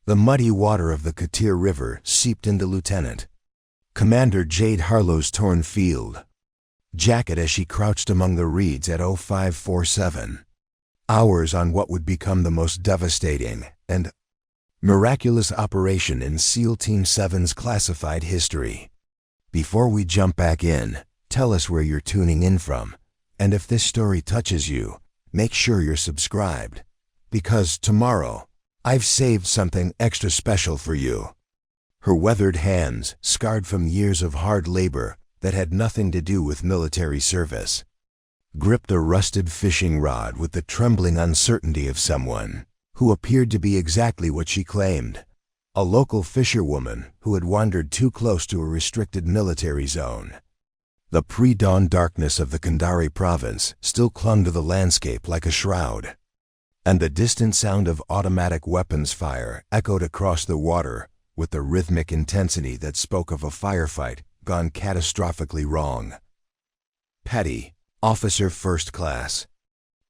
The muddy water of the Khatir River seeped into Lieutenant Commander Jade Harlow's torn field jacket as she crouched among the reeds at 0547 hours on what would become the most devastating and miraculous operation in SEAL Team 7's classified history. Before we jump back in, tell us where you're tuning in from, and if this story touches you, make sure you're subscribed, because tomorrow, I've saved something extra special for you. Her weathered hands, scarred from years of hard labor that had nothing to do with military service, gripped a rusted fishing rod with the trembling uncertainty of someone who appeared to be exactly what she claimed, a local fisherwoman who had wandered too close to a restricted military zone. The pre-dawn darkness of the Kandari Province still clung to the landscape like a shroud, and the distant sound of automatic weapons fire echoed across the water with the rhythmic intensity that spoke of a firefight gone catastrophically wrong. Petty, Officer First Class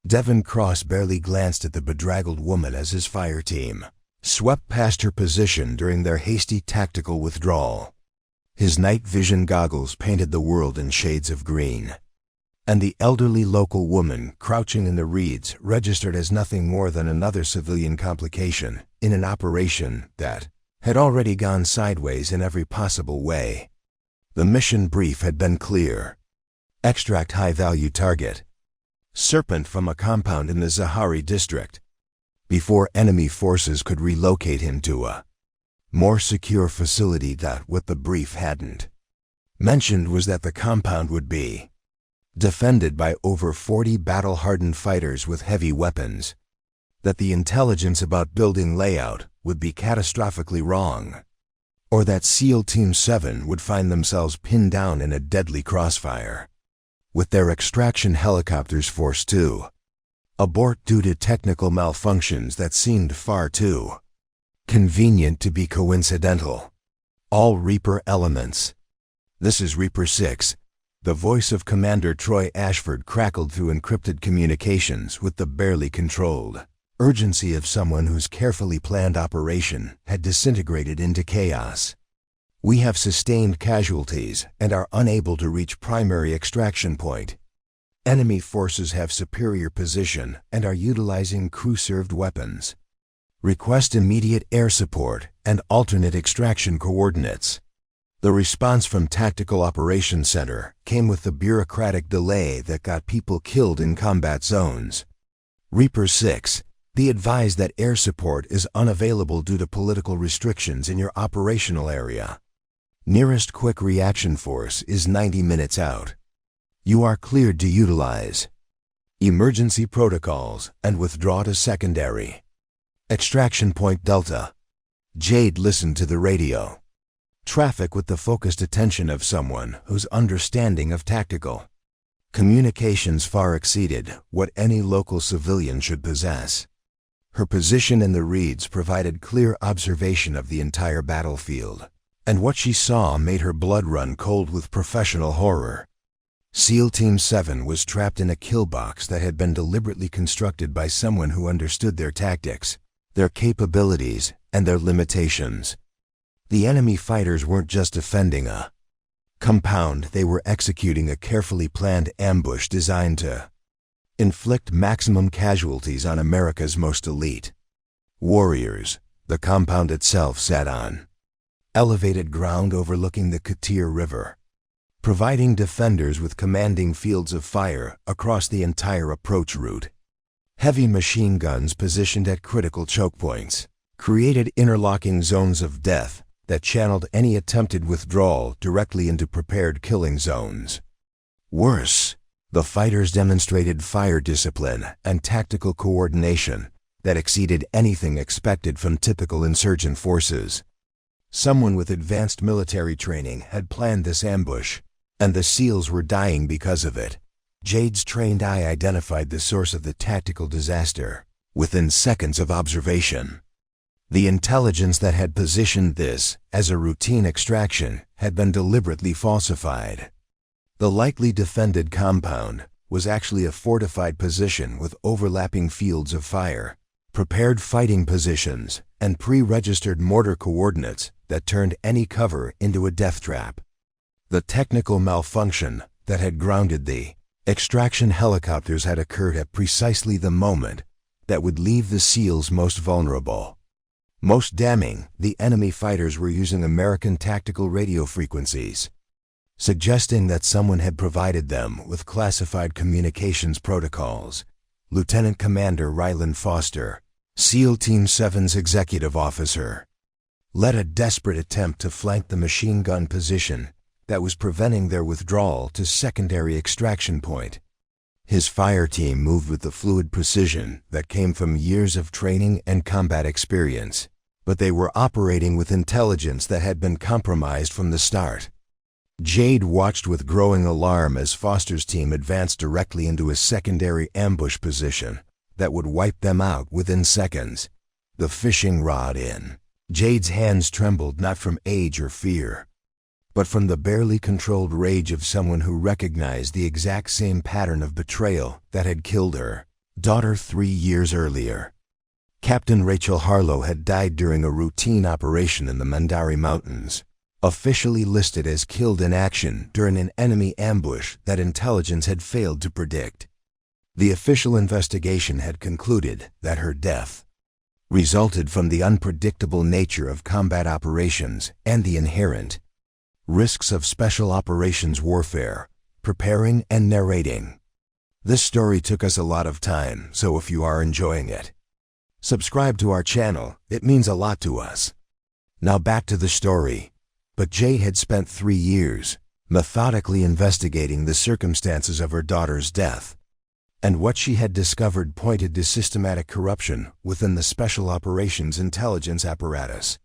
Devon Cross barely glanced at the bedraggled woman as his fire team swept past her position during their hasty tactical withdrawal. His night vision goggles painted the world in shades of green, and the elderly local woman crouching in the reeds registered as nothing more than another civilian complication in an operation that had already gone sideways in every possible way. The mission brief had been clear. Extract high-value target, Serpent, from a compound in the Zahari District, before enemy forces could relocate him to a more secure facility. That what the brief hadn't mentioned was that the compound would be defended by over 40 battle-hardened fighters with heavy weapons, that the intelligence about building layout would be catastrophically wrong, or that SEAL Team 7 would find themselves pinned down in a deadly crossfire, with their extraction helicopters forced to abort due to technical malfunctions that seemed far too convenient to be coincidental. All Reaper elements. This is Reaper 6. The voice of Commander Troy Ashford crackled through encrypted communications with the barely controlled urgency of someone whose carefully planned operation had disintegrated into chaos. We have sustained casualties and are unable to reach primary extraction point. Enemy forces have superior position and are utilizing crew-served weapons. Request immediate air support and alternate extraction coordinates. The response from Tactical Operations Center came with the bureaucratic delay that got people killed in combat zones. Reaper 6. Be advised that air support is unavailable due to political restrictions in your operational area. Nearest quick reaction force is 90 minutes out. You are cleared to utilize emergency protocols and withdraw to secondary extraction point Delta. Jade listened to the radio traffic with the focused attention of someone whose understanding of tactical communications far exceeded what any local civilian should possess. Her position in the reeds provided clear observation of the entire battlefield, and what she saw made her blood run cold with professional horror. SEAL Team 7 was trapped in a kill box that had been deliberately constructed by someone who understood their tactics, their capabilities, and their limitations. The enemy fighters weren't just defending a compound, they were executing a carefully planned ambush designed to inflict maximum casualties on America's most elite warriors. The compound itself sat on elevated ground overlooking the Khatir River, providing defenders with commanding fields of fire across the entire approach route. Heavy machine guns positioned at critical choke points created interlocking zones of death that channeled any attempted withdrawal directly into prepared killing zones. Worse, the fighters demonstrated fire discipline and tactical coordination that exceeded anything expected from typical insurgent forces. Someone with advanced military training had planned this ambush, and the SEALs were dying because of it. Jade's trained eye identified the source of the tactical disaster within seconds of observation. The intelligence that had positioned this as a routine extraction had been deliberately falsified. The likely defended compound was actually a fortified position with overlapping fields of fire, prepared fighting positions, and pre-registered mortar coordinates that turned any cover into a death trap. The technical malfunction that had grounded the extraction helicopters had occurred at precisely the moment that would leave the SEALs most vulnerable. Most damning, the enemy fighters were using American tactical radio frequencies, suggesting that someone had provided them with classified communications protocols. Lieutenant Commander Ryland Foster, SEAL Team 7's executive officer, led a desperate attempt to flank the machine gun position that was preventing their withdrawal to secondary extraction point. His fire team moved with the fluid precision that came from years of training and combat experience, but they were operating with intelligence that had been compromised from the start. Jade watched with growing alarm as Foster's team advanced directly into a secondary ambush position that would wipe them out within seconds. The fishing rod in Jade's hands trembled not from age or fear, but from the barely controlled rage of someone who recognized the exact same pattern of betrayal that had killed her daughter 3 years earlier. Captain Rachel Harlow had died during a routine operation in the Kandari Mountains, officially listed as killed in action during an enemy ambush that intelligence had failed to predict. The official investigation had concluded that her death resulted from the unpredictable nature of combat operations and the inherent risks of special operations warfare. Preparing and narrating. This story took us a lot of time, so if you are enjoying it, subscribe to our channel, it means a lot to us. Now back to the story. But Jade had spent 3 years methodically investigating the circumstances of her daughter's death, and what she had discovered pointed to systematic corruption within the Special Operations Intelligence apparatus.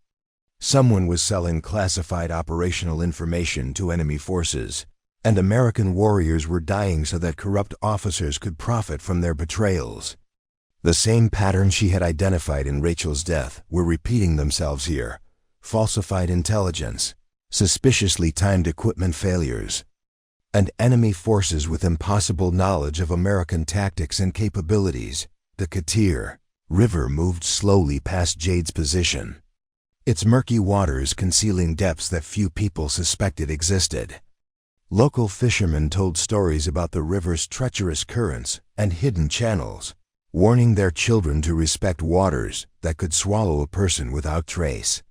Someone was selling classified operational information to enemy forces, and American warriors were dying so that corrupt officers could profit from their betrayals. The same patterns she had identified in Rachel's death were repeating themselves here: falsified intelligence, suspiciously timed equipment failures, and enemy forces with impossible knowledge of American tactics and capabilities. The Khatir River moved slowly past Jade's position, its murky waters concealing depths that few people suspected existed. Local fishermen told stories about the river's treacherous currents and hidden channels, warning their children to respect waters that could swallow a person without trace.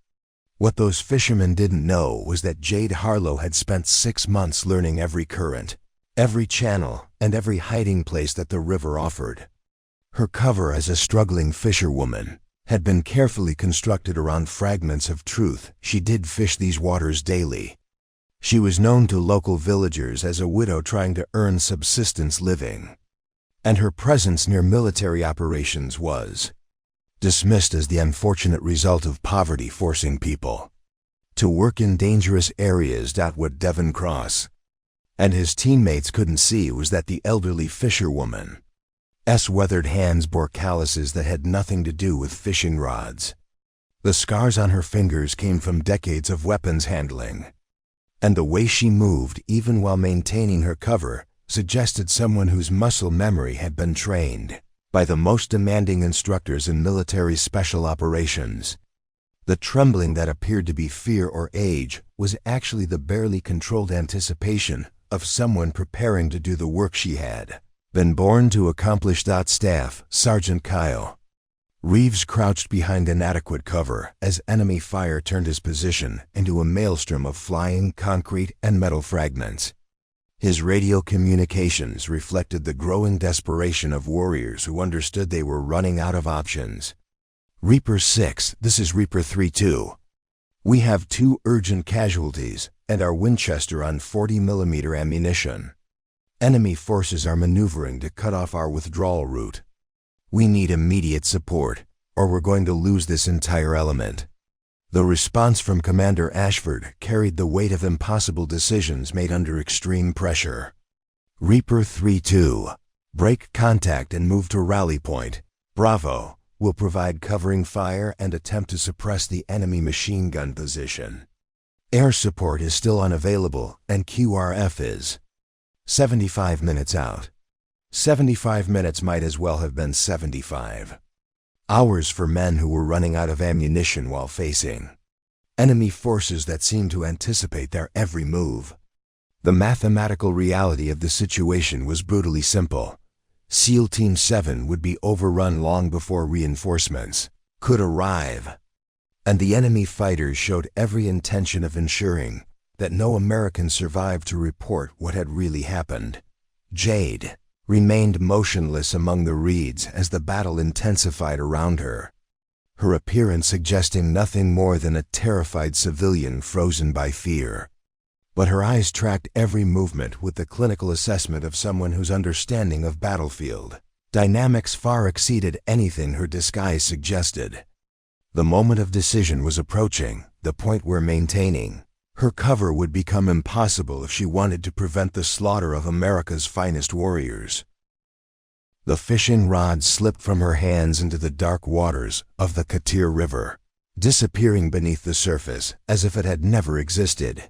What those fishermen didn't know was that Jade Harlow had spent 6 months learning every current, every channel, and every hiding place that the river offered. Her cover as a struggling fisherwoman had been carefully constructed around fragments of truth. She did fish these waters daily. She was known to local villagers as a widow trying to earn subsistence living, and her presence near military operations was dismissed as the unfortunate result of poverty forcing people to work in dangerous areas. What Devon Cross and his teammates couldn't see was that the elderly fisherwoman's weathered hands bore calluses that had nothing to do with fishing rods. The scars on her fingers came from decades of weapons handling, and the way she moved, even while maintaining her cover, suggested someone whose muscle memory had been trained by the most demanding instructors in military special operations. The trembling that appeared to be fear or age was actually the barely controlled anticipation of someone preparing to do the work she had been born to accomplish. Staff Sergeant Kyle Reeves crouched behind inadequate cover as enemy fire turned his position into a maelstrom of flying concrete and metal fragments. His radio communications reflected the growing desperation of warriors who understood they were running out of options. Reaper 6, this is Reaper 3-2. We have 2 urgent casualties and our Winchester on 40mm ammunition. Enemy forces are maneuvering to cut off our withdrawal route. We need immediate support, or we're going to lose this entire element. The response from Commander Ashford carried the weight of impossible decisions made under extreme pressure. Reaper 3-2. Break contact and move to rally point. Bravo. Will provide covering fire and attempt to suppress the enemy machine gun position. Air support is still unavailable and QRF is 75 minutes out. 75 minutes might as well have been 75. Hours for men who were running out of ammunition while facing enemy forces that seemed to anticipate their every move. The mathematical reality of the situation was brutally simple. SEAL Team 7 would be overrun long before reinforcements could arrive, and the enemy fighters showed every intention of ensuring that no Americans survived to report what had really happened. Jade remained motionless among the reeds as the battle intensified around her, her appearance suggesting nothing more than a terrified civilian frozen by fear. But her eyes tracked every movement with the clinical assessment of someone whose understanding of battlefield dynamics far exceeded anything her disguise suggested. The moment of decision was approaching, the point where maintaining her cover would become impossible if she wanted to prevent the slaughter of America's finest warriors. The fishing rod slipped from her hands into the dark waters of the Khatir River, disappearing beneath the surface as if it had never existed.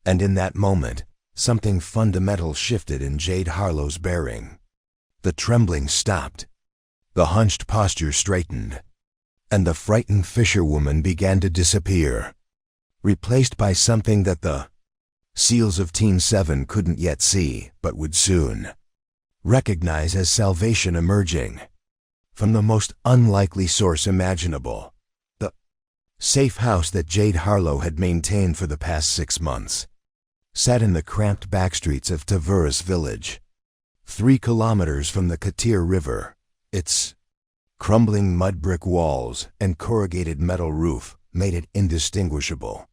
And in that moment, something fundamental shifted in Jade Harlow's bearing. The trembling stopped, the hunched posture straightened, and the frightened fisherwoman began to disappear, replaced by something that the SEALs of Team 7 couldn't yet see, but would soon recognize as salvation emerging from the most unlikely source imaginable: the safe house that Jade Harlow had maintained for the past 6 months sat in the cramped backstreets of Tavares village, 3 kilometers from the Khatir River. Its crumbling mud brick walls and corrugated metal roof made it indistinguishable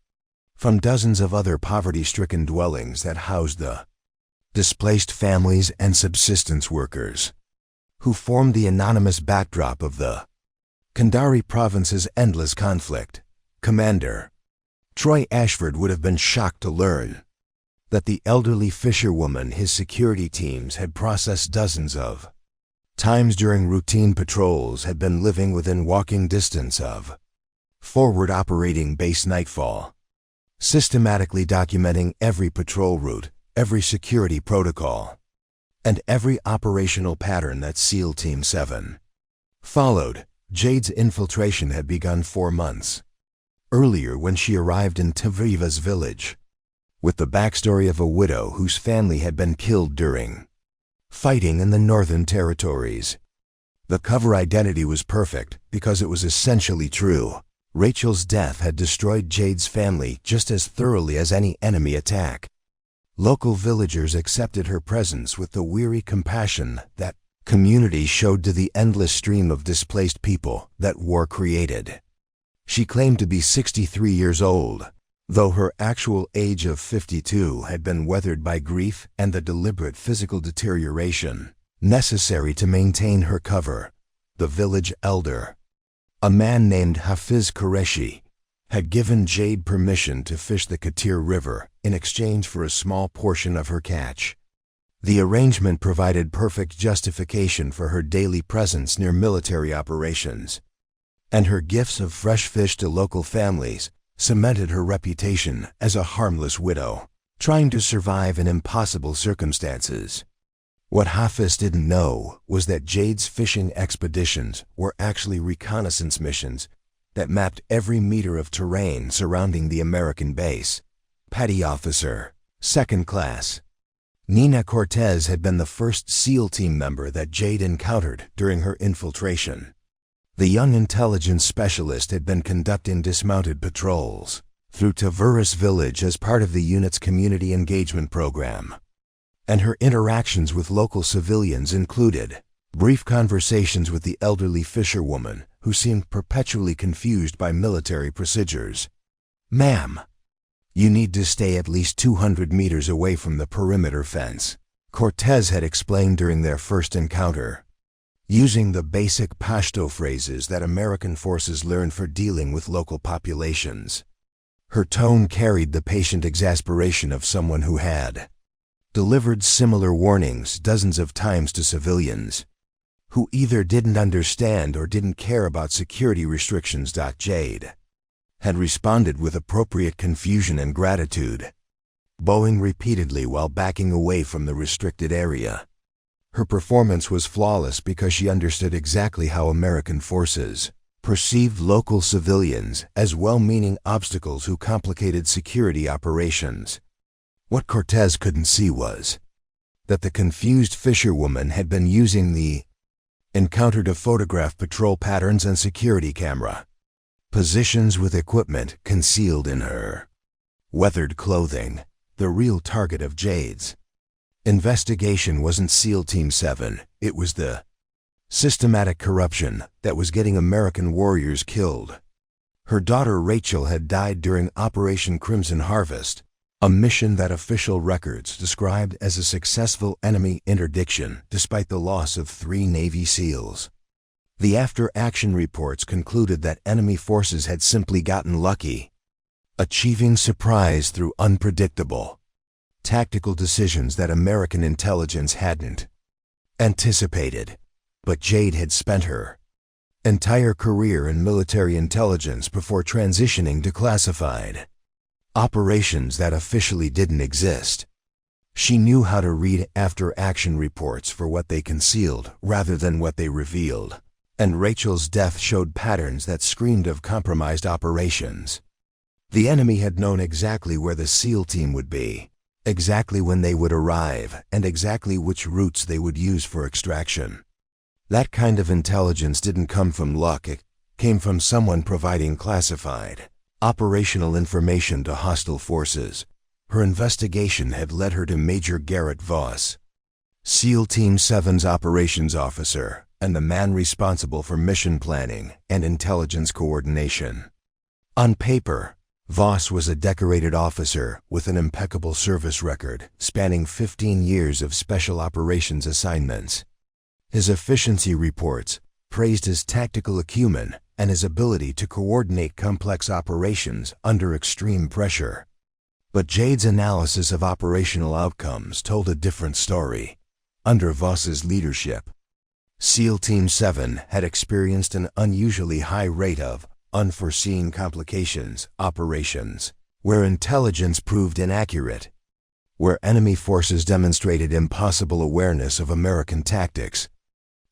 from dozens of other poverty-stricken dwellings that housed the displaced families and subsistence workers who formed the anonymous backdrop of the Kandari Province's endless conflict. Commander Troy Ashford would have been shocked to learn that the elderly fisherwoman his security teams had processed dozens of times during routine patrols had been living within walking distance of forward operating base Nightfall, systematically documenting every patrol route, every security protocol, and every operational pattern that SEAL Team 7 followed. Jade's infiltration had begun 4 months earlier when she arrived in Tavares village, with the backstory of a widow whose family had been killed during fighting in the Northern Territories. The cover identity was perfect because it was essentially true. Rachel's death had destroyed Jade's family just as thoroughly as any enemy attack. Local villagers accepted her presence with the weary compassion that community showed to the endless stream of displaced people that war created. She claimed to be 63 years old, though her actual age of 52 had been weathered by grief and the deliberate physical deterioration necessary to maintain her cover. The village elder, a man named Hafiz Qureshi, had given Jade permission to fish the Khatir River in exchange for a small portion of her catch. The arrangement provided perfect justification for her daily presence near military operations, and her gifts of fresh fish to local families cemented her reputation as a harmless widow, trying to survive in impossible circumstances. What Hafiz didn't know was that Jade's fishing expeditions were actually reconnaissance missions that mapped every meter of terrain surrounding the American base. Petty Officer, 2nd Class Nina Cortez had been the first SEAL team member that Jade encountered during her infiltration. The young intelligence specialist had been conducting dismounted patrols through Tavares village as part of the unit's community engagement program, and her interactions with local civilians included brief conversations with the elderly fisherwoman who seemed perpetually confused by military procedures. "Ma'am, you need to stay at least 200 meters away from the perimeter fence," Cortez had explained during their first encounter, using the basic Pashto phrases that American forces learned for dealing with local populations. Her tone carried the patient exasperation of someone who had delivered similar warnings dozens of times to civilians who either didn't understand or didn't care about security restrictions. Jade had responded with appropriate confusion and gratitude, bowing repeatedly while backing away from the restricted area. Her performance was flawless because she understood exactly how American forces perceived local civilians as well-meaning obstacles who complicated security operations. What Cortez couldn't see was that the confused fisherwoman had been using the encounter to photograph patrol patterns and security camera positions with equipment concealed in her weathered clothing. The real target of Jade's investigation wasn't SEAL Team 7, it was the systematic corruption that was getting American warriors killed. Her daughter Rachel had died during Operation Crimson Harvest, a mission that official records described as a successful enemy interdiction despite the loss of 3 Navy SEALs. The after-action reports concluded that enemy forces had simply gotten lucky, achieving surprise through unpredictable tactical decisions that American intelligence hadn't anticipated. But Jade had spent her entire career in military intelligence before transitioning to classified operations that officially didn't exist. She knew how to read after-action reports for what they concealed rather than what they revealed, and Rachel's death showed patterns that screamed of compromised operations. The enemy had known exactly where the SEAL team would be, exactly when they would arrive, and exactly which routes they would use for extraction. That kind of intelligence didn't come from luck, it came from someone providing classified operational information to hostile forces. Her investigation had led her to Major Garrett Voss, SEAL Team 7's operations officer, and the man responsible for mission planning and intelligence coordination. On paper, Voss was a decorated officer with an impeccable service record spanning 15 years of special operations assignments. His efficiency reports praised his tactical acumen and his ability to coordinate complex operations under extreme pressure. But Jade's analysis of operational outcomes told a different story. Under Voss's leadership, SEAL Team 7 had experienced an unusually high rate of unforeseen complications operations, where intelligence proved inaccurate, where enemy forces demonstrated impossible awareness of American tactics,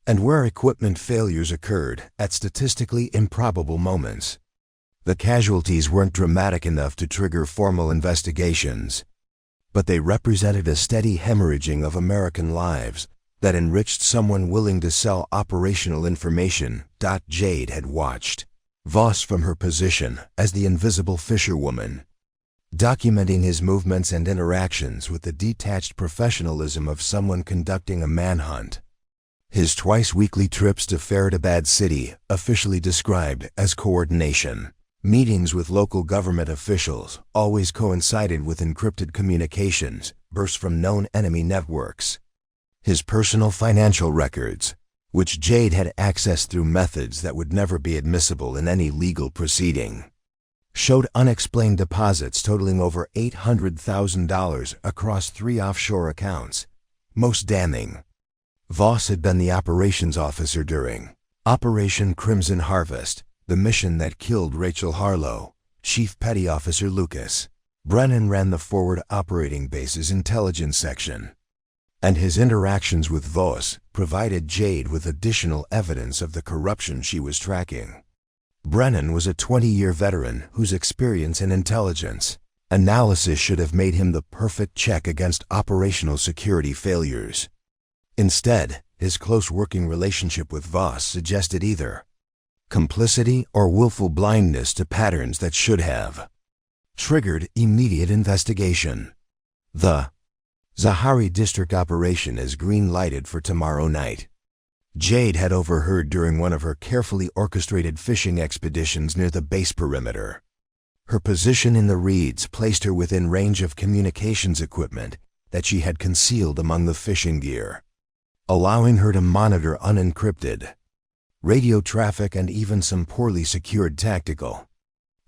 and where equipment failures occurred at statistically improbable moments. The casualties weren't dramatic enough to trigger formal investigations, but they represented a steady hemorrhaging of American lives that enriched someone willing to sell operational information. Jade had watched Voss from her position as the invisible fisherwoman, documenting his movements and interactions with the detached professionalism of someone conducting a manhunt. His twice-weekly trips to Faridabad City, officially described as coordination meetings with local government officials, always coincided with encrypted communications burst from known enemy networks. His personal financial records, which Jade had accessed through methods that would never be admissible in any legal proceeding, showed unexplained deposits totaling over $800,000 across 3 offshore accounts. Most damning, Voss had been the operations officer during Operation Crimson Harvest, the mission that killed Rachel Harlow. Chief Petty Officer Lucas Brennan ran the Forward Operating Base's intelligence section, and his interactions with Voss provided Jade with additional evidence of the corruption she was tracking. Brennan was a 20-year veteran whose experience in intelligence analysis should have made him the perfect check against operational security failures. Instead, his close working relationship with Voss suggested either complicity or willful blindness to patterns that should have triggered immediate investigation. The Zahari District operation is green-lighted for tomorrow night. Jade had overheard during one of her carefully orchestrated fishing expeditions near the base perimeter. Her position in the reeds placed her within range of communications equipment that she had concealed among the fishing gear, allowing her to monitor unencrypted radio traffic and even some poorly secured tactical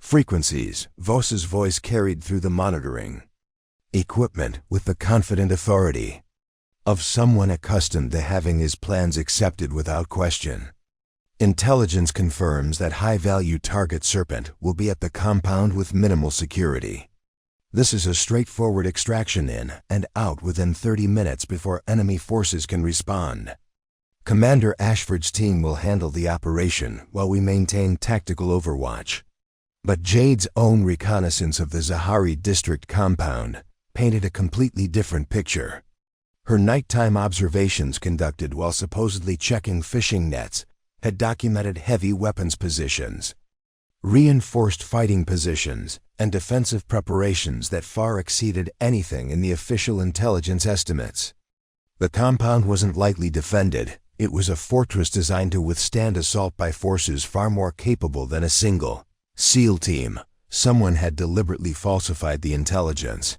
frequencies. Voss's voice carried through the monitoring equipment with the confident authority of someone accustomed to having his plans accepted without question. Intelligence confirms that high-value target Serpent will be at the compound with minimal security. This is a straightforward extraction in and out within 30 minutes before enemy forces can respond. Commander Ashford's team will handle the operation while we maintain tactical overwatch. But Jade's own reconnaissance of the Zahari District compound painted a completely different picture. Her nighttime observations conducted while supposedly checking fishing nets had documented heavy weapons positions, reinforced fighting positions, and defensive preparations that far exceeded anything in the official intelligence estimates. The compound wasn't lightly defended. It was a fortress designed to withstand assault by forces far more capable than a single SEAL team. Someone had deliberately falsified the intelligence.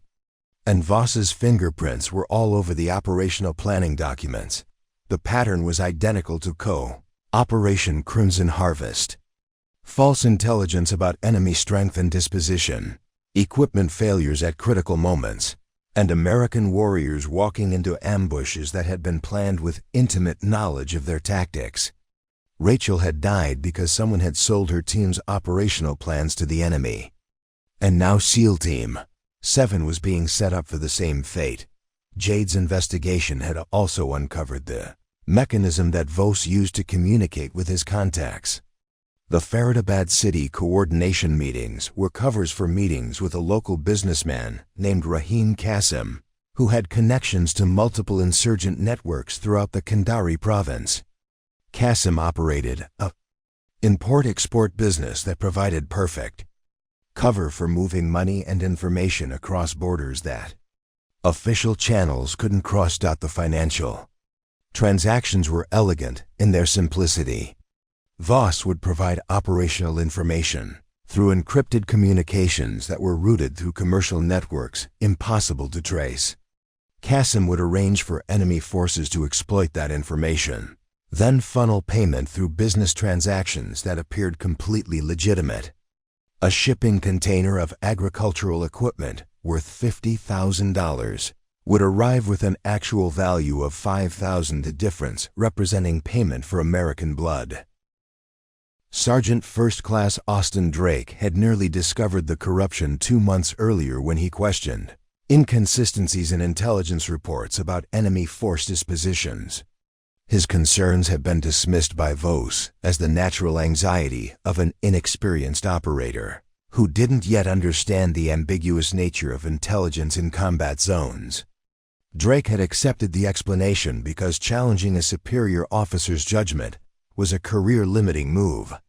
And Voss's fingerprints were all over the operational planning documents. The pattern was identical to Operation Crimson Harvest. False intelligence about enemy strength and disposition, equipment failures at critical moments, and American warriors walking into ambushes that had been planned with intimate knowledge of their tactics. Rachel had died because someone had sold her team's operational plans to the enemy. And now SEAL Team 7 was being set up for the same fate. Jade's investigation had also uncovered the mechanism that Voss used to communicate with his contacts. The Faridabad City coordination meetings were covers for meetings with a local businessman named Rahim Qasim, who had connections to multiple insurgent networks throughout the Kandari Province. Qasim operated a import-export business that provided perfect cover for moving money and information across borders that official channels couldn't cross. The financial transactions were elegant in their simplicity. Voss would provide operational information through encrypted communications that were routed through commercial networks impossible to trace. Qasim would arrange for enemy forces to exploit that information, then funnel payment through business transactions that appeared completely legitimate. A shipping container of agricultural equipment worth $50,000 would arrive with an actual value of $5,000, the difference representing payment for American blood. Sergeant First Class Austin Drake had nearly discovered the corruption 2 months earlier when he questioned inconsistencies in intelligence reports about enemy force dispositions. His concerns had been dismissed by Voss as the natural anxiety of an inexperienced operator who didn't yet understand the ambiguous nature of intelligence in combat zones. Drake had accepted the explanation because challenging a superior officer's judgment was a career-limiting move.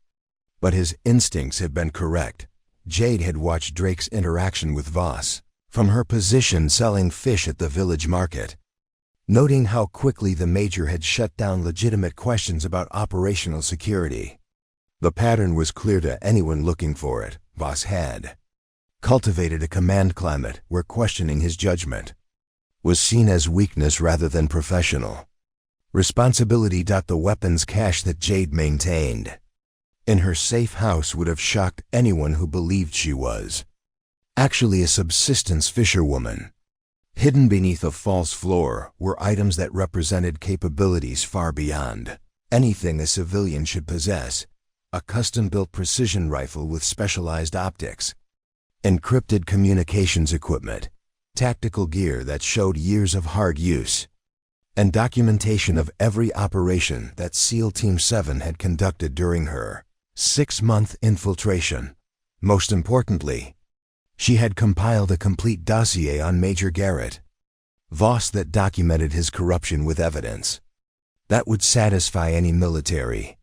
But his instincts had been correct. Jade had watched Drake's interaction with Voss from her position selling fish at the village market. Noting how quickly the major had shut down legitimate questions about operational security. The pattern was clear to anyone looking for it. Voss had cultivated a command climate where questioning his judgment was seen as weakness rather than professional responsibility. The weapons cache that Jade maintained in her safe house would have shocked anyone who believed she was actually a subsistence fisherwoman. Hidden beneath a false floor were items that represented capabilities far beyond anything a civilian should possess. A custom-built precision rifle with specialized optics, encrypted communications equipment, tactical gear that showed years of hard use, and documentation of every operation that SEAL Team 7 had conducted during her 6-month infiltration. Most importantly, she had compiled a complete dossier on Major Garrett Voss that documented his corruption with evidence that would satisfy any military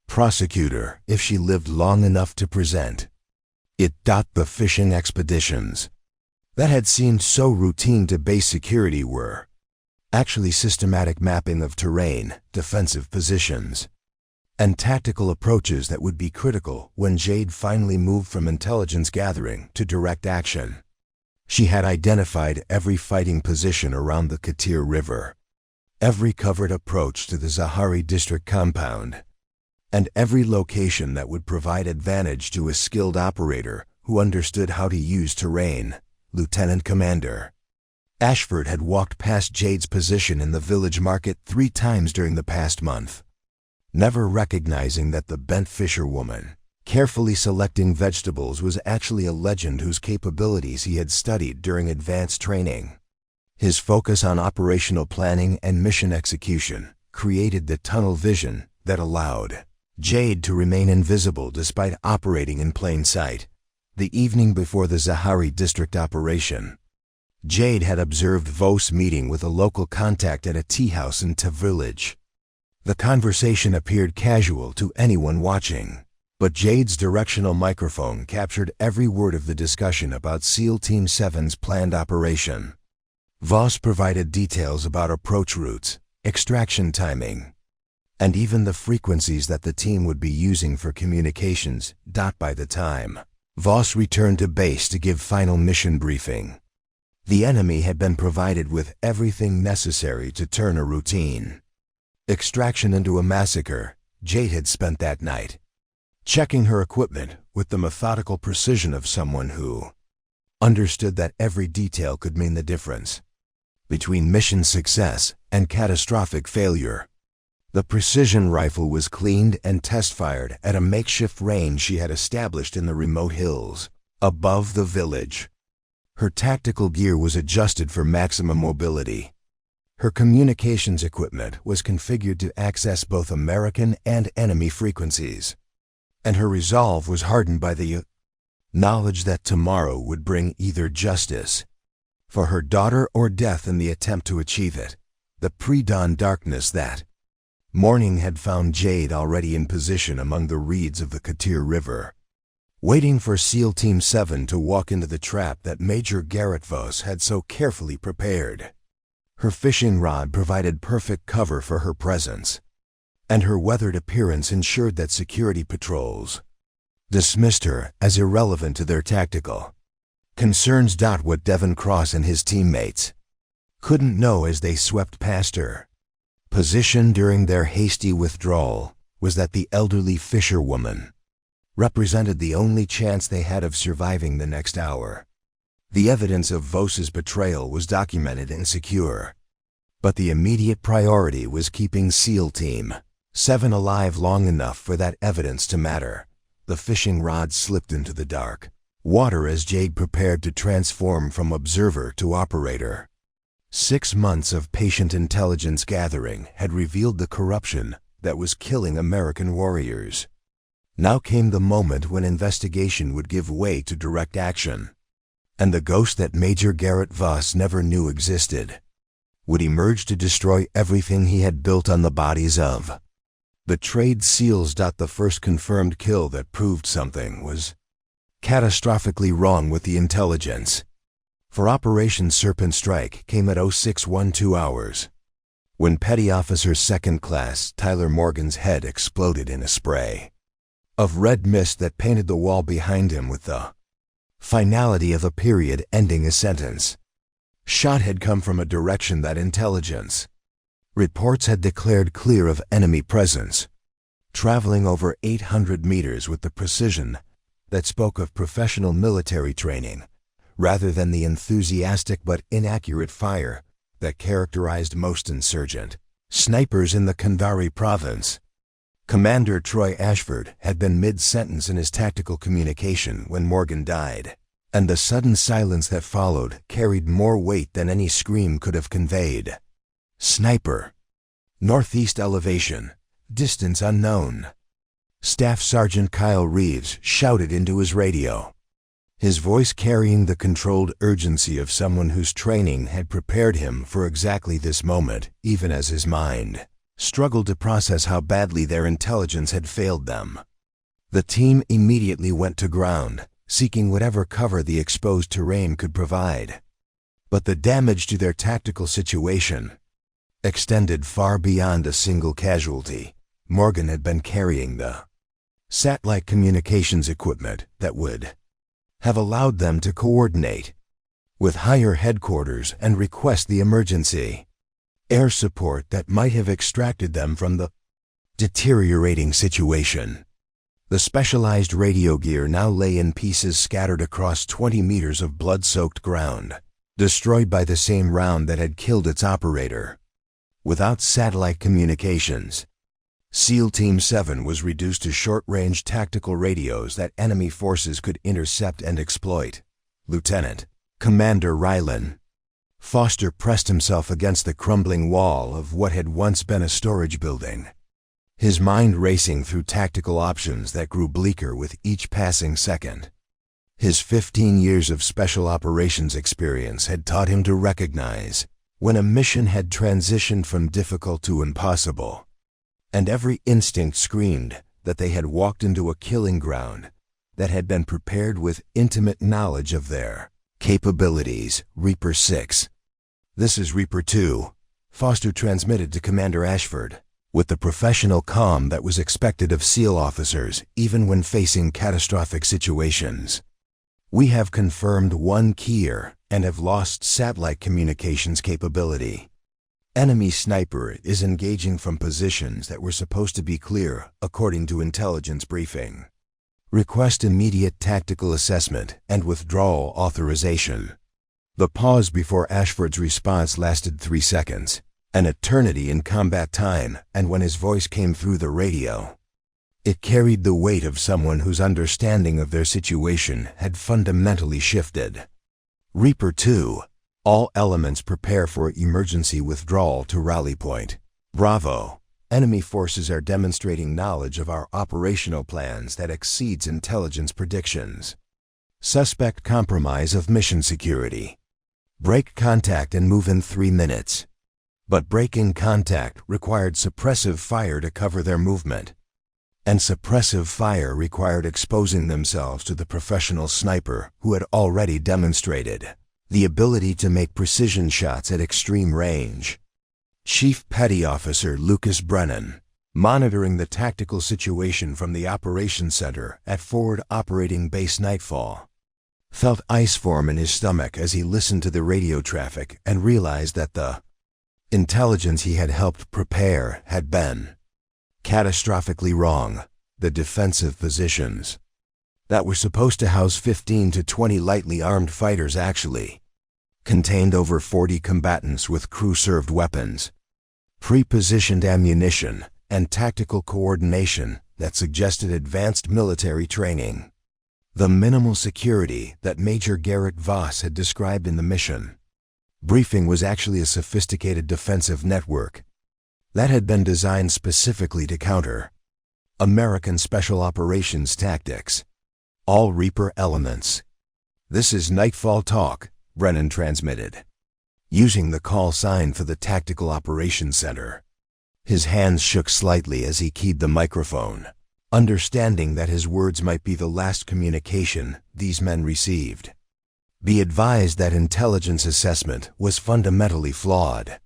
prosecutor if she lived long enough to present it. The fishing expeditions that had seemed so routine to base security were actually systematic mapping of terrain, defensive positions, and tactical approaches that would be critical when Jade finally moved from intelligence gathering to direct action. She had identified every fighting position around the Khatir River, every covered approach to the Zahari District compound, and every location that would provide advantage to a skilled operator who understood how to use terrain. Lieutenant Commander Ashford had walked past Jade's position in the village market 3 times during the past month, never recognizing that the bent fisherwoman Carefully selecting vegetables was actually a legend whose capabilities he had studied during advanced training. His focus on operational planning and mission execution created the tunnel vision that allowed Jade to remain invisible despite operating in plain sight. The evening before the Zahari District operation, Jade had observed Vos meeting with a local contact at a tea house in Ta village. The conversation appeared casual to anyone watching, but Jade's directional microphone captured every word of the discussion about SEAL Team 7's planned operation. Vos provided details about approach routes, extraction timing, and even the frequencies that the team would be using for communications. By the time Vos returned to base to give final mission briefing, the enemy had been provided with everything necessary to turn a routine extraction into a massacre. Jade had spent that night checking her equipment with the methodical precision of someone who understood that every detail could mean the difference between mission success and catastrophic failure. The precision rifle was cleaned and test-fired at a makeshift range she had established in the remote hills above the village. Her tactical gear was adjusted for maximum mobility. Her communications equipment was configured to access both American and enemy frequencies, and her resolve was hardened by the knowledge that tomorrow would bring either justice for her daughter or death in the attempt to achieve it. The pre-dawn darkness that morning had found Jade already in position among the reeds of the Khatir River, waiting for SEAL Team 7 to walk into the trap that Major Garrett Vos had so carefully prepared. Her fishing rod provided perfect cover for her presence, and her weathered appearance ensured that security patrols dismissed her as irrelevant to their tactical concerns. What Devon Cross and his teammates couldn't know as they swept past her position during their hasty withdrawal was that the elderly fisherwoman represented the only chance they had of surviving the next hour. The evidence of Vos's betrayal was documented and secure, but the immediate priority was keeping SEAL Team 7 alive long enough for that evidence to matter. The fishing rod slipped into the dark water as Jade prepared to transform from observer to operator. 6 months of patient intelligence gathering had revealed the corruption that was killing American warriors. Now came the moment when investigation would give way to direct action, and the ghost that Major Garrett Vos never knew existed would emerge to destroy everything he had built on the bodies of betrayed SEALs. The first confirmed kill that proved something was catastrophically wrong with the intelligence for Operation Serpent strike came at 0612 hours, when Petty Officer 2nd Class Tyler Morgan's head exploded in a spray of red mist that painted the wall behind him with the finality of a period ending a sentence. Shot had come from a direction that intelligence reports had declared clear of enemy presence, traveling over 800 meters with the precision that spoke of professional military training rather than the enthusiastic but inaccurate fire that characterized most insurgent snipers in the Kandari Province. Commander Troy Ashford had been mid-sentence in his tactical communication when Morgan died, and the sudden silence that followed carried more weight than any scream could have conveyed. Sniper. Northeast elevation. Distance unknown. Staff Sergeant Kyle Reeves shouted into his radio, his voice carrying the controlled urgency of someone whose training had prepared him for exactly this moment, even as his mind struggled to process how badly their intelligence had failed them. The team immediately went to ground, seeking whatever cover the exposed terrain could provide. But the damage to their tactical situation extended far beyond a single casualty. Morgan had been carrying the satellite communications equipment that would have allowed them to coordinate with higher headquarters and request the emergency air support that might have extracted them from the deteriorating situation. The specialized radio gear now lay in pieces scattered across 20 meters of blood-soaked ground, destroyed by the same round that had killed its operator. Without satellite communications, SEAL Team 7 was reduced to short-range tactical radios that enemy forces could intercept and exploit. Lieutenant Commander Rylan Foster pressed himself against the crumbling wall of what had once been a storage building, his mind racing through tactical options that grew bleaker with each passing second. His 15 years of special operations experience had taught him to recognize when a mission had transitioned from difficult to impossible, and every instinct screamed that they had walked into a killing ground that had been prepared with intimate knowledge of their capabilities. Reaper 6. "This is Reaper 2, Foster transmitted to Commander Ashford, with the professional calm that was expected of SEAL officers even when facing catastrophic situations. "We have confirmed one Kier and have lost satellite communications capability. Enemy sniper is engaging from positions that were supposed to be clear, according to intelligence briefing. Request immediate tactical assessment and withdrawal authorization." The pause before Ashford's response lasted 3 seconds, an eternity in combat time, and when his voice came through the radio, it carried the weight of someone whose understanding of their situation had fundamentally shifted. "Reaper 2, all elements prepare for emergency withdrawal to rally point. Bravo. Enemy forces are demonstrating knowledge of our operational plans that exceeds intelligence predictions. Suspect compromise of mission security. Break contact and move in 3 minutes." But breaking contact required suppressive fire to cover their movement, and suppressive fire required exposing themselves to the professional sniper who had already demonstrated the ability to make precision shots at extreme range. Chief Petty Officer Lucas Brennan, monitoring the tactical situation from the operations center at Forward Operating Base Nightfall, felt ice form in his stomach as he listened to the radio traffic and realized that the intelligence he had helped prepare had been catastrophically wrong. The defensive positions that were supposed to house 15 to 20 lightly armed fighters actually contained over 40 combatants with crew-served weapons, pre-positioned ammunition, and tactical coordination that suggested advanced military training. The minimal security that Major Garrett Voss had described in the mission briefing was actually a sophisticated defensive network that had been designed specifically to counter American Special Operations tactics. "All Reaper elements. This is Nightfall Talk," Brennan transmitted, using the call sign for the Tactical Operations Center. His hands shook slightly as he keyed the microphone, understanding that his words might be the last communication these men received. "Be advised that intelligence assessment was fundamentally flawed.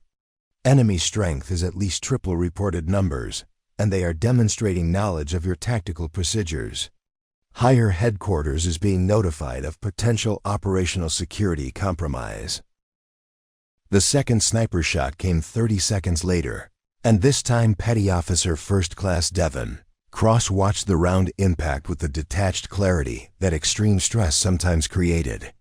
Enemy strength is at least triple reported numbers, and they are demonstrating knowledge of your tactical procedures. Higher headquarters is being notified of potential operational security compromise." The second sniper shot came 30 seconds later, and this time Petty Officer First Class Devon cross-watched the round impact with the detached clarity that extreme stress sometimes created.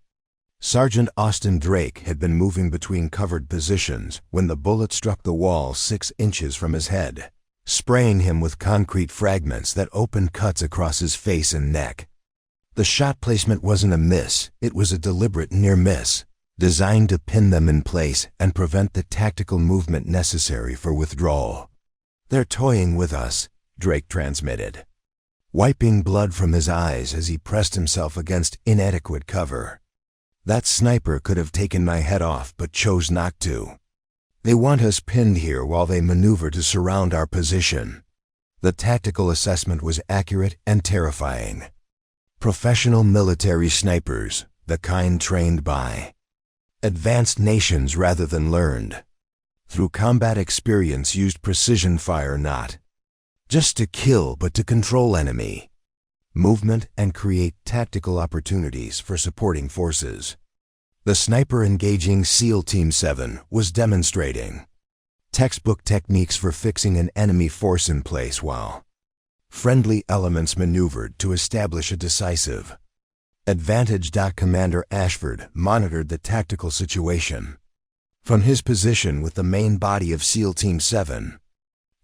Sergeant Austin Drake had been moving between covered positions when the bullet struck the wall 6 inches from his head, spraying him with concrete fragments that opened cuts across his face and neck. The shot placement wasn't a miss, it was a deliberate near miss, designed to pin them in place and prevent the tactical movement necessary for withdrawal. "They're toying with us," Drake transmitted, wiping blood from his eyes as he pressed himself against inadequate cover. "That sniper could have taken my head off but chose not to. They want us pinned here while they maneuver to surround our position." The tactical assessment was accurate and terrifying. Professional military snipers, the kind trained by advanced nations rather than learned, through combat experience, used precision fire not just to kill but to control enemy movement and create tactical opportunities for supporting forces. The sniper engaging SEAL Team 7 was demonstrating textbook techniques for fixing an enemy force in place while friendly elements maneuvered to establish a decisive advantage. Commander Ashford monitored the tactical situation from his position with the main body of SEAL Team 7.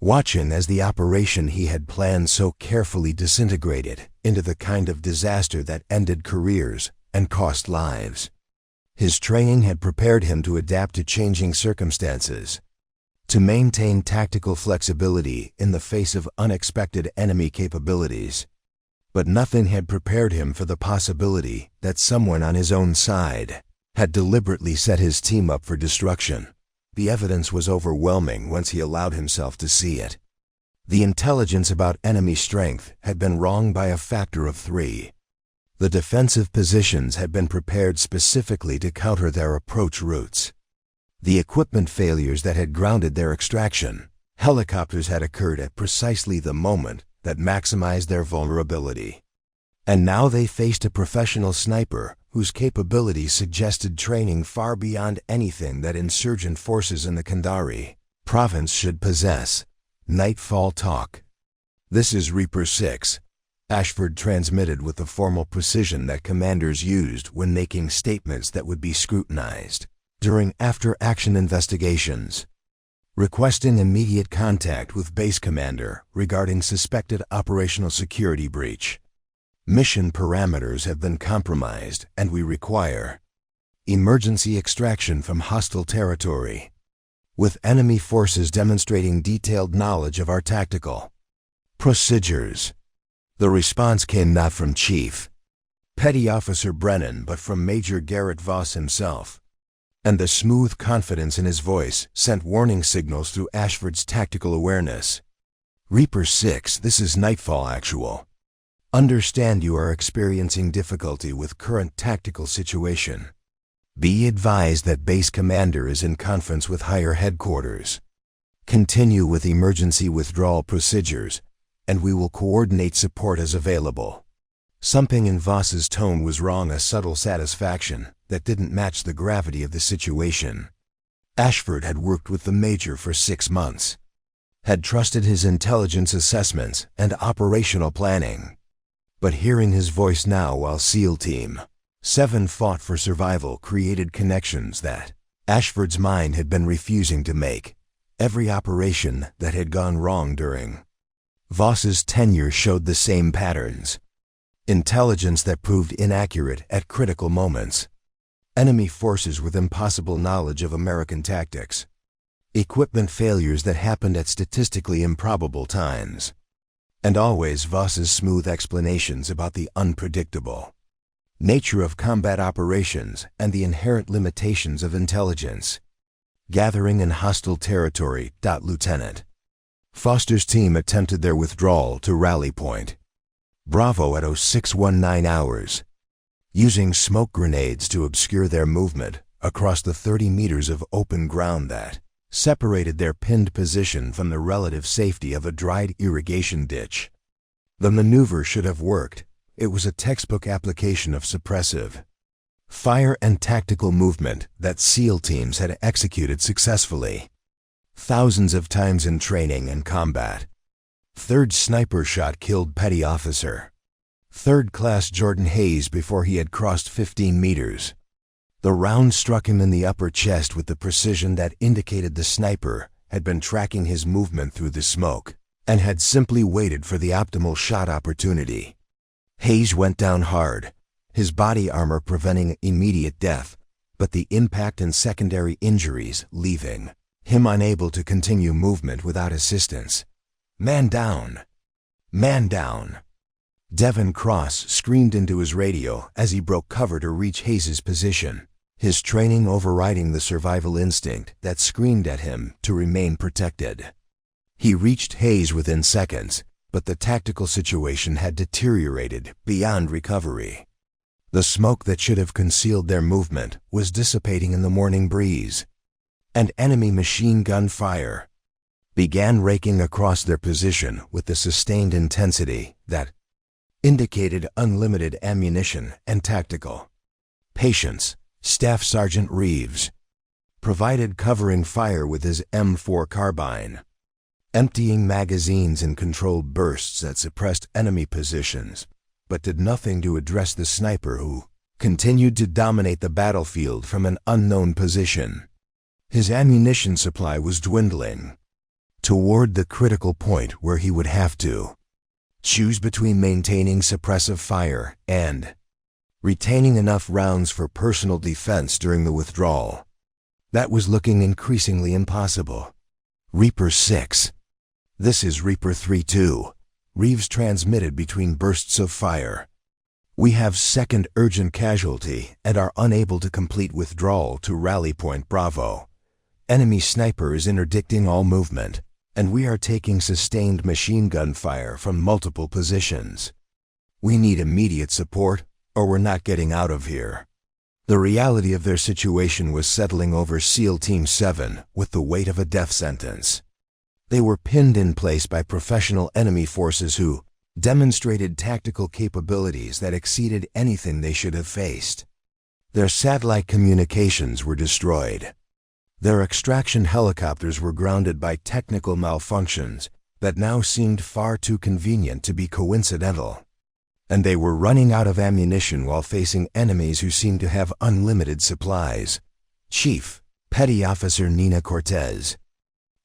watching as the operation he had planned so carefully disintegrated into the kind of disaster that ended careers and cost lives. His training had prepared him to adapt to changing circumstances, to maintain tactical flexibility in the face of unexpected enemy capabilities. But nothing had prepared him for the possibility that someone on his own side had deliberately set his team up for destruction. The evidence was overwhelming once he allowed himself to see it. The intelligence about enemy strength had been wrong by a factor of 3. The defensive positions had been prepared specifically to counter their approach routes. The equipment failures that had grounded their extraction helicopters had occurred at precisely the moment that maximized their vulnerability. And now they faced a professional sniper whose capabilities suggested training far beyond anything that insurgent forces in the Kandari Province should possess. Nightfall talk. "This is Reaper 6, Ashford transmitted with the formal precision that commanders used when making statements that would be scrutinized during after-action investigations. "Requesting immediate contact with base commander regarding suspected operational security breach. Mission parameters have been compromised and we require emergency extraction from hostile territory, with enemy forces demonstrating detailed knowledge of our tactical procedures." The response came not from Chief Petty Officer Brennan but from Major Garrett Voss himself, and the smooth confidence in his voice sent warning signals through Ashford's tactical awareness. "Reaper 6, this is Nightfall Actual. Understand you are experiencing difficulty with current tactical situation. Be advised that base commander is in conference with higher headquarters. Continue with emergency withdrawal procedures, and we will coordinate support as available." Something in Voss's tone was wrong, a subtle satisfaction that didn't match the gravity of the situation. Ashford had worked with the Major for 6 months, had trusted his intelligence assessments and operational planning. But hearing his voice now while SEAL Team 7 fought for survival created connections that Ashford's mind had been refusing to make. Every operation that had gone wrong during Voss's tenure showed the same patterns. Intelligence that proved inaccurate at critical moments. Enemy forces with impossible knowledge of American tactics. Equipment failures that happened at statistically improbable times. And always Voss's smooth explanations about the unpredictable nature of combat operations and the inherent limitations of intelligence. Gathering in hostile territory. Lieutenant Foster's team attempted their withdrawal to rally point Bravo at 0619 hours, using smoke grenades to obscure their movement across the 30 meters of open ground that separated their pinned position from the relative safety of a dried irrigation ditch. The maneuver should have worked. It was a textbook application of suppressive fire and tactical movement that SEAL teams had executed successfully thousands of times in training and combat. Third sniper shot killed Petty Officer 3rd Class Jordan Hayes before he had crossed 15 meters. The round struck him in the upper chest with the precision that indicated the sniper had been tracking his movement through the smoke and had simply waited for the optimal shot opportunity. Hayes went down hard, his body armor preventing immediate death, but the impact and secondary injuries leaving him unable to continue movement without assistance. "Man down! Man down!" Devon Cross screamed into his radio as he broke cover to reach Hayes's position, his training overriding the survival instinct that screamed at him to remain protected. He reached Hayes within seconds, but the tactical situation had deteriorated beyond recovery. The smoke that should have concealed their movement was dissipating in the morning breeze, and enemy machine gun fire began raking across their position with the sustained intensity that indicated unlimited ammunition and tactical patience. Staff Sergeant Reeves provided covering fire with his M4 carbine, emptying magazines in controlled bursts that suppressed enemy positions, but did nothing to address the sniper who continued to dominate the battlefield from an unknown position. His ammunition supply was dwindling. toward the critical point where he would have to choose between maintaining suppressive fire and retaining enough rounds for personal defense during the withdrawal. That was looking increasingly impossible. Reaper 6. This is Reaper 3-2. Reeves transmitted between bursts of fire. We have second urgent casualty and are unable to complete withdrawal to Rally Point Bravo. Enemy sniper is interdicting all movement, and we are taking sustained machine gun fire from multiple positions. We need immediate support, or we're not getting out of here. The reality of their situation was settling over SEAL Team 7 with the weight of a death sentence. They were pinned in place by professional enemy forces who demonstrated tactical capabilities that exceeded anything they should have faced. Their satellite communications were destroyed. Their extraction helicopters were grounded by technical malfunctions that now seemed far too convenient to be coincidental. And they were running out of ammunition while facing enemies who seemed to have unlimited supplies. Chief Petty Officer Nina Cortez,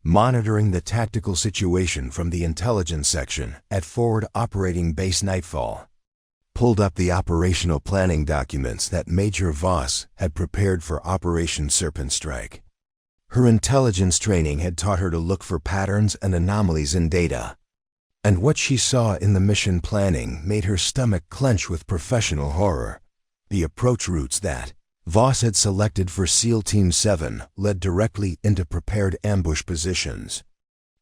monitoring the tactical situation from the intelligence section at Forward Operating Base Nightfall, pulled up the operational planning documents that Major Voss had prepared for Operation Serpent Strike. Her intelligence training had taught her to look for patterns and anomalies in data, and what she saw in the mission planning made her stomach clench with professional horror. The approach routes that Voss had selected for SEAL Team 7 led directly into prepared ambush positions.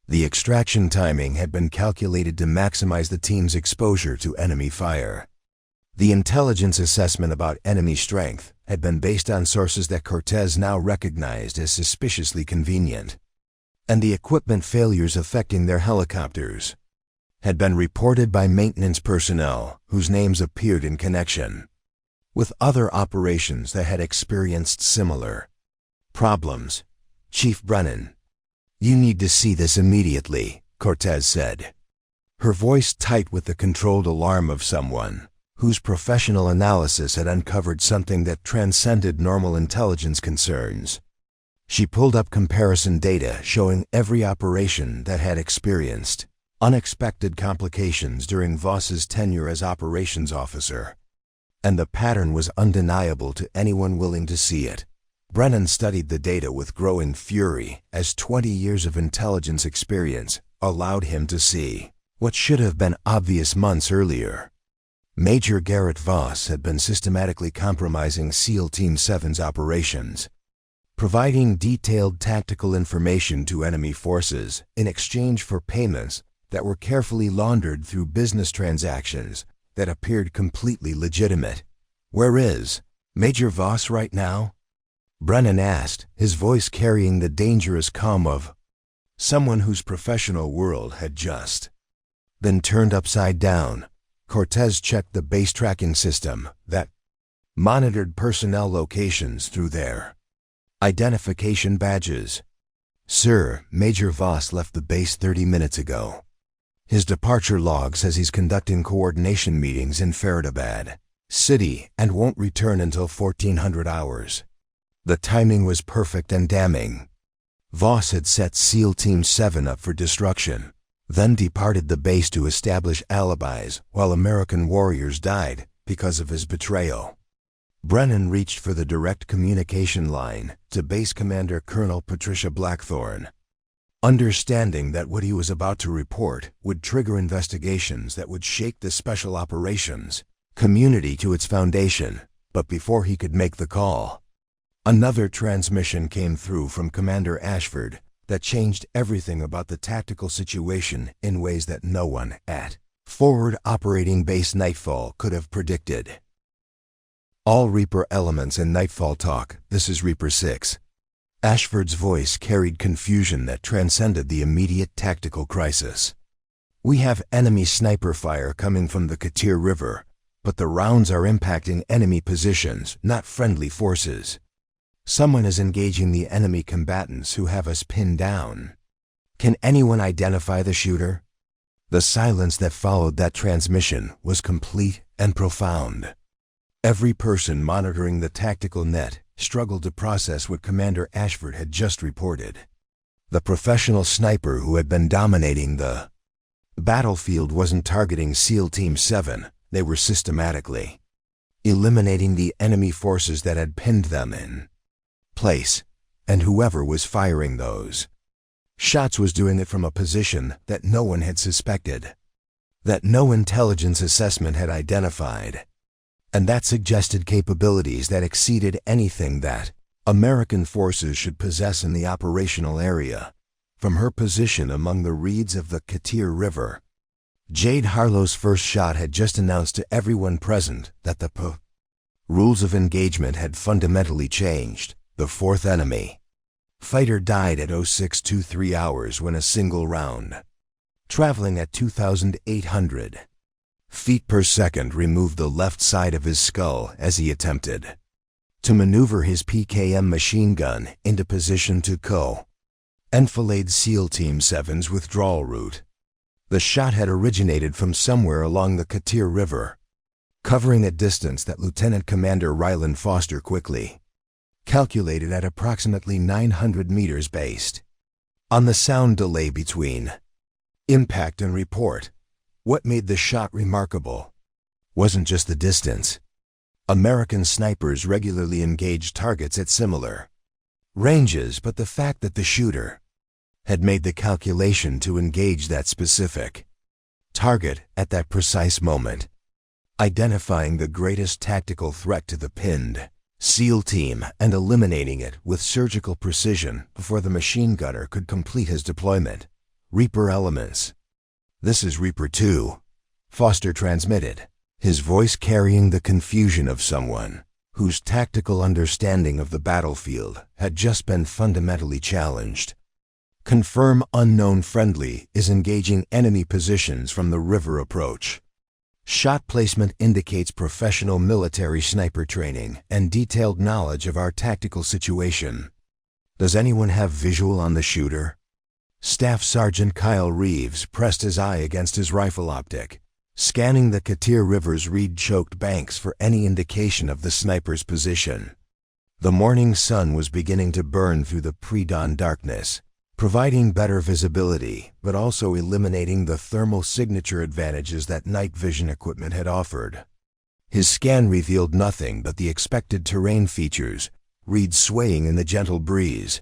The extraction timing had been calculated to maximize the team's exposure to enemy fire. The intelligence assessment about enemy strength had been based on sources that Cortez now recognized as suspiciously convenient. And the equipment failures affecting their helicopters had been reported by maintenance personnel whose names appeared in connection with other operations that had experienced similar problems. Chief Brennan, you need to see this immediately, Cortez said, her voice tight with the controlled alarm of someone whose professional analysis had uncovered something that transcended normal intelligence concerns. She pulled up comparison data showing every operation that had experienced unexpected complications during Voss's tenure as operations officer. And the pattern was undeniable to anyone willing to see it. Brennan studied the data with growing fury as 20 years of intelligence experience allowed him to see what should have been obvious months earlier. Major Garrett Voss had been systematically compromising SEAL Team 7's operations, providing detailed tactical information to enemy forces in exchange for payments that were carefully laundered through business transactions that appeared completely legitimate. Where is Major Voss right now? Brennan asked, his voice carrying the dangerous calm of someone whose professional world had just been turned upside down. Cortez checked the base tracking system that monitored personnel locations through their identification badges. Sir, Major Voss left the base 30 minutes ago. His departure log says he's conducting coordination meetings in Faridabad City and won't return until 1400 hours. The timing was perfect and damning. Voss had set SEAL Team 7 up for destruction, then departed the base to establish alibis while American warriors died because of his betrayal. Brennan reached for the direct communication line to Base Commander Colonel Patricia Blackthorne, understanding that what he was about to report would trigger investigations that would shake the Special Operations community to its foundation. But before he could make the call, another transmission came through from Commander Ashford that changed everything about the tactical situation in ways that no one at Forward Operating Base Nightfall could have predicted. All Reaper elements in Nightfall talk. This is Reaper 6. Ashford's voice carried confusion that transcended the immediate tactical crisis. We have enemy sniper fire coming from the Khatir River, but the rounds are impacting enemy positions, not friendly forces. Someone is engaging the enemy combatants who have us pinned down. Can anyone identify the shooter? The silence that followed that transmission was complete and profound. Every person monitoring the tactical net struggled to process what Commander Ashford had just reported. The professional sniper who had been dominating the battlefield wasn't targeting SEAL Team 7, they were systematically eliminating the enemy forces that had pinned them in place, and whoever was firing those shots was doing it from a position that no one had suspected, that no intelligence assessment had identified, and that suggested capabilities that exceeded anything that American forces should possess in the operational area. From her position among the reeds of the Khatir River, Jade Harlow's first shot had just announced to everyone present that the rules of engagement had fundamentally changed. The fourth enemy fighter died at 0623 hours when a single round, traveling at 2,800 feet per second, removed the left side of his skull as he attempted to maneuver his PKM machine gun into position to enfilade SEAL Team 7's withdrawal route. The shot had originated from somewhere along the Khatir River, covering a distance that Lieutenant Commander Ryland Foster quickly calculated at approximately 900 meters based on the sound delay between impact and report. What made the shot remarkable wasn't just the distance. American snipers regularly engaged targets at similar ranges, but the fact that the shooter had made the calculation to engage that specific target at that precise moment, identifying the greatest tactical threat to the pinned SEAL team and eliminating it with surgical precision before the machine gunner could complete his deployment. Reaper elements. "This is Reaper 2, Foster transmitted, his voice carrying the confusion of someone whose tactical understanding of the battlefield had just been fundamentally challenged. "Confirm unknown friendly is engaging enemy positions from the river approach. Shot placement indicates professional military sniper training and detailed knowledge of our tactical situation. Does anyone have visual on the shooter?" Staff Sergeant Kyle Reeves pressed his eye against his rifle optic, scanning the Khatir River's reed-choked banks for any indication of the sniper's position. The morning sun was beginning to burn through the pre-dawn darkness, providing better visibility, but also eliminating the thermal signature advantages that night vision equipment had offered. His scan revealed nothing but the expected terrain features, reeds swaying in the gentle breeze,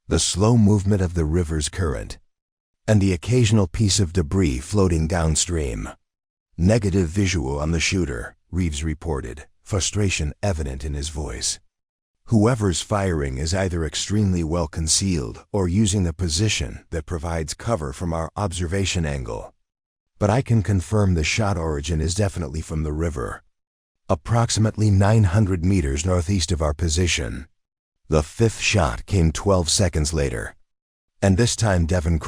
the slow movement of the river's current, and the occasional piece of debris floating downstream. "Negative visual on the shooter," Reeves reported, frustration evident in his voice. "Whoever's firing is either extremely well concealed or using the position that provides cover from our observation angle. But I can confirm the shot origin is definitely from the river, approximately 900 meters northeast of our position." The fifth shot came 12 seconds later, and this time Devon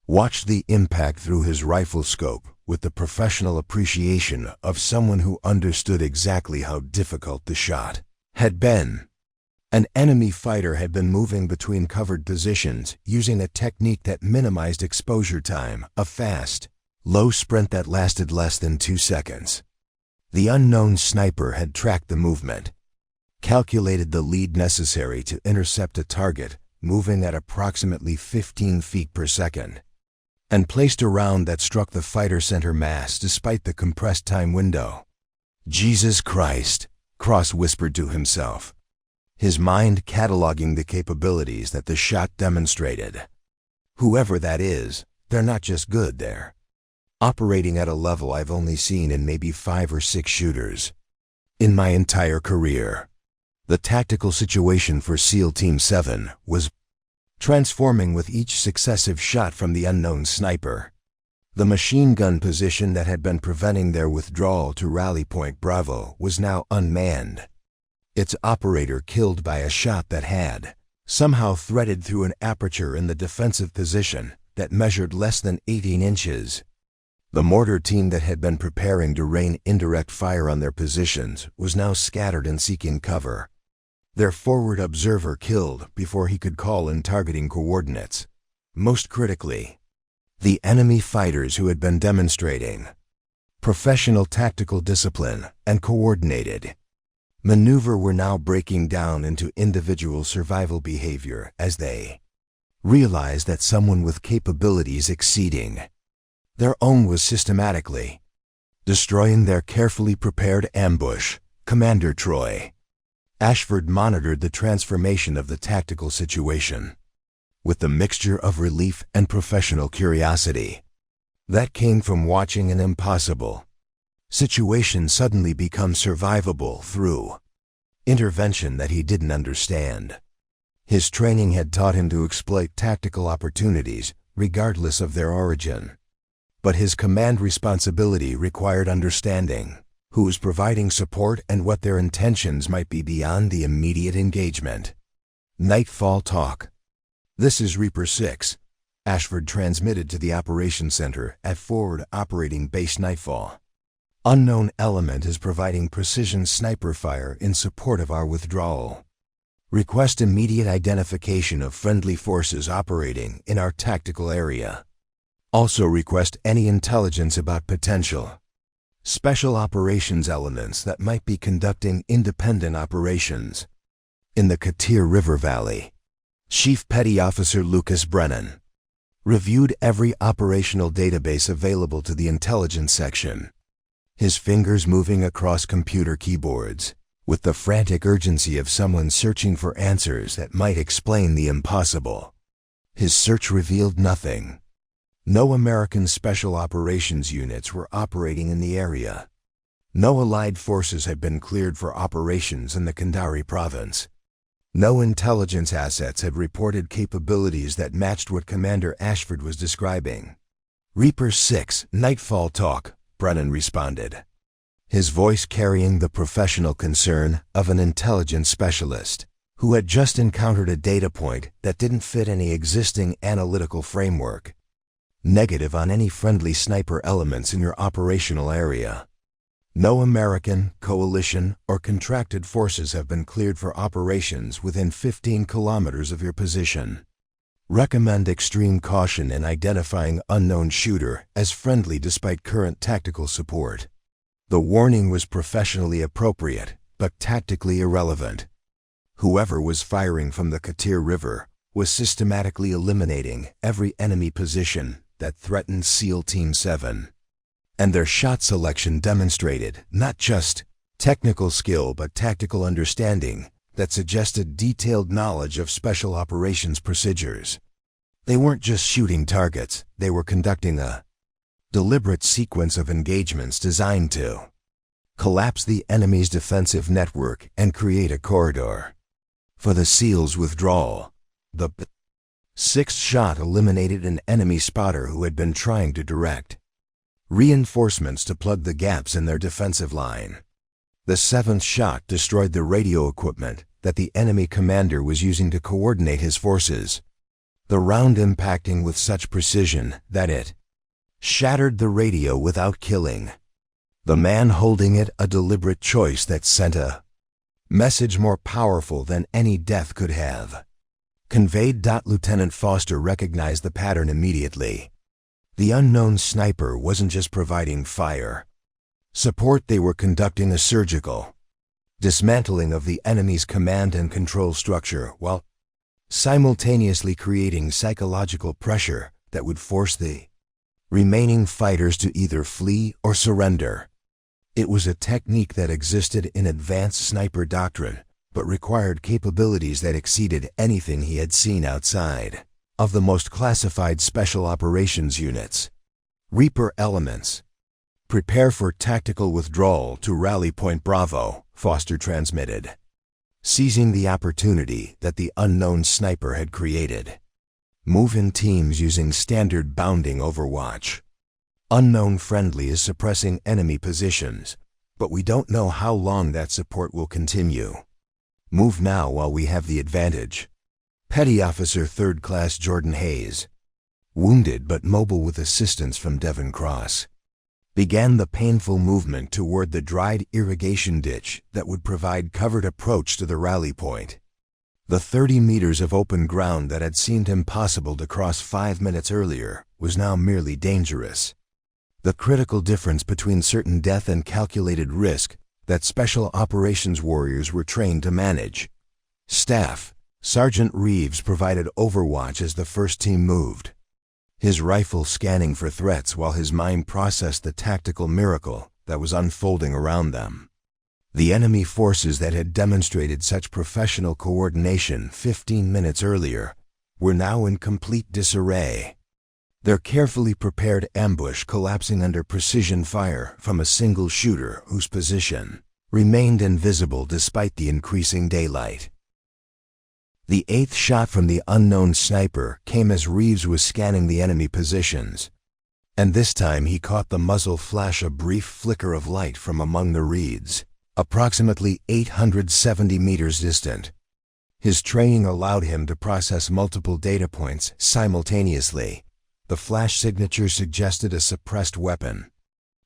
watched the impact through his rifle scope with the professional appreciation of someone who understood exactly how difficult the shot had been. An enemy fighter had been moving between covered positions using a technique that minimized exposure time, a fast, low sprint that lasted less than 2 seconds. The unknown sniper had tracked the movement, calculated the lead necessary to intercept a target moving at approximately 15 feet per second, and placed a round that struck the fighter center mass despite the compressed time window. "Jesus Christ," Cross whispered to himself, his mind cataloging the capabilities that the shot demonstrated. "Whoever that is, they're not just good, they're operating at a level I've only seen in maybe 5 or 6 shooters in my entire career." The tactical situation for SEAL Team 7 was transforming with each successive shot from the unknown sniper. The machine gun position that had been preventing their withdrawal to Rally Point Bravo was now unmanned, its operator killed by a shot that had somehow threaded through an aperture in the defensive position that measured less than 18 inches. The mortar team that had been preparing to rain indirect fire on their positions was now scattered and seeking cover, their forward observer killed before he could call in targeting coordinates. Most critically, the enemy fighters who had been demonstrating professional tactical discipline and coordinated maneuver were now breaking down into individual survival behavior as they realized that someone with capabilities exceeding their own was systematically destroying their carefully prepared ambush. Commander Troy Ashford monitored the transformation of the tactical situation with the mixture of relief and professional curiosity that came from watching an impossible situation suddenly become survivable through intervention that he didn't understand. His training had taught him to exploit tactical opportunities, regardless of their origin. But his command responsibility required understanding who was providing support and what their intentions might be beyond the immediate engagement. Nightfall talk. This is Reaper 6. Ashford transmitted to the Operations Center at Forward Operating Base Nightfall. Unknown element is providing precision sniper fire in support of our withdrawal. Request immediate identification of friendly forces operating in our tactical area. Also request any intelligence about potential special operations elements that might be conducting independent operations in the Khatir River Valley. Chief Petty Officer Lucas Brennan reviewed every operational database available to the intelligence section, his fingers moving across computer keyboards with the frantic urgency of someone searching for answers that might explain the impossible. His search revealed nothing. No American Special Operations units were operating in the area. No Allied forces had been cleared for operations in the Kandari Province. No intelligence assets had reported capabilities that matched what Commander Ashford was describing. Reaper 6, Nightfall talk, Brennan responded, his voice carrying the professional concern of an intelligence specialist who had just encountered a data point that didn't fit any existing analytical framework. Negative on any friendly sniper elements in your operational area. No American, coalition, or contracted forces have been cleared for operations within 15 kilometers of your position. Recommend extreme caution in identifying unknown shooter as friendly despite current tactical support. The warning was professionally appropriate, but tactically irrelevant. Whoever was firing from the Khatir River was systematically eliminating every enemy position that threatened SEAL Team 7. And their shot selection demonstrated not just technical skill but tactical understanding that suggested detailed knowledge of special operations procedures. They weren't just shooting targets, they were conducting a deliberate sequence of engagements designed to collapse the enemy's defensive network and create a corridor for the SEAL's withdrawal. The sixth shot eliminated an enemy spotter who had been trying to direct reinforcements to plug the gaps in their defensive line. The seventh shot destroyed the radio equipment that the enemy commander was using to coordinate his forces, the round impacting with such precision that it shattered the radio without killing the man holding it, a deliberate choice that sent a message more powerful than any death could have conveyed. Lieutenant Foster recognized the pattern immediately. The unknown sniper wasn't just providing fire support, they were conducting a surgical dismantling of the enemy's command and control structure while simultaneously creating psychological pressure that would force the remaining fighters to either flee or surrender. It was a technique that existed in advanced sniper doctrine, but required capabilities that exceeded anything he had seen outside of the most classified special operations units. Reaper elements. Prepare for tactical withdrawal to Rally Point Bravo, Foster transmitted, seizing the opportunity that the unknown sniper had created. Move in teams using standard bounding overwatch. Unknown friendly is suppressing enemy positions, but we don't know how long that support will continue. Move now while we have the advantage. Petty Officer 3rd Class Jordan Hayes, wounded but mobile with assistance from Devon Cross, began the painful movement toward the dried irrigation ditch that would provide covered approach to the rally point. The 30 meters of open ground that had seemed impossible to cross 5 minutes earlier was now merely dangerous. The critical difference between certain death and calculated risk that special operations warriors were trained to manage. Staff, Sergeant Reeves provided overwatch as the first team moved, his rifle scanning for threats while his mind processed the tactical miracle that was unfolding around them. The enemy forces that had demonstrated such professional coordination 15 minutes earlier were now in complete disarray, their carefully prepared ambush collapsing under precision fire from a single shooter whose position remained invisible despite the increasing daylight. The eighth shot from the unknown sniper came as Reeves was scanning the enemy positions, and this time he caught the muzzle flash a brief flicker of light from among the reeds, approximately 870 meters distant. His training allowed him to process multiple data points simultaneously. The flash signature suggested a suppressed weapon.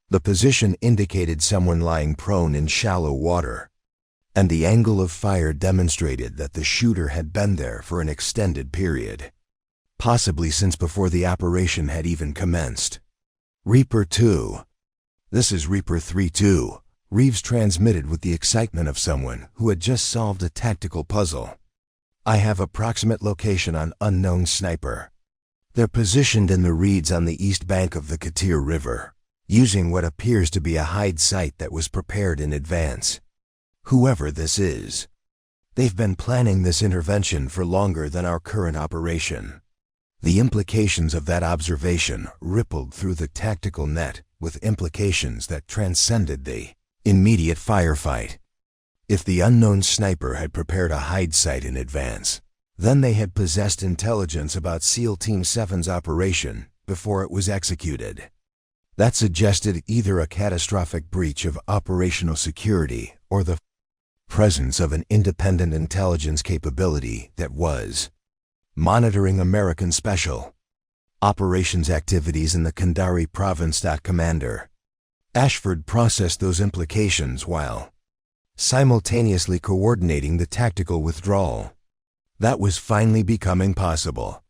The position indicated someone lying prone in shallow water, and the angle of fire demonstrated that the shooter had been there for an extended period, possibly since before the operation had even commenced. Reaper 2. This is Reaper 3-2, Reeves transmitted with the excitement of someone who had just solved a tactical puzzle. I have approximate location on unknown sniper. They're positioned in the reeds on the east bank of the Khatir River, using what appears to be a hide site that was prepared in advance. Whoever this is, they've been planning this intervention for longer than our current operation. The implications of that observation rippled through the tactical net with implications that transcended the immediate firefight. If the unknown sniper had prepared a hide site in advance, then they had possessed intelligence about SEAL Team 7's operation before it was executed. That suggested either a catastrophic breach of operational security or the presence of an independent intelligence capability that was monitoring American Special Operations activities in the Kandari Province. Commander Ashford processed those implications while simultaneously coordinating the tactical withdrawal. That was finally becoming possible.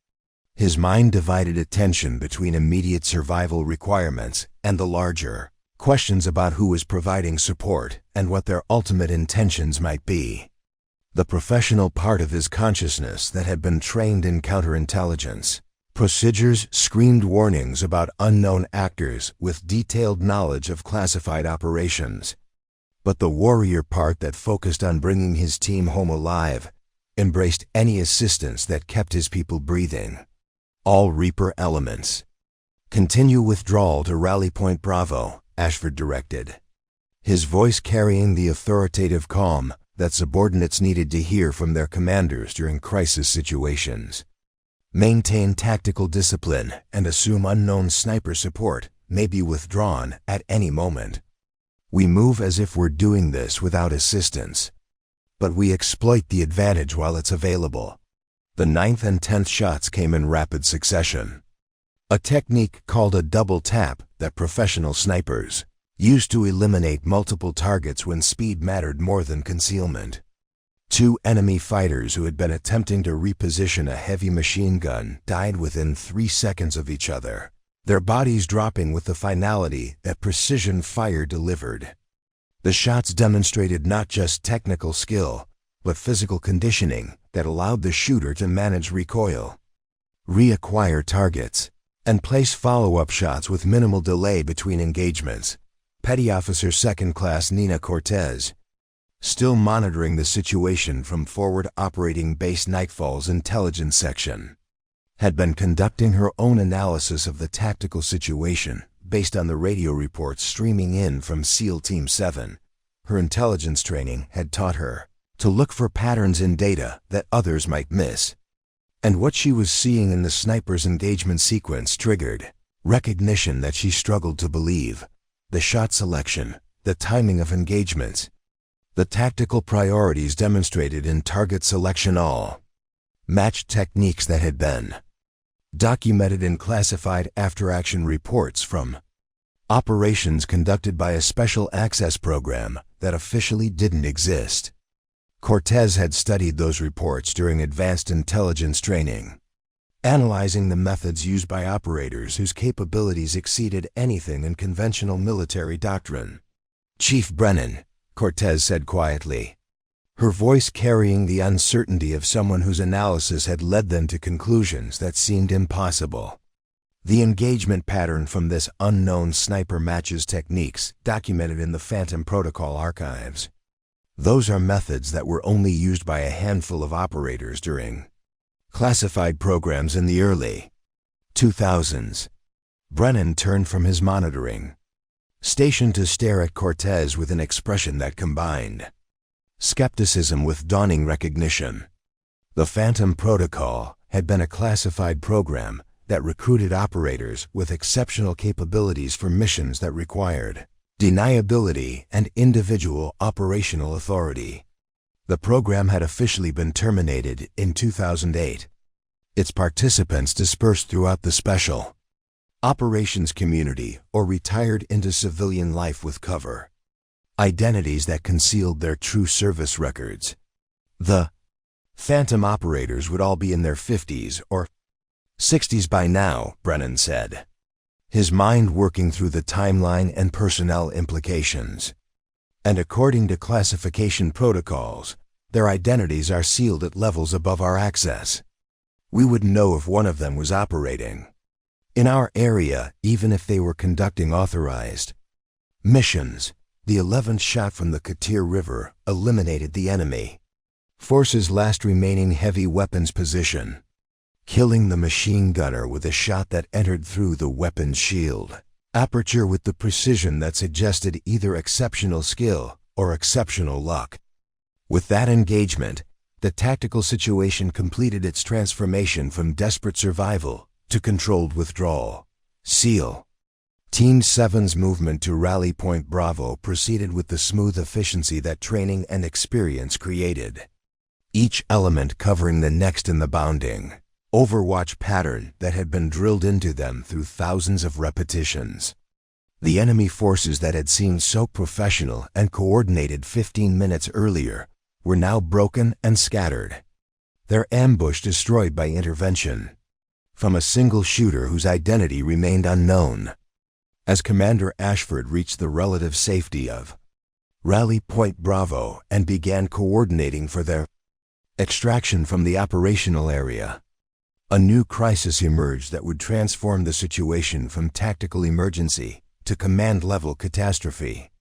His mind divided attention between immediate survival requirements and the larger questions about who was providing support and what their ultimate intentions might be. The professional part of his consciousness that had been trained in counterintelligence procedures screamed warnings about unknown actors with detailed knowledge of classified operations. But the warrior part that focused on bringing his team home alive embraced any assistance that kept his people breathing. All Reaper elements. Continue withdrawal to Rally Point Bravo, Ashford directed, his voice carrying the authoritative calm that subordinates needed to hear from their commanders during crisis situations. Maintain tactical discipline and assume unknown sniper support may be withdrawn at any moment. We move as if we're doing this without assistance, but we exploit the advantage while it's available. The 9th and 10th shots came in rapid succession, a technique called a double tap that professional snipers used to eliminate multiple targets when speed mattered more than concealment. 2 enemy fighters who had been attempting to reposition a heavy machine gun died within 3 seconds of each other, their bodies dropping with the finality that precision fire delivered. The shots demonstrated not just technical skill, but physical conditioning that allowed the shooter to manage recoil, reacquire targets, and place follow-up shots with minimal delay between engagements. Petty Officer 2nd Class Nina Cortez, still monitoring the situation from Forward Operating Base Nightfall's intelligence section, had been conducting her own analysis of the tactical situation based on the radio reports streaming in from SEAL Team 7. Her intelligence training had taught her to look for patterns in data that others might miss. And what she was seeing in the sniper's engagement sequence triggered recognition that she struggled to believe. The shot selection, the timing of engagements, the tactical priorities demonstrated in target selection all matched techniques that had been documented in classified after-action reports from operations conducted by a special access program that officially didn't exist. Cortez had studied those reports during advanced intelligence training, analyzing the methods used by operators whose capabilities exceeded anything in conventional military doctrine. Chief Brennan, Cortez said quietly, her voice carrying the uncertainty of someone whose analysis had led them to conclusions that seemed impossible. The engagement pattern from this unknown sniper matches techniques documented in the Phantom Protocol archives. Those are methods that were only used by a handful of operators during classified programs in the early 2000s. Brennan turned from his monitoring station to stare at Cortez with an expression that combined skepticism with dawning recognition. The Phantom Protocol had been a classified program that recruited operators with exceptional capabilities for missions that required deniability and individual operational authority. The program had officially been terminated in 2008. Its participants dispersed throughout the special operations community or retired into civilian life with cover identities that concealed their true service records. The Phantom operators would all be in their 50s or 60s by now, Brennan said, his mind working through the timeline and personnel implications. And according to classification protocols, their identities are sealed at levels above our access. We would know if one of them was operating in our area, even if they were conducting authorized missions. The 11th shot from the Khatir River eliminated the enemy force's last remaining heavy weapons position, killing the machine gunner with a shot that entered through the weapon's shield aperture with the precision that suggested either exceptional skill or exceptional luck. With that engagement, the tactical situation completed its transformation from desperate survival to controlled withdrawal. SEAL Team 7's movement to Rally Point Bravo proceeded with the smooth efficiency that training and experience created, each element covering the next in the bounding Overwatch pattern that had been drilled into them through thousands of repetitions. The enemy forces that had seemed so professional and coordinated 15 minutes earlier were now broken and scattered, their ambush destroyed by intervention from a single shooter whose identity remained unknown. As Commander Ashford reached the relative safety of Rally Point Bravo and began coordinating for their extraction from the operational area, a new crisis emerged that would transform the situation from tactical emergency to command-level catastrophe.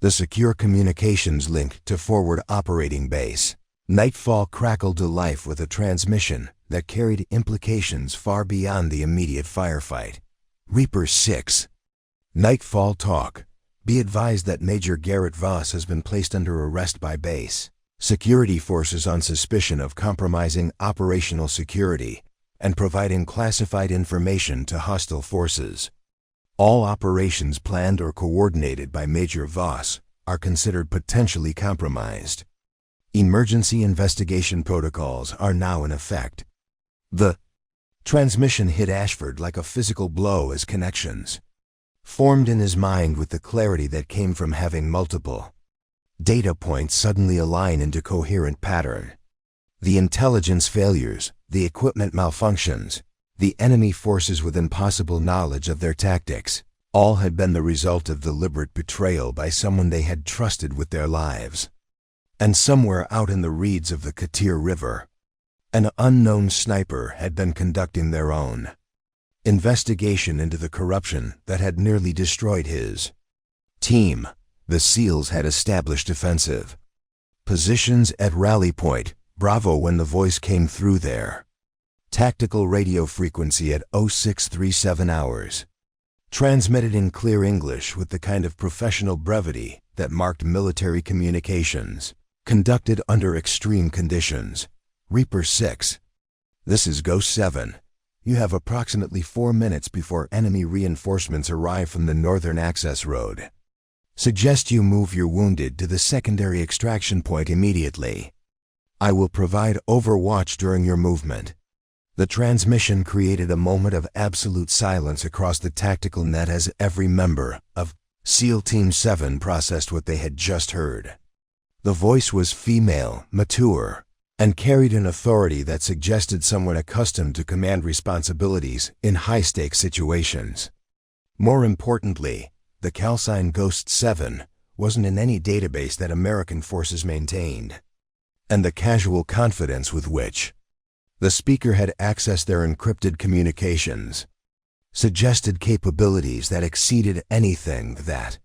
The secure communications link to forward operating base, Nightfall crackled to life with a transmission that carried implications far beyond the immediate firefight. Reaper 6. Nightfall talk. Be advised that Major Garrett Voss has been placed under arrest by base security forces on suspicion of compromising operational security and providing classified information to hostile forces. All operations planned or coordinated by Major Voss are considered potentially compromised. Emergency investigation protocols are now in effect. The transmission hit Ashford like a physical blow as connections formed in his mind with the clarity that came from having multiple data points suddenly align into coherent pattern. The intelligence failures, the equipment malfunctions, the enemy forces with impossible knowledge of their tactics, all had been the result of deliberate betrayal by someone they had trusted with their lives. And somewhere out in the reeds of the Khatir River, an unknown sniper had been conducting their own investigation into the corruption that had nearly destroyed his team. The SEALs had established defensive positions at Rally Point Bravo when the voice came through there. Tactical radio frequency at 0637 hours. Transmitted in clear English with the kind of professional brevity that marked military communications, conducted under extreme conditions. Reaper 6. This is Ghost 7. You have approximately 4 minutes before enemy reinforcements arrive from the northern access road. Suggest you move your wounded to the secondary extraction point immediately. I will provide overwatch during your movement. The transmission created a moment of absolute silence across the tactical net as every member of SEAL Team 7 processed what they had just heard. The voice was female, mature, and carried an authority that suggested someone accustomed to command responsibilities in high-stakes situations. More importantly, the calcine Ghost 7 wasn't in any database that American forces maintained. and the casual confidence with which the speaker had accessed their encrypted communications suggested capabilities that exceeded anything that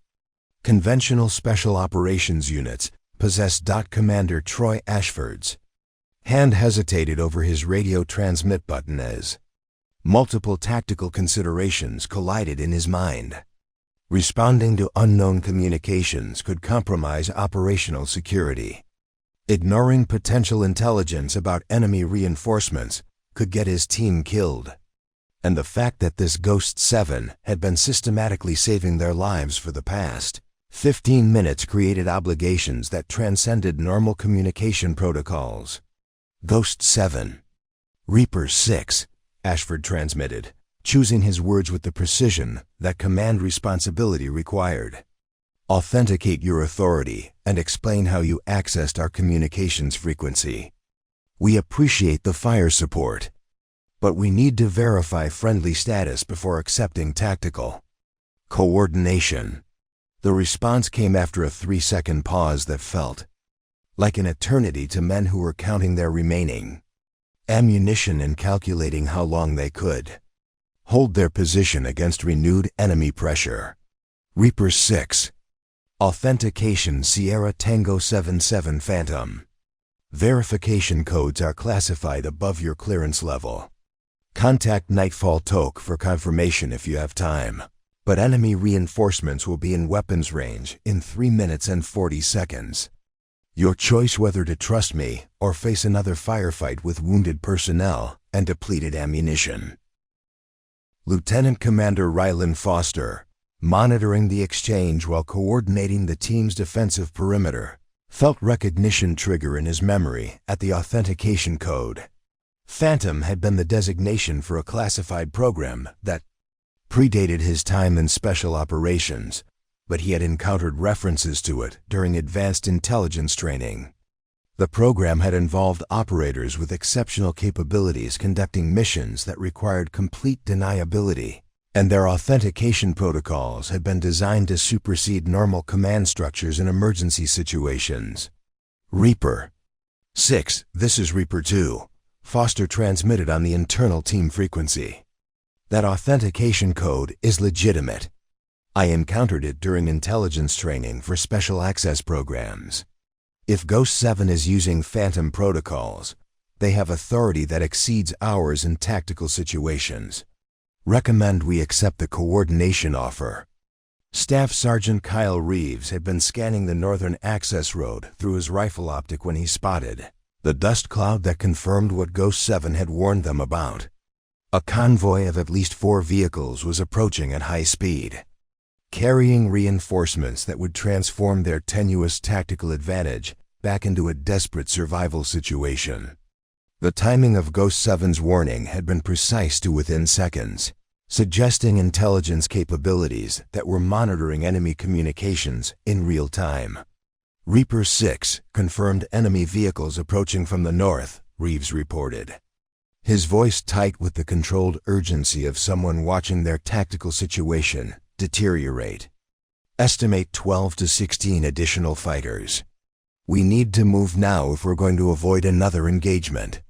conventional special operations units possessed. Commander Troy Ashford's hand hesitated over his radio transmit button as multiple tactical considerations collided in his mind. Responding to unknown communications could compromise operational security. Ignoring potential intelligence about enemy reinforcements could get his team killed. And the fact that this Ghost 7 had been systematically saving their lives for the past 15 minutes created obligations that transcended normal communication protocols. Ghost 7. Reaper 6, Ashford transmitted, choosing his words with the precision that command responsibility required. Authenticate your authority and explain how you accessed our communications frequency. We appreciate the fire support, but we need to verify friendly status before accepting tactical coordination. The response came after a 3-second pause that felt like an eternity to men who were counting their remaining ammunition and calculating how long they could hold their position against renewed enemy pressure. Reaper 6. Authentication Sierra Tango 77 Phantom. Verification codes are classified above your clearance level. Contact Nightfall Toke for confirmation if you have time, but enemy reinforcements will be in weapons range in 3 minutes and 40 seconds. Your choice whether to trust me or face another firefight with wounded personnel and depleted ammunition. Lieutenant Commander Rylan Foster, monitoring the exchange while coordinating the team's defensive perimeter, felt recognition trigger in his memory at the authentication code. Phantom had been the designation for a classified program that predated his time in special operations, but he had encountered references to it during advanced intelligence training. The program had involved operators with exceptional capabilities conducting missions that required complete deniability, and their authentication protocols had been designed to supersede normal command structures in emergency situations. Reaper 6. This is Reaper 2. Foster transmitted on the internal team frequency. That authentication code is legitimate. I encountered it during intelligence training for special access programs. If Ghost 7 is using Phantom protocols, they have authority that exceeds ours in tactical situations. Recommend we accept the coordination offer. Staff Sergeant Kyle Reeves had been scanning the northern access road through his rifle optic when he spotted the dust cloud that confirmed what Ghost 7 had warned them about. A convoy of at least 4 vehicles was approaching at high speed, carrying reinforcements that would transform their tenuous tactical advantage back into a desperate survival situation. The timing of Ghost 7's warning had been precise to within seconds, suggesting intelligence capabilities that were monitoring enemy communications in real time. Reaper 6 confirmed enemy vehicles approaching from the north, Reeves reported, his voice tight with the controlled urgency of someone watching their tactical situation deteriorate. Estimate 12 to 16 additional fighters. We need to move now if we're going to avoid another engagement.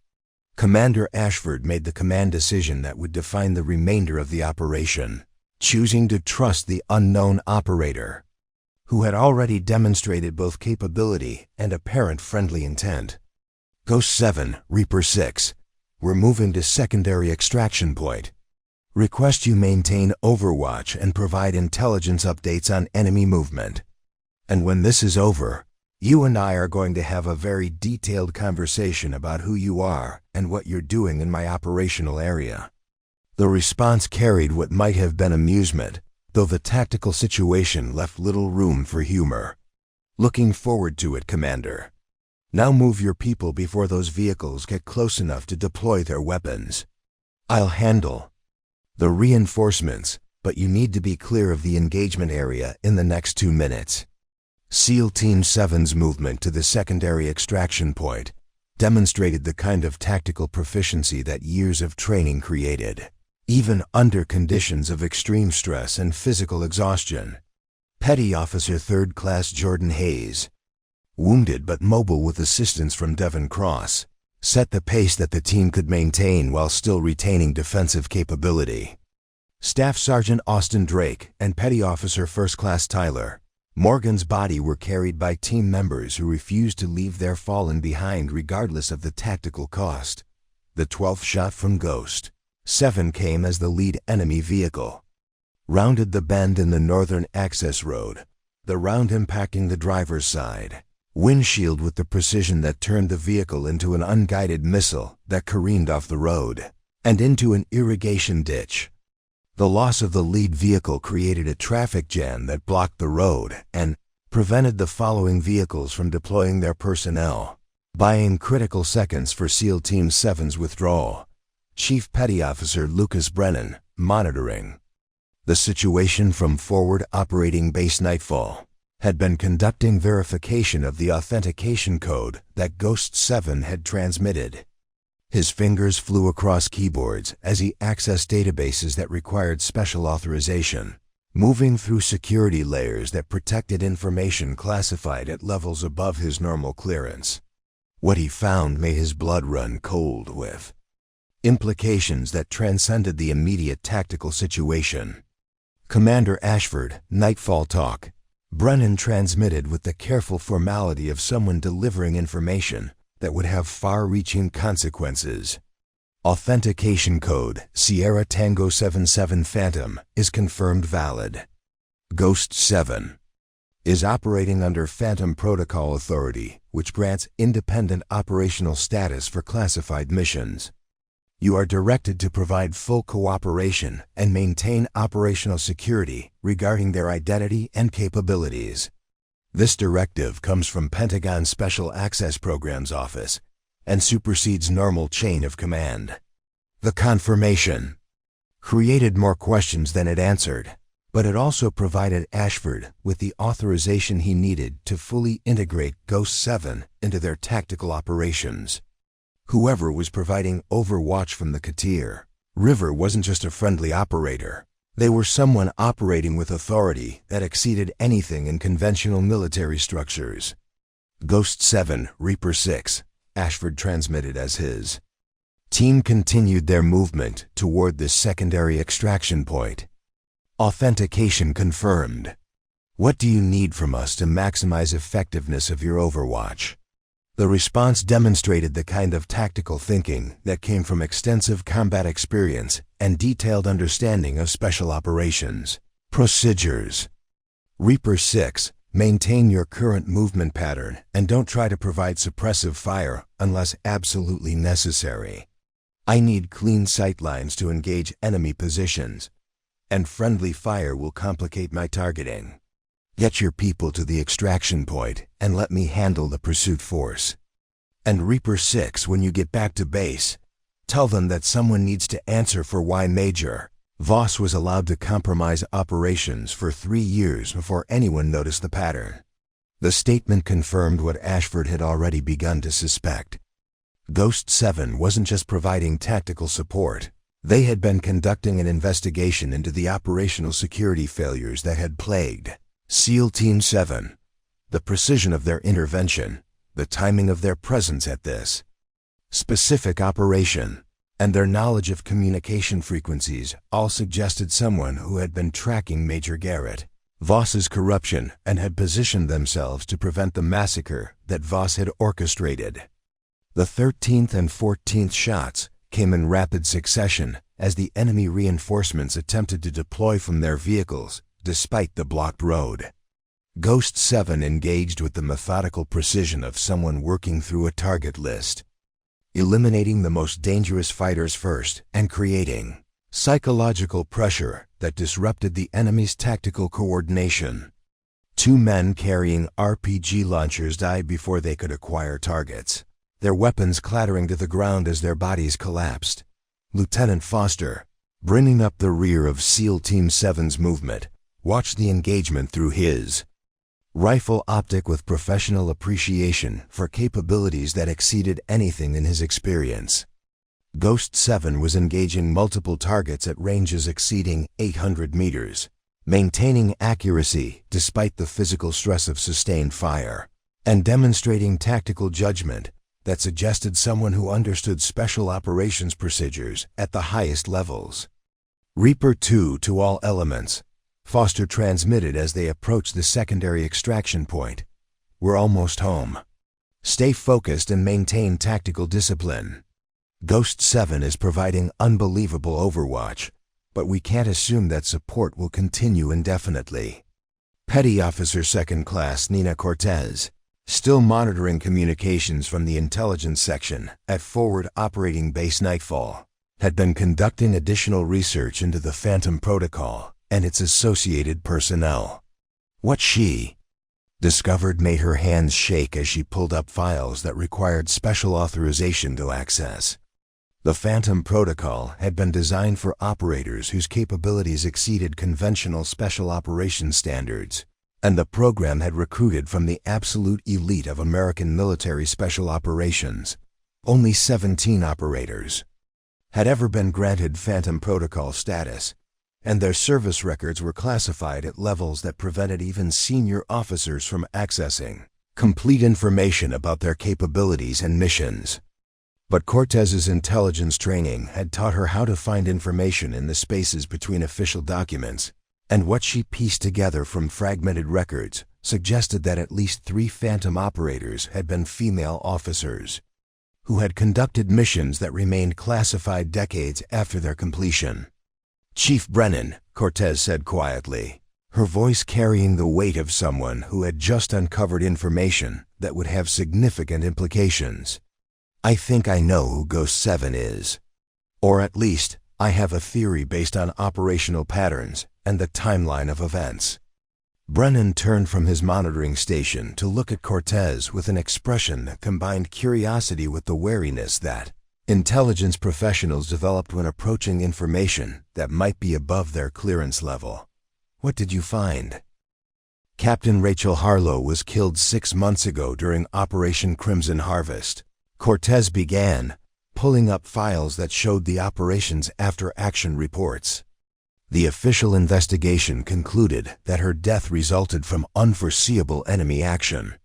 Commander Ashford made the command decision that would define the remainder of the operation, choosing to trust the unknown operator, who had already demonstrated both capability and apparent friendly intent. Ghost 7, Reaper 6. We're moving to secondary extraction point. Request you maintain overwatch and provide intelligence updates on enemy movement. And when this is over, you and I are going to have a very detailed conversation about who you are and what you're doing in my operational area. The response carried what might have been amusement, though the tactical situation left little room for humor. Looking forward to it, Commander. Now move your people before those vehicles get close enough to deploy their weapons. I'll handle the reinforcements, but you need to be clear of the engagement area in the next 2 minutes. SEAL Team 7's movement to the secondary extraction point demonstrated the kind of tactical proficiency that years of training created, even under conditions of extreme stress and physical exhaustion. Petty Officer 3rd Class Jordan Hayes, wounded but mobile with assistance from Devon Cross, set the pace that the team could maintain while still retaining defensive capability. Staff Sergeant Austin Drake and Petty Officer First Class Tyler Morgan's body were carried by team members who refused to leave their fallen behind regardless of the tactical cost. The 12th shot from Ghost 7 came as the lead enemy vehicle rounded the bend in the northern access road, the round impacting the driver's side windshield with the precision that turned the vehicle into an unguided missile that careened off the road and into an irrigation ditch. The loss of the lead vehicle created a traffic jam that blocked the road and prevented the following vehicles from deploying their personnel, buying critical seconds for SEAL Team 7's withdrawal. Chief Petty Officer Lucas Brennan, monitoring the situation from Forward Operating Base Nightfall, had been conducting verification of the authentication code that Ghost 7 had transmitted. His fingers flew across keyboards as he accessed databases that required special authorization, moving through security layers that protected information classified at levels above his normal clearance. What he found made his blood run cold with implications that transcended the immediate tactical situation. Commander Ashford, Nightfall Talk. Brennan transmitted with the careful formality of someone delivering information that would have far-reaching consequences. Authentication code Sierra Tango 77 Phantom is confirmed valid. Ghost 7 is operating under Phantom Protocol Authority, which grants independent operational status for classified missions. You are directed to provide full cooperation and maintain operational security regarding their identity and capabilities. This directive comes from Pentagon Special Access Programs Office and supersedes normal chain of command. The confirmation created more questions than it answered, but it also provided Ashford with the authorization he needed to fully integrate Ghost 7 into their tactical operations. Whoever was providing overwatch from the Khatir River wasn't just a friendly operator. They were someone operating with authority that exceeded anything in conventional military structures. Ghost 7, Reaper 6, Ashford transmitted as his team continued their movement toward this secondary extraction point. Authentication confirmed. What do you need from us to maximize effectiveness of your overwatch? The response demonstrated the kind of tactical thinking that came from extensive combat experience and detailed understanding of special operations procedures. Reaper 6, maintain your current movement pattern and don't try to provide suppressive fire unless absolutely necessary. I need clean sightlines to engage enemy positions, and friendly fire will complicate my targeting. Get your people to the extraction point and let me handle the pursuit force. And Reaper 6, when you get back to base, tell them that someone needs to answer for why Major Voss was allowed to compromise operations for 3 years before anyone noticed the pattern. The statement confirmed what Ashford had already begun to suspect. Ghost 7 wasn't just providing tactical support. They had been conducting an investigation into the operational security failures that had plagued SEAL Team 7. The precision of their intervention, the timing of their presence at this specific operation, and their knowledge of communication frequencies all suggested someone who had been tracking Major Garrett Voss's corruption and had positioned themselves to prevent the massacre that Voss had orchestrated. The 13th and 14th shots came in rapid succession as the enemy reinforcements attempted to deploy from their vehicles despite the blocked road. Ghost 7 engaged with the methodical precision of someone working through a target list, eliminating the most dangerous fighters first and creating psychological pressure that disrupted the enemy's tactical coordination. 2 men carrying RPG launchers died before they could acquire targets, their weapons clattering to the ground as their bodies collapsed. Lieutenant Foster, bringing up the rear of SEAL Team 7's movement, watched the engagement through his rifle optic with professional appreciation for capabilities that exceeded anything in his experience. Ghost 7 was engaging multiple targets at ranges exceeding 800 meters, maintaining accuracy despite the physical stress of sustained fire, and demonstrating tactical judgment that suggested someone who understood special operations procedures at the highest levels. Reaper 2 to all elements, Foster transmitted as they approached the secondary extraction point. We're almost home. Stay focused and maintain tactical discipline. Ghost 7 is providing unbelievable overwatch, but we can't assume that support will continue indefinitely. Petty Officer 2nd Class Nina Cortez, still monitoring communications from the intelligence section at Forward Operating Base Nightfall, had been conducting additional research into the Phantom Protocol and its associated personnel. What she discovered made her hands shake as she pulled up files that required special authorization to access. The Phantom Protocol had been designed for operators whose capabilities exceeded conventional special operations standards, and the program had recruited from the absolute elite of American military special operations. Only 17 operators had ever been granted Phantom Protocol status, and their service records were classified at levels that prevented even senior officers from accessing complete information about their capabilities and missions. But Cortez's intelligence training had taught her how to find information in the spaces between official documents, and what she pieced together from fragmented records suggested that at least 3 Phantom operators had been female officers who had conducted missions that remained classified decades after their completion. "Chief Brennan," Cortez said quietly, her voice carrying the weight of someone who had just uncovered information that would have significant implications. "I think I know who Ghost 7 is. Or at least, I have a theory based on operational patterns and the timeline of events." Brennan turned from his monitoring station to look at Cortez with an expression that combined curiosity with the wariness that intelligence professionals developed when approaching information that might be above their clearance level. "What did you find?" "Captain Rachel Harlow was killed 6 months ago during Operation Crimson Harvest," Cortez began, pulling up files that showed the operation's after-action reports. The official investigation concluded that her death resulted from unforeseeable enemy action.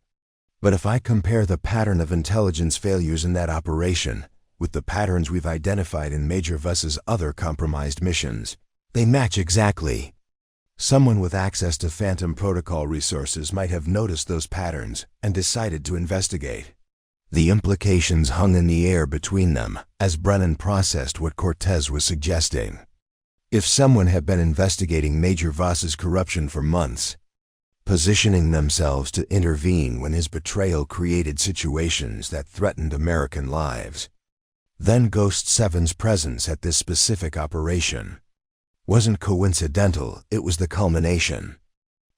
But if I compare the pattern of intelligence failures in that operation with the patterns we've identified in Major Vuss's other compromised missions, they match exactly. Someone with access to Phantom Protocol resources might have noticed those patterns and decided to investigate. The implications hung in the air between them as Brennan processed what Cortez was suggesting. If someone had been investigating Major Voss's corruption for months, positioning themselves to intervene when his betrayal created situations that threatened American lives, then Ghost 7's presence at this specific operation wasn't coincidental. It was the culmination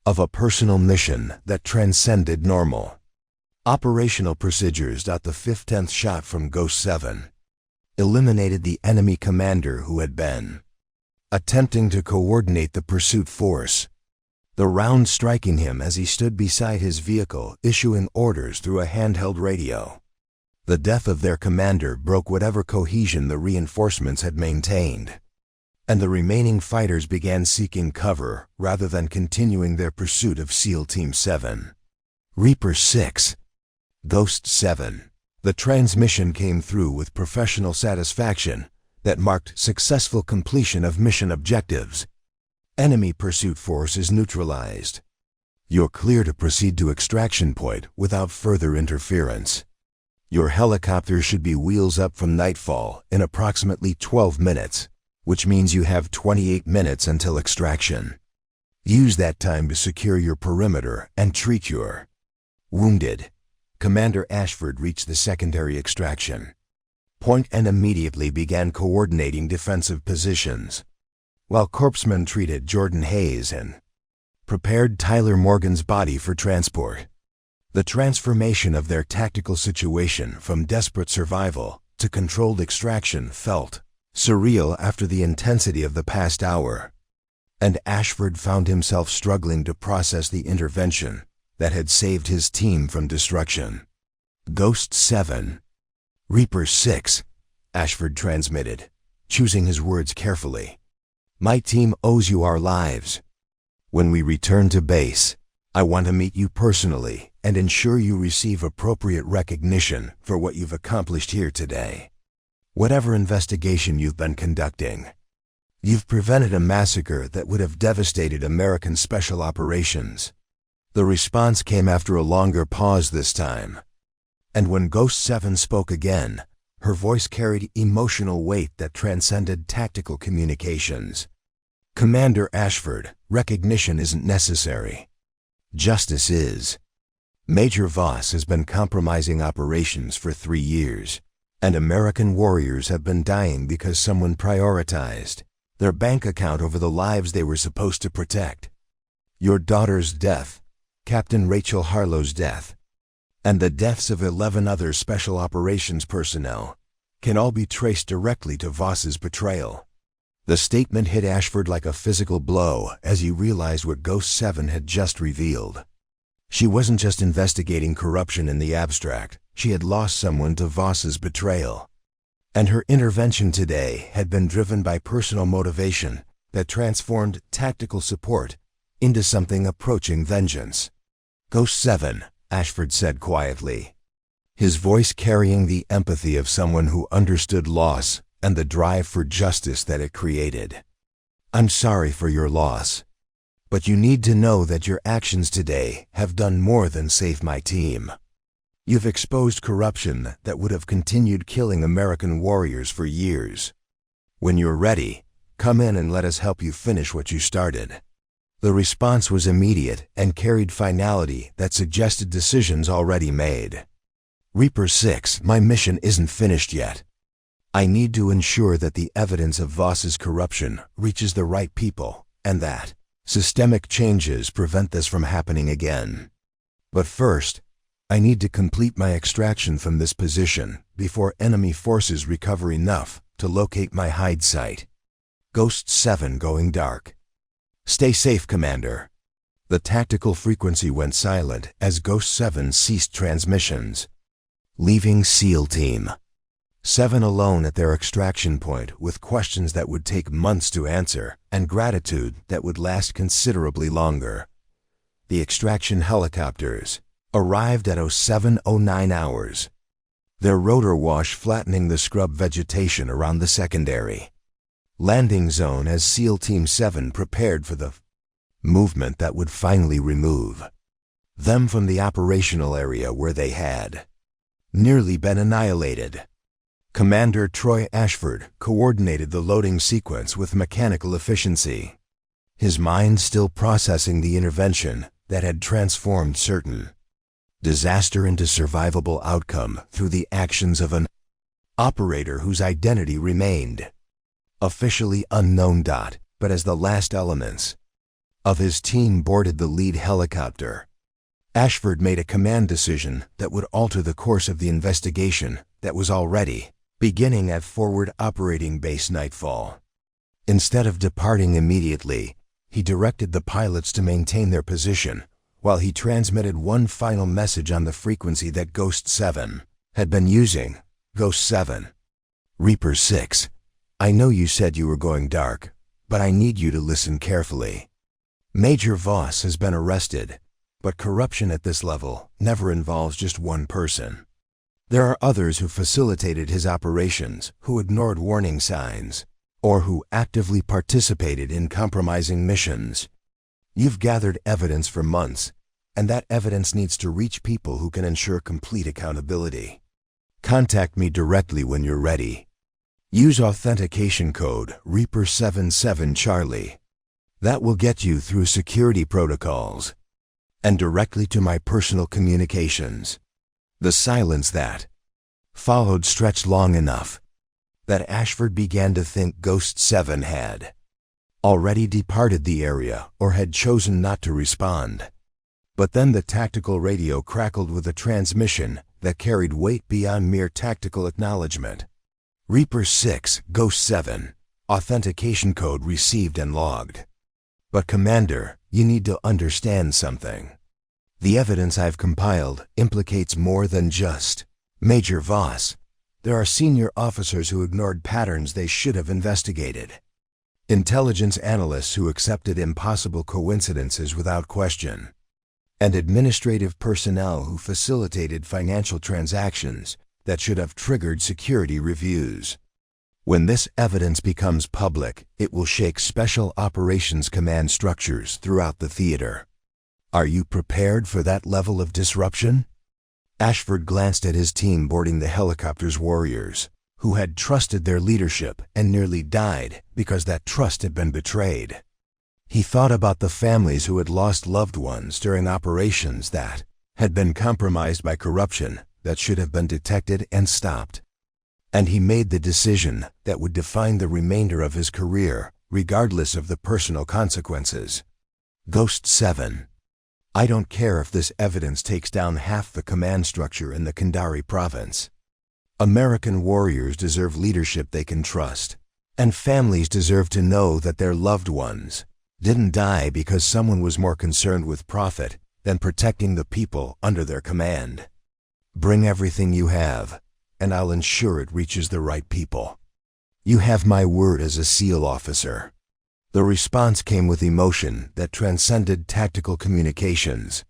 of a personal mission that transcended normal operational procedures. The 15th shot from Ghost 7 eliminated the enemy commander who had been attempting to coordinate the pursuit force, the round striking him as he stood beside his vehicle issuing orders through a handheld radio. The death of their commander broke whatever cohesion the reinforcements had maintained, and the remaining fighters began seeking cover rather than continuing their pursuit of SEAL Team 7. Reaper 6. Ghost 7. The transmission came through with professional satisfaction that marked successful completion of mission objectives. Enemy pursuit force is neutralized. You're clear to proceed to extraction point without further interference. Your helicopter should be wheels up from nightfall in approximately 12 minutes, which means you have 28 minutes until extraction. Use that time to secure your perimeter and treat your wounded. Commander Ashford reached the secondary extraction point and immediately began coordinating defensive positions, while corpsmen treated Jordan Hayes and prepared Tyler Morgan's body for transport. The transformation of their tactical situation from desperate survival to controlled extraction felt surreal after the intensity of the past hour, and Ashford found himself struggling to process the intervention that had saved his team from destruction. Ghost 7. Reaper 6, Ashford transmitted, choosing his words carefully. My team owes you our lives. When we return to base, I want to meet you personally and ensure you receive appropriate recognition for what you've accomplished here today. Whatever investigation you've been conducting, you've prevented a massacre that would have devastated American Special Operations. The response came after a longer pause this time. And when Ghost 7 spoke again, her voice carried emotional weight that transcended tactical communications. Commander Ashford, recognition isn't necessary. Justice is. Major Voss has been compromising operations for 3 years, and American warriors have been dying because someone prioritized their bank account over the lives they were supposed to protect. Your daughter's death, Captain Rachel Harlow's death, and the deaths of 11 other Special Operations personnel can all be traced directly to Voss's betrayal. The statement hit Ashford like a physical blow as he realized what Ghost 7 had just revealed. She wasn't just investigating corruption in the abstract, she had lost someone to Voss's betrayal. And her intervention today had been driven by personal motivation that transformed tactical support into something approaching vengeance. Ghost 7, Ashford said quietly, his voice carrying the empathy of someone who understood loss and the drive for justice that it created. I'm sorry for your loss, but you need to know that your actions today have done more than save my team. You've exposed corruption that would have continued killing American warriors for years. When you're ready, come in and let us help you finish what you started. The response was immediate and carried finality that suggested decisions already made. Reaper 6, my mission isn't finished yet. I need to ensure that the evidence of Voss's corruption reaches the right people and that systemic changes prevent this from happening again. But first, I need to complete my extraction from this position before enemy forces recover enough to locate my hide site. Ghost 7 going dark. Stay safe, Commander. The tactical frequency went silent as Ghost 7 ceased transmissions, leaving SEAL Team 7 alone at their extraction point with questions that would take months to answer and gratitude that would last considerably longer. The extraction helicopters arrived at 07:09 hours, their rotor wash flattening the scrub vegetation around the secondary landing zone as SEAL Team 7 prepared for the movement that would finally remove them from the operational area where they had nearly been annihilated. Commander Troy Ashford coordinated the loading sequence with mechanical efficiency, his mind still processing the intervention that had transformed certain disaster into survivable outcome through the actions of an operator whose identity remained officially unknown. But as the last elements of his team boarded the lead helicopter, Ashford made a command decision that would alter the course of the investigation that was already beginning at Forward Operating Base nightfall. Instead of departing immediately, he directed the pilots to maintain their position while he transmitted one final message on the frequency that Ghost 7 had been using. Ghost 7. Reaper 6. I know you said you were going dark, but I need you to listen carefully. Major Voss has been arrested, but corruption at this level never involves just one person. There are others who facilitated his operations, who ignored warning signs, or who actively participated in compromising missions. You've gathered evidence for months, and that evidence needs to reach people who can ensure complete accountability. Contact me directly when you're ready. Use authentication code Reaper77 Charlie. That will get you through security protocols and directly to my personal communications. The silence that followed stretched long enough that Ashford began to think Ghost 7 had already departed the area or had chosen not to respond. But then the tactical radio crackled with a transmission that carried weight beyond mere tactical acknowledgement. Reaper 6, Ghost 7, authentication code received and logged. But Commander, you need to understand something. The evidence I've compiled implicates more than just Major Voss. There are senior officers who ignored patterns they should have investigated. Intelligence analysts who accepted impossible coincidences without question. and administrative personnel who facilitated financial transactions that should have triggered security reviews. When this evidence becomes public, it will shake Special Operations Command structures throughout the theater. Are you prepared for that level of disruption? Ashford glanced at his team boarding the helicopter's warriors, who had trusted their leadership and nearly died because that trust had been betrayed. He thought about the families who had lost loved ones during operations that had been compromised by corruption that should have been detected and stopped. And he made the decision that would define the remainder of his career, regardless of the personal consequences. Ghost 7. I don't care if this evidence takes down half the command structure in the Kandari Province. American warriors deserve leadership they can trust, and families deserve to know that their loved ones didn't die because someone was more concerned with profit than protecting the people under their command. Bring everything you have, and I'll ensure it reaches the right people. You have my word as a SEAL officer. The response came with emotion that transcended tactical communications,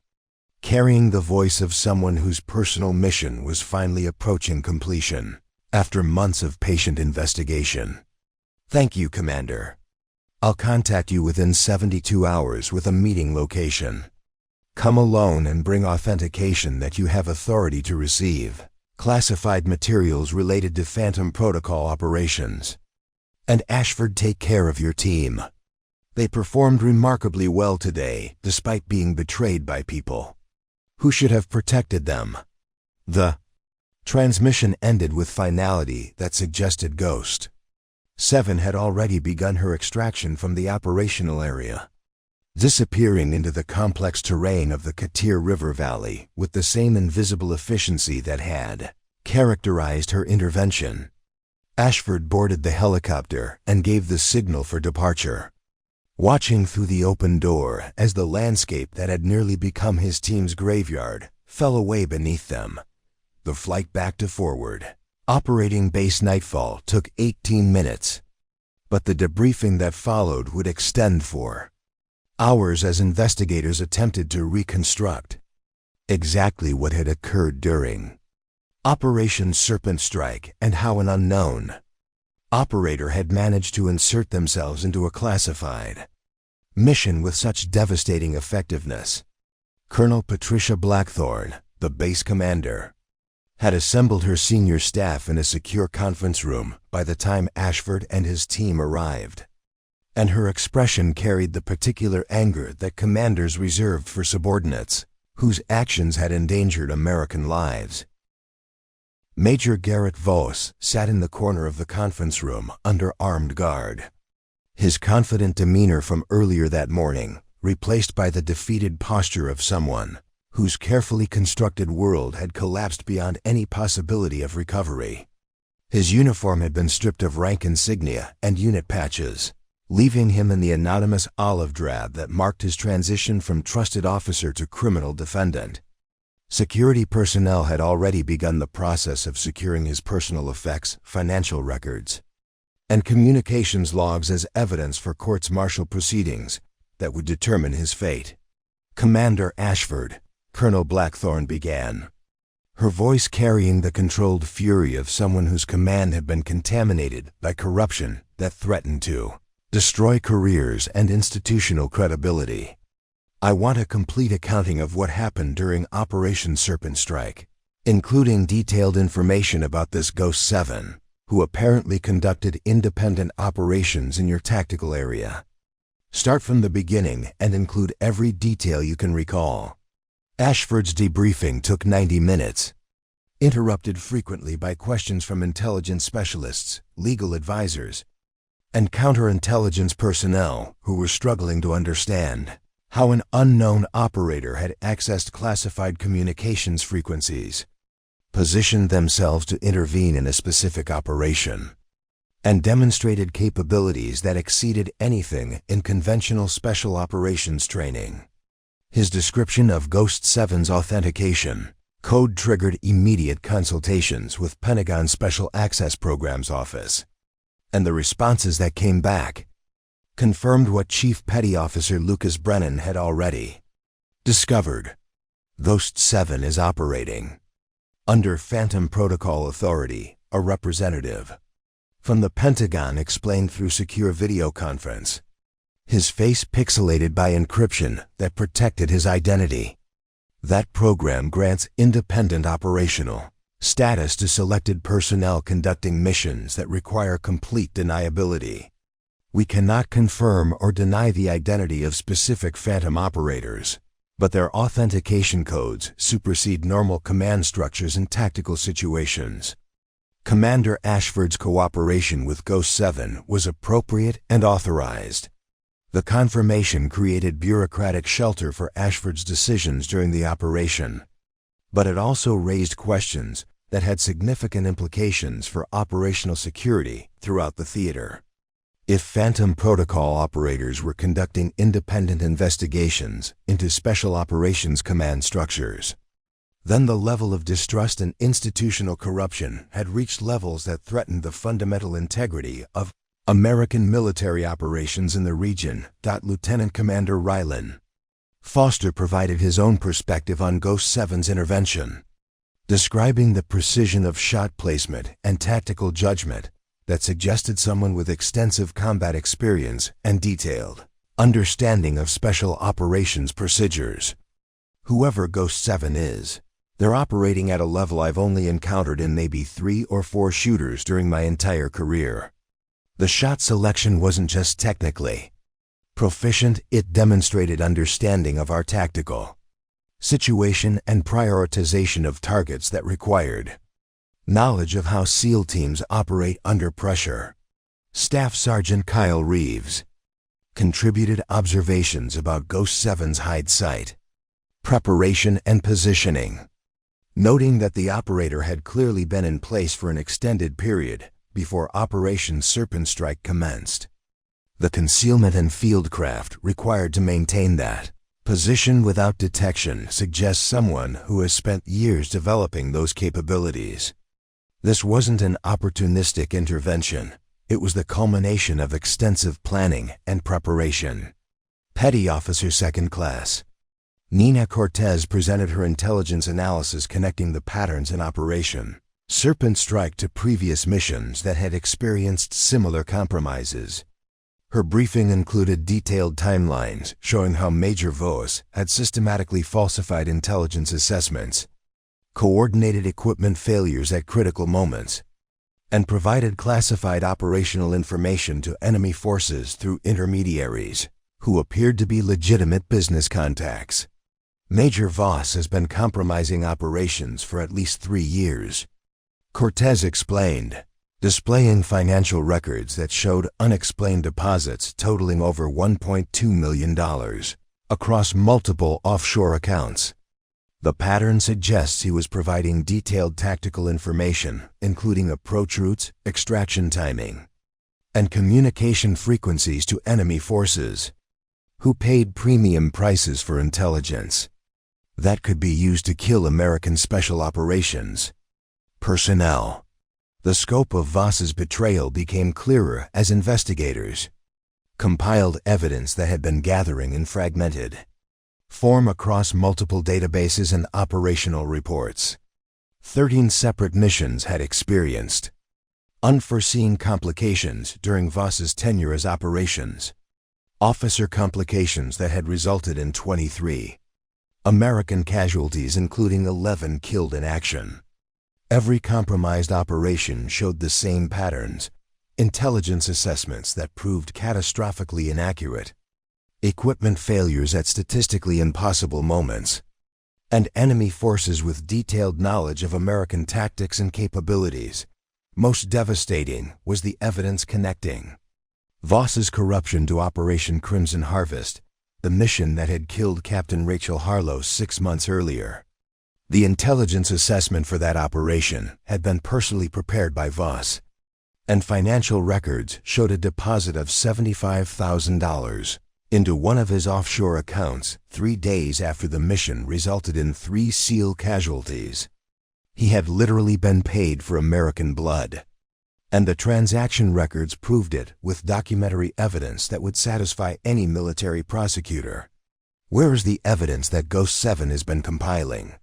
carrying the voice of someone whose personal mission was finally approaching completion after months of patient investigation. Thank you, Commander. I'll contact you within 72 hours with a meeting location. Come alone and bring authentication that you have authority to receive classified materials related to Phantom Protocol operations. And Ashford, take care of your team. They performed remarkably well today, despite being betrayed by people who should have protected them. The transmission ended with finality that suggested Ghost 7 had already begun her extraction from the operational area, disappearing into the complex terrain of the Khatir River Valley with the same invisible efficiency that had characterized her intervention. Ashford boarded the helicopter and gave the signal for departure, watching through the open door as the landscape that had nearly become his team's graveyard fell away beneath them. The flight back to forward operating base nightfall took 18 minutes, but the debriefing that followed would extend for hours as investigators attempted to reconstruct exactly what had occurred during Operation Serpent strike and how an unknown operator had managed to insert themselves into a classified mission with such devastating effectiveness. Colonel Patricia Blackthorne, the base commander, had assembled her senior staff in a secure conference room by the time Ashford and his team arrived, and her expression carried the particular anger that commanders reserved for subordinates whose actions had endangered American lives. Major Garrett Vos sat in the corner of the conference room under armed guard, his confident demeanor from earlier that morning replaced by the defeated posture of someone whose carefully constructed world had collapsed beyond any possibility of recovery. His uniform had been stripped of rank insignia and unit patches, leaving him in the anonymous olive drab that marked his transition from trusted officer to criminal defendant. Security personnel had already begun the process of securing his personal effects, financial records, and communications logs as evidence for courts-martial proceedings that would determine his fate. Commander Ashford, Colonel Blackthorne began, her voice carrying the controlled fury of someone whose command had been contaminated by corruption that threatened to destroy careers and institutional credibility. I want a complete accounting of what happened during Operation Serpent strike, including detailed information about this Ghost 7, who apparently conducted independent operations in your tactical area. Start from the beginning and include every detail you can recall. Ashford's debriefing took 90 minutes, interrupted frequently by questions from intelligence specialists, legal advisors, and counterintelligence personnel who were struggling to understand how an unknown operator had accessed classified communications frequencies, positioned themselves to intervene in a specific operation, and demonstrated capabilities that exceeded anything in conventional special operations training. His description of Ghost 7's authentication code triggered immediate consultations with Pentagon Special Access Programs Office, and the responses that came back confirmed what Chief Petty Officer Lucas Brennan had already Discovered. Ghost 7 is operating under Phantom Protocol Authority, a representative from the Pentagon explained through secure video conference. His face pixelated by encryption that protected his identity. That program grants independent operational status to selected personnel conducting missions that require complete deniability. We cannot confirm or deny the identity of specific Phantom operators, but their authentication codes supersede normal command structures in tactical situations. Commander Ashford's cooperation with Ghost 7 was appropriate and authorized. The confirmation created bureaucratic shelter for Ashford's decisions during the operation, but it also raised questions that had significant implications for operational security throughout the theater. If Phantom Protocol operators were conducting independent investigations into Special Operations Command structures, then the level of distrust and institutional corruption had reached levels that threatened the fundamental integrity of American military operations in the region. Lieutenant Commander Rylan Foster provided his own perspective on Ghost 7's intervention, describing the precision of shot placement and tactical judgment that suggested someone with extensive combat experience and detailed understanding of special operations procedures. Whoever Ghost 7 is, they're operating at a level I've only encountered in maybe 3 or 4 shooters during my entire career. The shot selection wasn't just technically proficient, it demonstrated understanding of our tactical situation and prioritization of targets that required knowledge of how SEAL teams operate under pressure. Staff Sergeant Kyle Reeves contributed observations about Ghost 7's hide site, preparation and positioning, noting that the operator had clearly been in place for an extended period before Operation Serpent strike commenced. The concealment and field craft required to maintain that position without detection suggests someone who has spent years developing those capabilities. This wasn't an opportunistic intervention. It was the culmination of extensive planning and preparation. Petty Officer Second Class Nina Cortez presented her intelligence analysis connecting the patterns in Operation Serpent strike to previous missions that had experienced similar compromises. Her briefing included detailed timelines showing how Major Vos had systematically falsified intelligence assessments, coordinated equipment failures at critical moments, and provided classified operational information to enemy forces through intermediaries who appeared to be legitimate business contacts. Major Vos has been compromising operations for at least 3 years. Cortez explained, displaying financial records that showed unexplained deposits totaling over $1.2 million across multiple offshore accounts. The pattern suggests he was providing detailed tactical information, including approach routes, extraction timing, and communication frequencies to enemy forces, who paid premium prices for intelligence that could be used to kill American Special Operations personnel. The scope of Vos's betrayal became clearer as investigators compiled evidence that had been gathering in fragmented form across multiple databases and operational reports. 13 separate missions had experienced unforeseen complications during Vos's tenure as operations officer, complications that had resulted in 23 American casualties, including 11 killed in action. Every compromised operation showed the same patterns: intelligence assessments that proved catastrophically inaccurate, equipment failures at statistically impossible moments, and enemy forces with detailed knowledge of American tactics and capabilities. Most devastating was the evidence connecting Vos's corruption to Operation Crimson Harvest, the mission that had killed Captain Rachel Harlow 6 months earlier. The intelligence assessment for that operation had been personally prepared by Vos, and financial records showed a deposit of $75,000 into one of his offshore accounts 3 days after the mission resulted in 3 SEAL casualties. He had literally been paid for American blood, and the transaction records proved it with documentary evidence that would satisfy any military prosecutor. Where is the evidence that Ghost 7 has been compiling?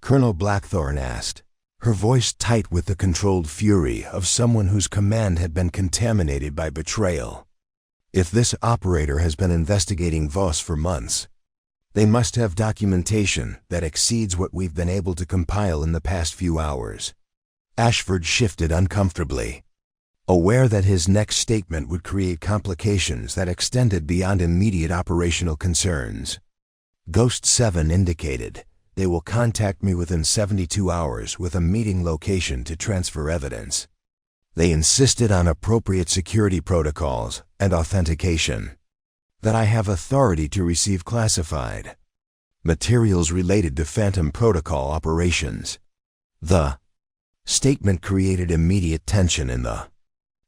Colonel Blackthorne asked, her voice tight with the controlled fury of someone whose command had been contaminated by betrayal. If this operator has been investigating Voss for months, they must have documentation that exceeds what we've been able to compile in the past few hours. Ashford shifted uncomfortably, aware that his next statement would create complications that extended beyond immediate operational concerns. Ghost 7 indicated they will contact me within 72 hours with a meeting location to transfer evidence. They insisted on appropriate security protocols and authentication, that I have authority to receive classified materials related to Phantom Protocol operations. The statement created immediate tension in the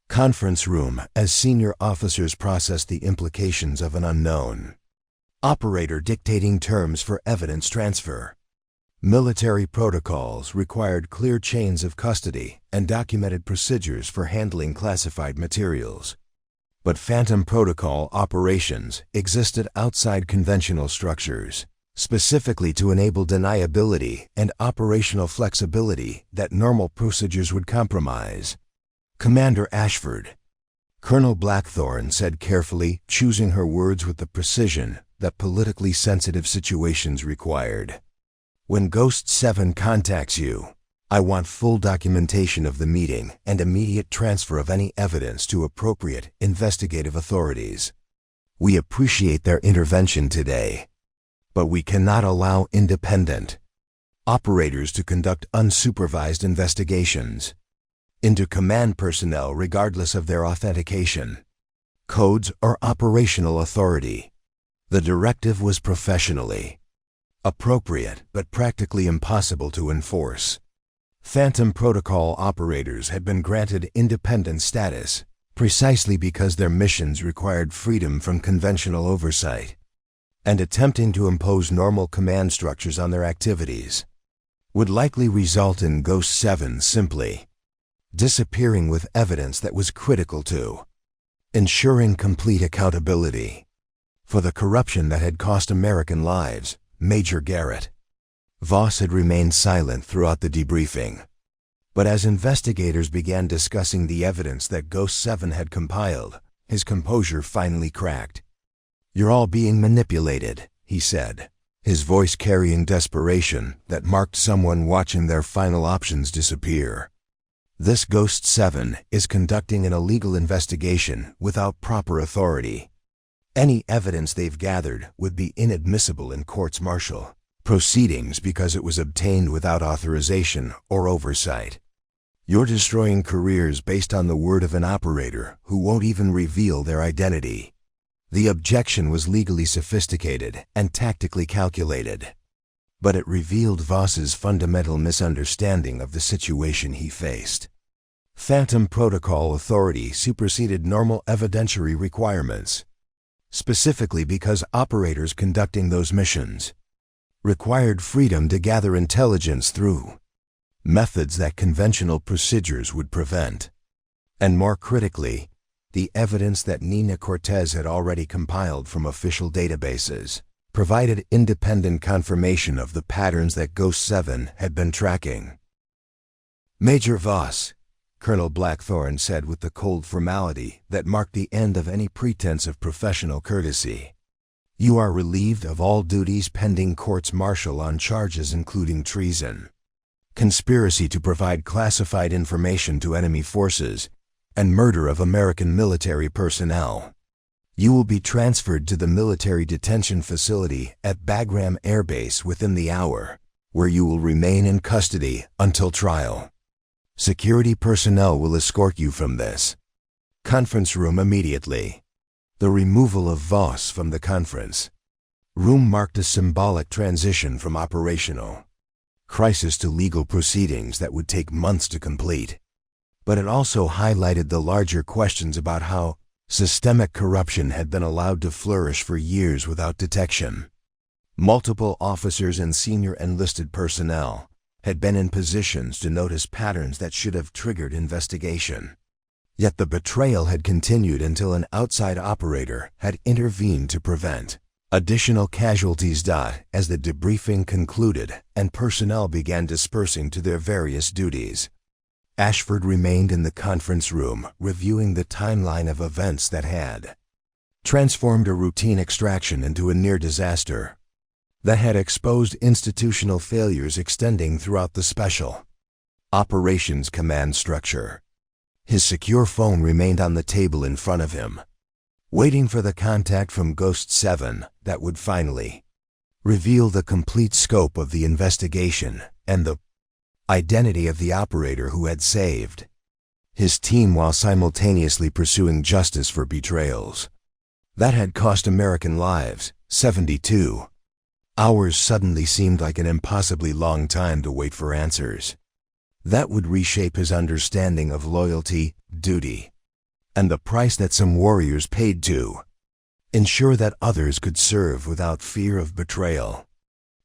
conference room as senior officers processed the implications of an unknown operator dictating terms for evidence transfer. Military protocols required clear chains of custody and documented procedures for handling classified materials. But Phantom Protocol operations existed outside conventional structures, specifically to enable deniability and operational flexibility that normal procedures would compromise. Commander Ashford, Colonel Blackthorne said carefully, choosing her words with the precision that politically sensitive situations required. When Ghost 7 contacts you, I want full documentation of the meeting and immediate transfer of any evidence to appropriate investigative authorities. We appreciate their intervention today, but we cannot allow independent operators to conduct unsupervised investigations into command personnel regardless of their authentication, codes, or operational authority. The directive was professionally appropriate but practically impossible to enforce. Phantom Protocol operators had been granted independent status precisely because their missions required freedom from conventional oversight, and attempting to impose normal command structures on their activities would likely result in Ghost 7 simply disappearing with evidence that was critical to ensuring complete accountability for the corruption that had cost American lives. Major Garrett Voss had remained silent throughout the debriefing, but as investigators began discussing the evidence that Ghost 7 had compiled, his composure finally cracked. "You're all being manipulated," he said, his voice carrying desperation that marked someone watching their final options disappear. "This Ghost 7 is conducting an illegal investigation without proper authority. Any evidence they've gathered would be inadmissible in courts-martial proceedings because it was obtained without authorization or oversight. You're destroying careers based on the word of an operator who won't even reveal their identity." The objection was legally sophisticated and tactically calculated, but it revealed Voss's fundamental misunderstanding of the situation he faced. Phantom Protocol authority superseded normal evidentiary requirements, specifically because operators conducting those missions required freedom to gather intelligence through methods that conventional procedures would prevent. And more critically, the evidence that Nina Cortez had already compiled from official databases provided independent confirmation of the patterns that Ghost 7 had been tracking. "Major Voss," Colonel Blackthorne said with the cold formality that marked the end of any pretense of professional courtesy, "you are relieved of all duties pending courts-martial on charges including treason, conspiracy to provide classified information to enemy forces, and murder of American military personnel. You will be transferred to the military detention facility at Bagram Air Base within the hour, where you will remain in custody until trial. Security personnel will escort you from this conference room immediately." The removal of Voss from the conference room marked a symbolic transition from operational crisis to legal proceedings that would take months to complete. But it also highlighted the larger questions about how systemic corruption had been allowed to flourish for years without detection. Multiple officers and senior enlisted personnel had been in positions to notice patterns that should have triggered investigation. Yet the betrayal had continued until an outside operator had intervened to prevent Additional casualties. As the debriefing concluded and personnel began dispersing to their various duties, Ashford remained in the conference room, reviewing the timeline of events that had transformed a routine extraction into a near disaster that had exposed institutional failures extending throughout the Special Operations Command structure. His secure phone remained on the table in front of him, waiting for the contact from Ghost 7 that would finally reveal the complete scope of the investigation and the identity of the operator who had saved his team while simultaneously pursuing justice for betrayals that had cost American lives. 72 hours suddenly seemed like an impossibly long time to wait for answers that would reshape his understanding of loyalty, duty, and the price that some warriors paid to ensure that others could serve without fear of betrayal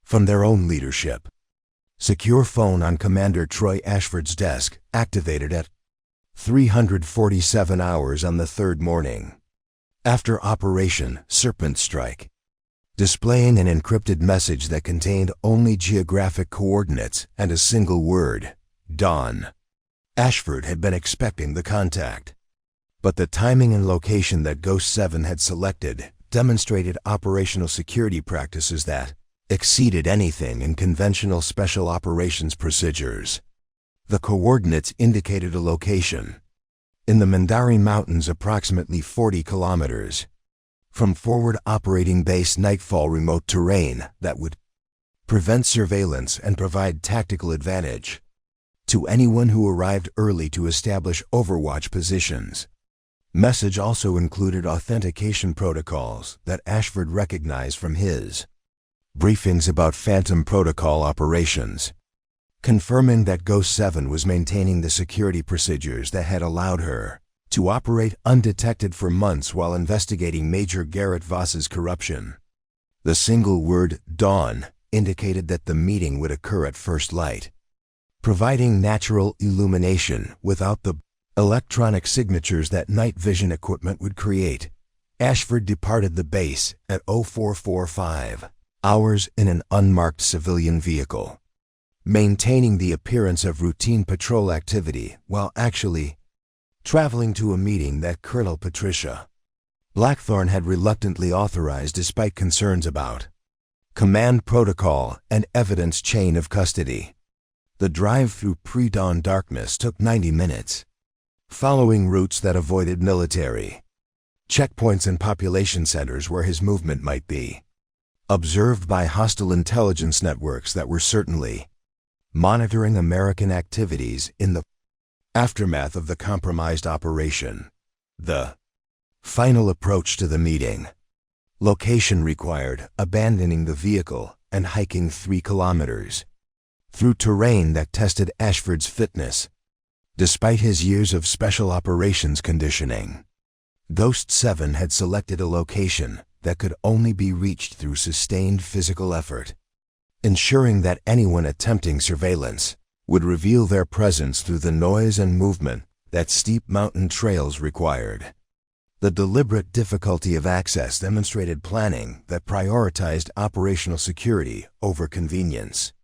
from their own leadership. Secure phone on Commander Troy Ashford's desk activated at 347 hours on the third morning after Operation Serpent strike, displaying an encrypted message that contained only geographic coordinates and a single word, dawn. Ashford had been expecting the contact, but the timing and location that Ghost 7 had selected demonstrated operational security practices that exceeded anything in conventional special operations procedures. The coordinates indicated a location in the Kandari Mountains, approximately 40 kilometers from forward operating base Nightfall, remote terrain that would prevent surveillance and provide tactical advantage to anyone who arrived early to establish overwatch positions. Message also included authentication protocols that Ashford recognized from his briefings about Phantom Protocol operations, confirming that Ghost 7 was maintaining the security procedures that had allowed her to operate undetected for months while investigating Major Garrett Voss's corruption. The single word, dawn, indicated that the meeting would occur at first light, providing natural illumination without the electronic signatures that night vision equipment would create. Ashford departed the base at 0445 hours in an unmarked civilian vehicle, maintaining the appearance of routine patrol activity while actually traveling to a meeting that Colonel Patricia Blackthorne had reluctantly authorized despite concerns about command protocol and evidence chain of custody. The drive through pre-dawn darkness took 90 minutes, following routes that avoided military checkpoints and population centers where his movement might be observed by hostile intelligence networks that were certainly monitoring American activities in the aftermath of the compromised operation. The final approach to the meeting location required abandoning the vehicle and hiking 3 kilometers through terrain that tested Ashford's fitness. Despite his years of special operations conditioning, Ghost 7 had selected a location that could only be reached through sustained physical effort, ensuring that anyone attempting surveillance would reveal their presence through the noise and movement that steep mountain trails required. The deliberate difficulty of access demonstrated planning that prioritized operational security over convenience.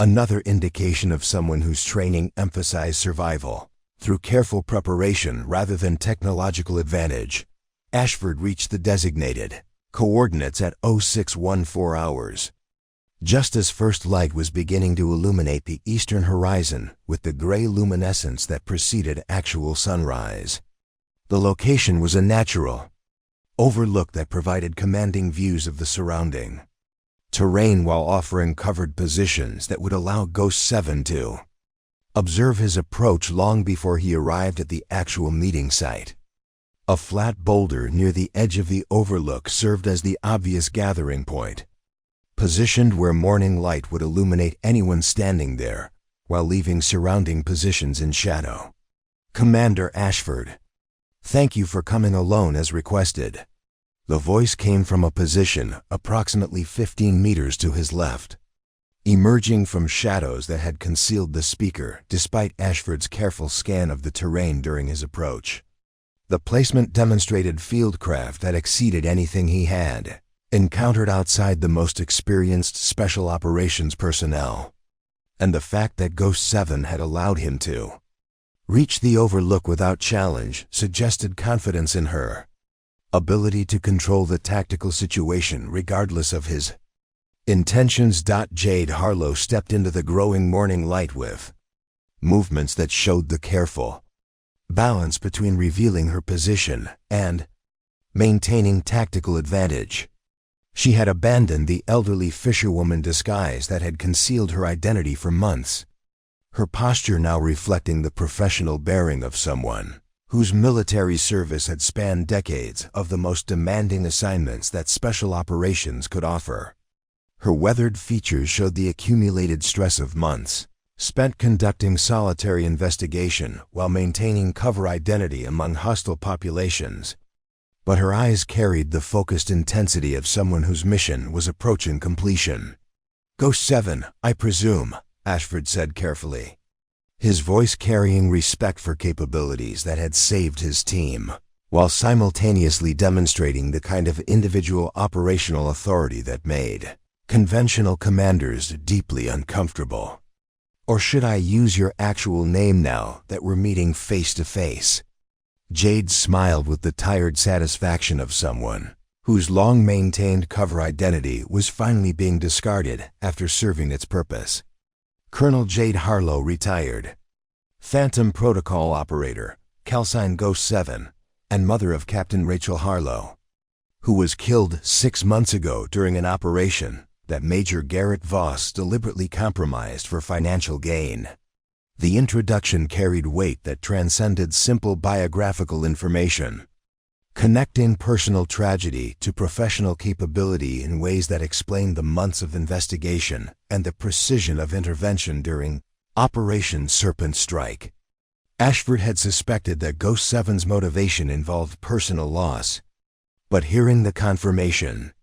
Another indication of someone whose training emphasized survival through careful preparation rather than technological advantage. Ashford reached the designated coordinates at 0614 hours, just as first light was beginning to illuminate the eastern horizon with the gray luminescence that preceded actual sunrise. The location was a natural overlook that provided commanding views of the surrounding terrain while offering covered positions that would allow Ghost 7 to observe his approach long before he arrived at the actual meeting site. A flat boulder near the edge of the overlook served as the obvious gathering point, positioned where morning light would illuminate anyone standing there while leaving surrounding positions in shadow. Commander Ashford, thank you for coming alone as requested. The voice came from a position approximately 15 meters to his left, emerging from shadows that had concealed the speaker despite Ashford's careful scan of the terrain during his approach. The placement demonstrated fieldcraft that exceeded anything he had encountered outside the most experienced special operations personnel, and the fact that Ghost 7 had allowed him to reach the Overlook without challenge suggested confidence in her ability to control the tactical situation regardless of his intentions. Jade Harlow stepped into the growing morning light with movements that showed the careful balance between revealing her position and maintaining tactical advantage. She had abandoned the elderly fisherwoman disguise that had concealed her identity for months, her posture now reflecting the professional bearing of someone whose military service had spanned decades of the most demanding assignments that special operations could offer. Her weathered features showed the accumulated stress of months spent conducting solitary investigation while maintaining cover identity among hostile populations, but her eyes carried the focused intensity of someone whose mission was approaching completion. "Ghost 7, I presume," Ashford said carefully, his voice carrying respect for capabilities that had saved his team, while simultaneously demonstrating the kind of individual operational authority that made conventional commanders deeply uncomfortable. "Or should I use your actual name now that we're meeting face to face?" Jade smiled with the tired satisfaction of someone whose long-maintained cover identity was finally being discarded after serving its purpose. Colonel Jade Harlow, retired Phantom Protocol Operator, Calcine Ghost 7, and mother of Captain Rachel Harlow, who was killed 6 months ago during an operation that Major Garrett Voss deliberately compromised for financial gain. The introduction carried weight that transcended simple biographical information, connecting personal tragedy to professional capability in ways that explained the months of investigation and the precision of intervention during Operation Serpent Strike. Ashford had suspected that Ghost 7's motivation involved personal loss, but hearing the confirmation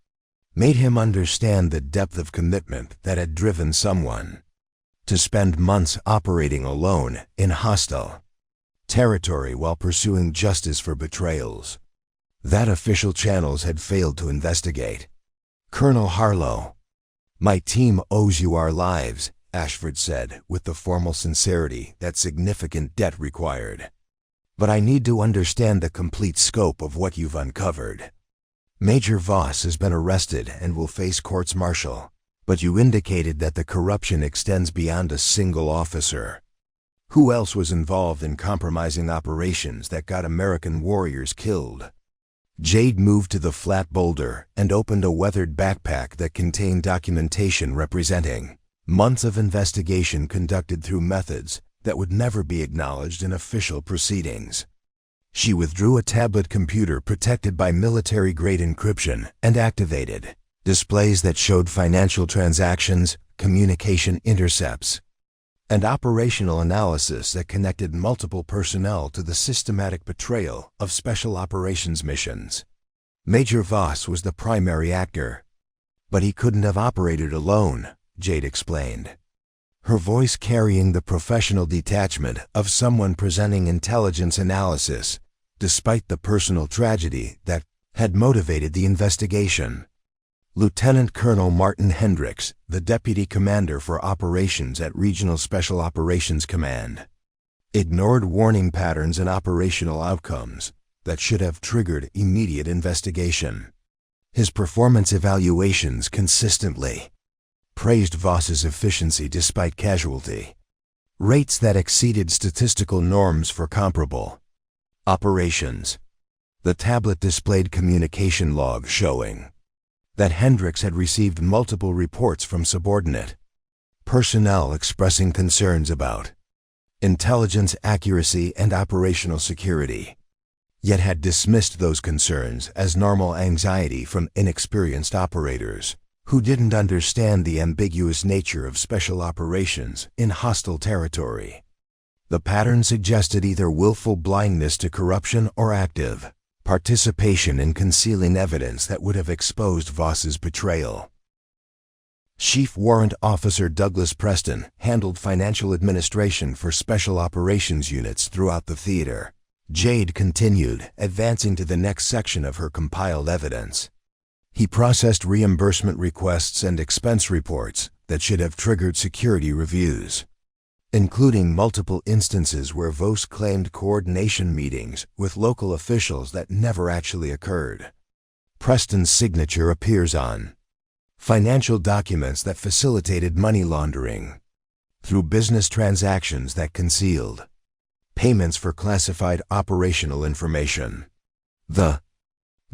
made him understand the depth of commitment that had driven someone to spend months operating alone in hostile territory while pursuing justice for betrayals that official channels had failed to investigate. "Colonel Harlow, my team owes you our lives," Ashford said with the formal sincerity that significant debt required. "But I need to understand the complete scope of what you've uncovered. Major Voss has been arrested and will face courts-martial, but you indicated that the corruption extends beyond a single officer. Who else was involved in compromising operations that got American warriors killed?" Jade moved to the flat boulder and opened a weathered backpack that contained documentation representing months of investigation conducted through methods that would never be acknowledged in official proceedings. She withdrew a tablet computer protected by military-grade encryption and activated displays that showed financial transactions, communication intercepts, and operational analysis that connected multiple personnel to the systematic betrayal of special operations missions. Major Voss was the primary actor, but he couldn't have operated alone, Jade explained, her voice carrying the professional detachment of someone presenting intelligence analysis, despite the personal tragedy that had motivated the investigation. Lieutenant Colonel Martin Hendricks, the Deputy Commander for Operations at Regional Special Operations Command, ignored warning patterns and operational outcomes that should have triggered immediate investigation. His performance evaluations consistently praised Voss's efficiency despite casualty rates that exceeded statistical norms for comparable operations. The tablet displayed communication logs showing that Hendricks had received multiple reports from subordinate personnel expressing concerns about intelligence accuracy and operational security, yet had dismissed those concerns as normal anxiety from inexperienced operators who didn't understand the ambiguous nature of special operations in hostile territory. The pattern suggested either willful blindness to corruption or active participation in concealing evidence that would have exposed Voss's betrayal. Chief Warrant Officer Douglas Preston handled financial administration for special operations units throughout the theater. Jade continued, advancing to the next section of her compiled evidence. He processed reimbursement requests and expense reports that should have triggered security reviews, including multiple instances where Vos claimed coordination meetings with local officials that never actually occurred. Preston's signature appears on financial documents that facilitated money laundering through business transactions that concealed payments for classified operational information. The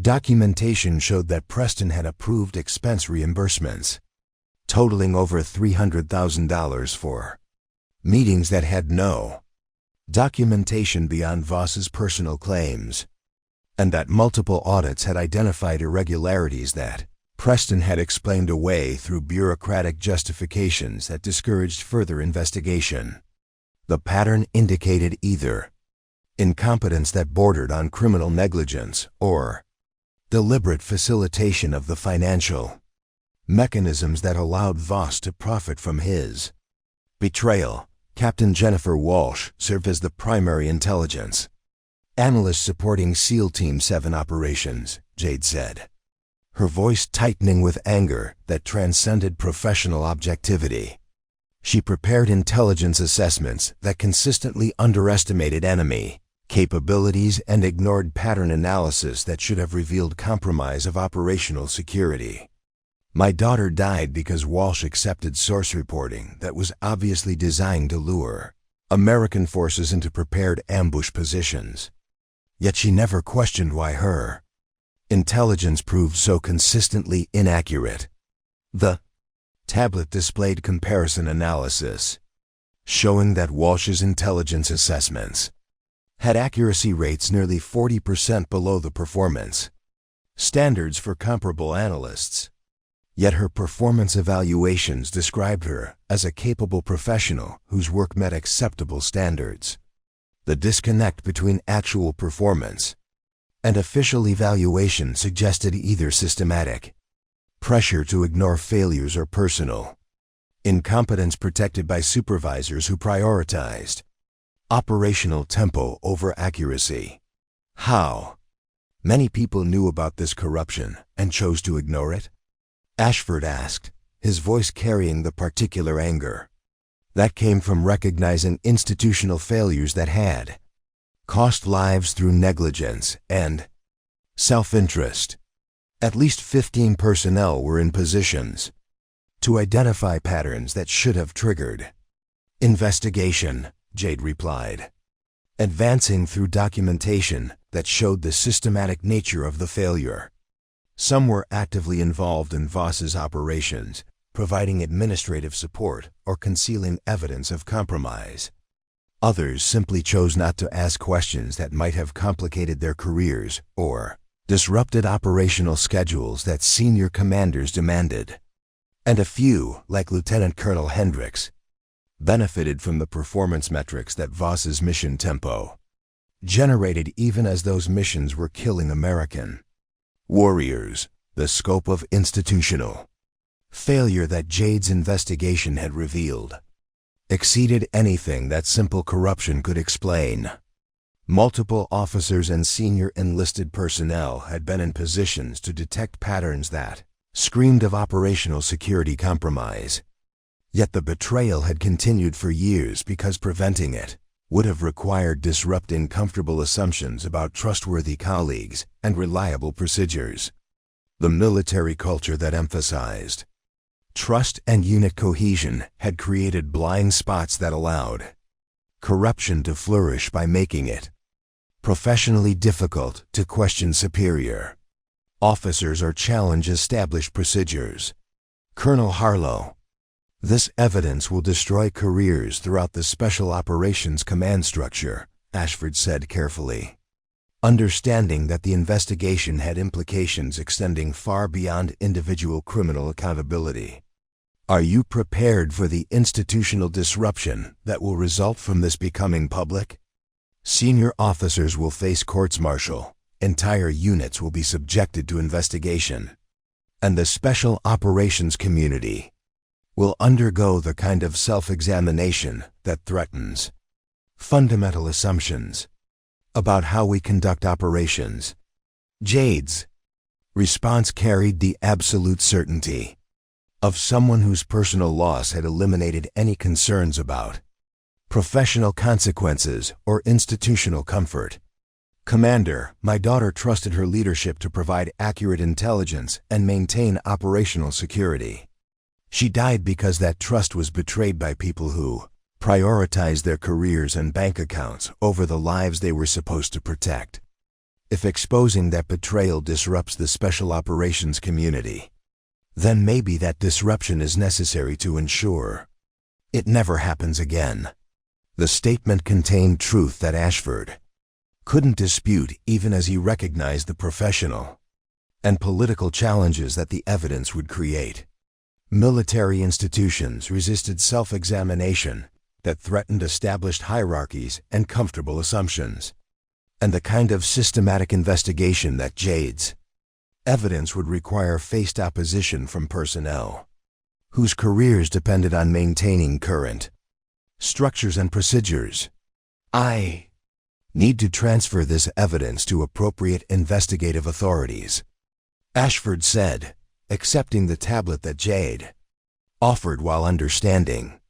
documentation showed that Preston had approved expense reimbursements totaling over $300,000 for meetings that had no documentation beyond Vos's personal claims, and that multiple audits had identified irregularities that Preston had explained away through bureaucratic justifications that discouraged further investigation. The pattern indicated either incompetence that bordered on criminal negligence or deliberate facilitation of the financial mechanisms that allowed Vos to profit from his betrayal. Captain Jennifer Walsh served as the primary intelligence analyst supporting SEAL Team 7 operations, Jade said, her voice tightening with anger that transcended professional objectivity. She prepared intelligence assessments that consistently underestimated enemy capabilities and ignored pattern analysis that should have revealed compromise of operational security. My daughter died because Walsh accepted source reporting that was obviously designed to lure American forces into prepared ambush positions. Yet she never questioned why her intelligence proved so consistently inaccurate. The tablet displayed comparison analysis, showing that Walsh's intelligence assessments had accuracy rates nearly 40% below the performance standards for comparable analysts. Yet her performance evaluations described her as a capable professional whose work met acceptable standards. The disconnect between actual performance and official evaluation suggested either systematic pressure to ignore failures or personal incompetence protected by supervisors who prioritized operational tempo over accuracy. How many people knew about this corruption and chose to ignore it? Ashford asked, his voice carrying the particular anger that came from recognizing institutional failures that had cost lives through negligence and self-interest. At least 15 personnel were in positions to identify patterns that should have triggered investigation, Jade replied, advancing through documentation that showed the systematic nature of the failure. Some were actively involved in Vos's operations, providing administrative support or concealing evidence of compromise. Others simply chose not to ask questions that might have complicated their careers or disrupted operational schedules that senior commanders demanded. And a few, like Lieutenant Colonel Hendricks, benefited from the performance metrics that Vos's mission tempo generated even as those missions were killing American warriors. The scope of institutional failure that Jade's investigation had revealed exceeded anything that simple corruption could explain. Multiple officers and senior enlisted personnel had been in positions to detect patterns that screamed of operational security compromise. Yet the betrayal had continued for years because preventing it would have required disrupting comfortable assumptions about trustworthy colleagues and reliable procedures. The military culture that emphasized trust and unit cohesion had created blind spots that allowed corruption to flourish by making it professionally difficult to question superior officers or challenge established procedures. Colonel Harlow, this evidence will destroy careers throughout the Special Operations Command structure, Ashford said carefully, understanding that the investigation had implications extending far beyond individual criminal accountability. Are you prepared for the institutional disruption that will result from this becoming public? Senior officers will face courts-martial, entire units will be subjected to investigation, and the Special Operations community will undergo the kind of self-examination that threatens fundamental assumptions about how we conduct operations. Jade's Response carried the absolute certainty of someone whose personal loss had eliminated any concerns about professional consequences or institutional comfort. Commander, my daughter trusted her leadership to provide accurate intelligence and maintain operational security. She died because that trust was betrayed by people who prioritized their careers and bank accounts over the lives they were supposed to protect. If exposing that betrayal disrupts the special operations community, then maybe that disruption is necessary to ensure it never happens again. The statement contained truth that Ashford couldn't dispute, even as he recognized the professional and political challenges that the evidence would create. Military institutions resisted self-examination that threatened established hierarchies and comfortable assumptions, and the kind of systematic investigation that Jade's evidence would require faced opposition from personnel whose careers depended on maintaining current structures and procedures. I need to transfer this evidence to appropriate investigative authorities, Ashford said, accepting the tablet that Jade offered while understanding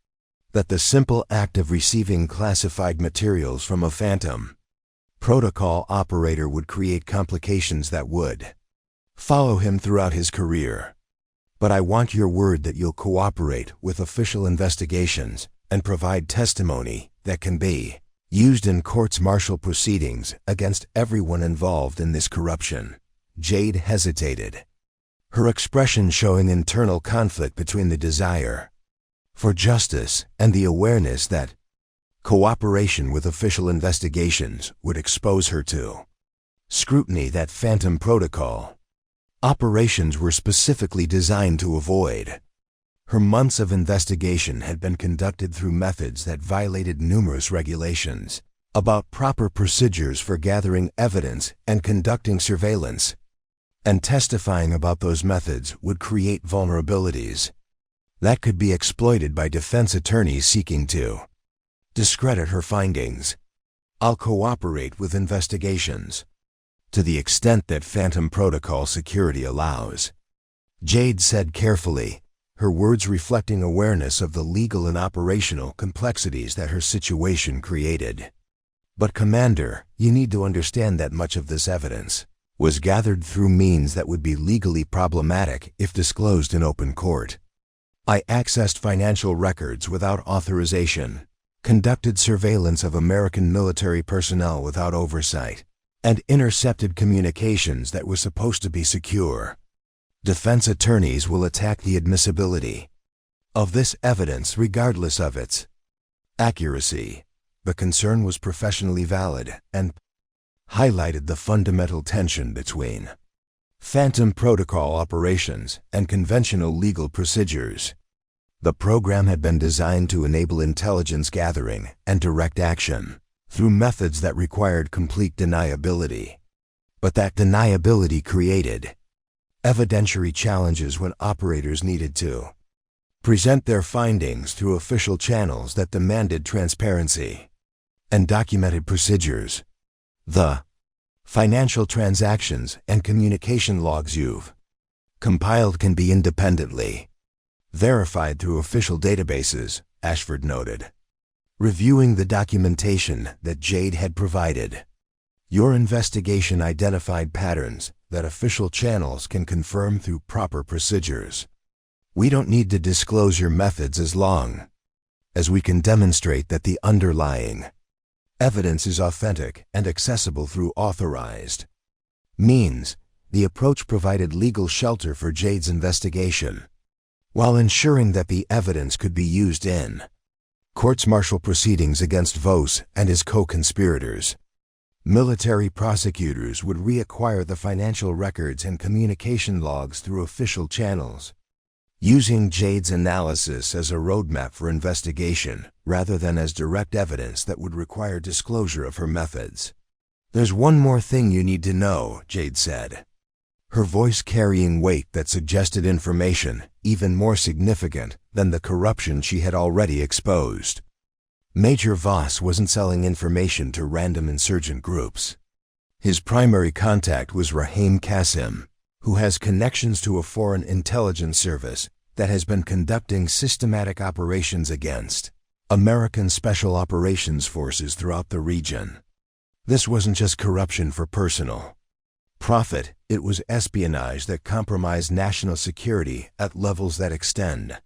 that the simple act of receiving classified materials from a phantom protocol operator would create complications that would follow him throughout his career. But I want your word that you'll cooperate with official investigations and provide testimony that can be used in courts-martial proceedings against everyone involved in this corruption. Jade hesitated, her expression showing internal conflict between the desire for justice and the awareness that cooperation with official investigations would expose her to scrutiny that phantom protocol operations were specifically designed to avoid. Her months of investigation had been conducted through methods that violated numerous regulations about proper procedures for gathering evidence and conducting surveillance, and testifying about those methods would create vulnerabilities that could be exploited by defense attorneys seeking to discredit her findings. I'll cooperate with investigations to the extent that Phantom Protocol security allows, Jade said carefully, her words reflecting awareness of the legal and operational complexities that her situation created. But Commander, you need to understand that much of this evidence was gathered through means that would be legally problematic if disclosed in open court. I accessed financial records without authorization, conducted surveillance of American military personnel without oversight, and intercepted communications that were supposed to be secure. Defense attorneys will attack the admissibility of this evidence regardless of its accuracy. The concern was professionally valid and highlighted the fundamental tension between Phantom Protocol operations and conventional legal procedures. The program had been designed to enable intelligence gathering and direct action through methods that required complete deniability. But that deniability created evidentiary challenges when operators needed to present their findings through official channels that demanded transparency and documented procedures. The financial transactions and communication logs you've compiled can be independently verified through official databases, Ashford noted, reviewing the documentation that Jade had provided. Your investigation identified patterns that official channels can confirm through proper procedures. We don't need to disclose your methods as long as we can demonstrate that the underlying evidence is authentic and accessible through authorized means. The approach provided legal shelter for Jade's investigation, while ensuring that the evidence could be used in courts-martial proceedings against Vos and his co-conspirators. Military prosecutors would reacquire the financial records and communication logs through official channels, using Jade's analysis as a roadmap for investigation rather than as direct evidence that would require disclosure of her methods. There's one more thing you need to know, Jade said, her voice carrying weight that suggested information even more significant than the corruption she had already exposed. Major Vos wasn't selling information to random insurgent groups. His primary contact was Rahim Qasim, who has connections to a foreign intelligence service that has been conducting systematic operations against American Special Operations Forces throughout the region. This wasn't just corruption for personal profit, it was espionage that compromised national security at levels that extend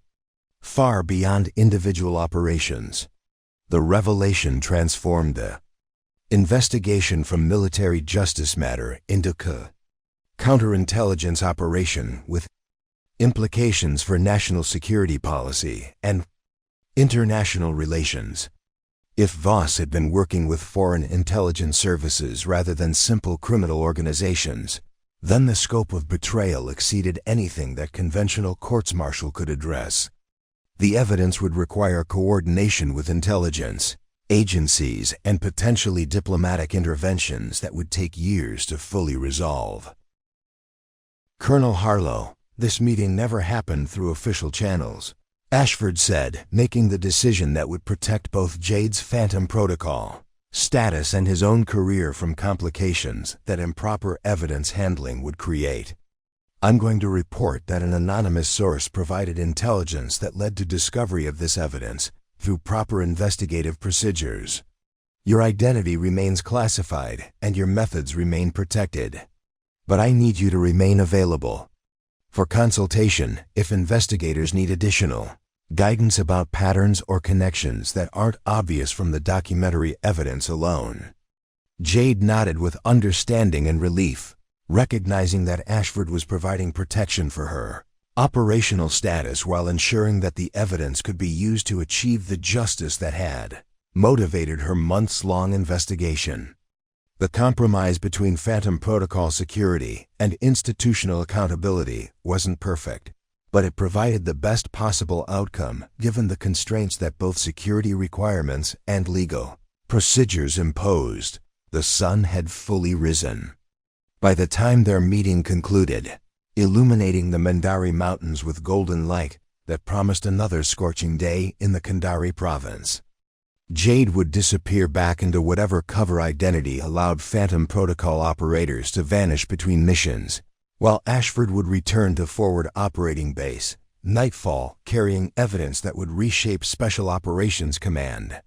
far beyond individual operations. The revelation transformed the investigation from military justice matter into counterintelligence operation with implications for national security policy and international relations. If Voss had been working with foreign intelligence services rather than simple criminal organizations, then the scope of betrayal exceeded anything that conventional courts-martial could address. The evidence would require coordination with intelligence agencies and potentially diplomatic interventions that would take years to fully resolve. Colonel Harlow, this meeting never happened through official channels, Ashford said, making the decision that would protect both Jade's Phantom Protocol status and his own career from complications that improper evidence handling would create. I'm going to report that an anonymous source provided intelligence that led to discovery of this evidence through proper investigative procedures. Your identity remains classified and your methods remain protected. But I need you to remain available for consultation if investigators need additional guidance about patterns or connections that aren't obvious from the documentary evidence alone. Jade nodded with understanding and relief, recognizing that Ashford was providing protection for her operational status while ensuring that the evidence could be used to achieve the justice that had motivated her months-long investigation. The compromise between Phantom Protocol security and institutional accountability wasn't perfect, but it provided the best possible outcome given the constraints that both security requirements and legal procedures imposed. The sun had fully risen by the time their meeting concluded, illuminating the Kandari Mountains with golden light that promised another scorching day in the Kandari Province. Jade would disappear back into whatever cover identity allowed Phantom Protocol operators to vanish between missions, while Ashford would return to forward operating base, nightfall, carrying evidence that would reshape Special Operations Command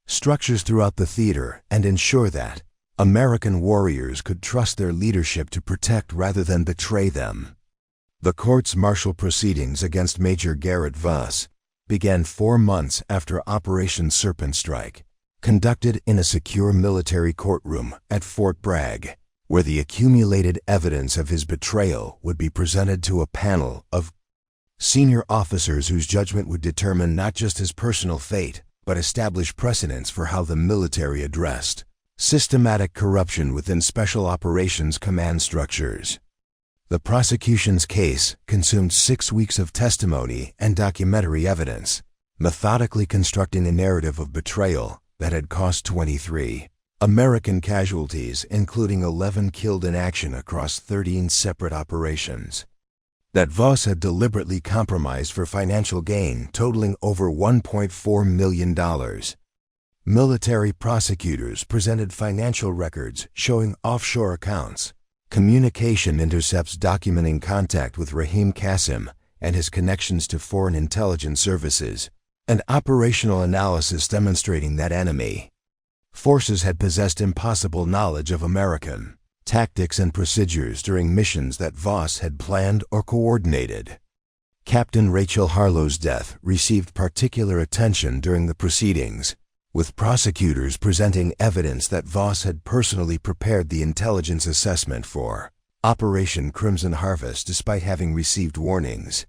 structures throughout the theater and ensure that American warriors could trust their leadership to protect rather than betray them. The courts-martial proceedings against Major Garrett Voss began 4 months after Operation Serpent strike, conducted in a secure military courtroom at Fort Bragg, where the accumulated evidence of his betrayal would be presented to a panel of senior officers whose judgment would determine not just his personal fate, but establish precedents for how the military addressed systematic corruption within Special Operations Command structures. The prosecution's case consumed 6 weeks of testimony and documentary evidence, methodically constructing a narrative of betrayal that had cost 23 American casualties, including 11 killed in action across 13 separate operations. That Voss had deliberately compromised for financial gain totaling over $1.4 million. Military prosecutors presented financial records showing offshore accounts, communication intercepts documenting contact with Rahim Qasim and his connections to foreign intelligence services, and operational analysis demonstrating that enemy forces had possessed impossible knowledge of American tactics and procedures during missions that Voss had planned or coordinated. Captain Rachel Harlow's death received particular attention during the proceedings, with prosecutors presenting evidence that Voss had personally prepared the intelligence assessment for Operation Crimson Harvest despite having received warnings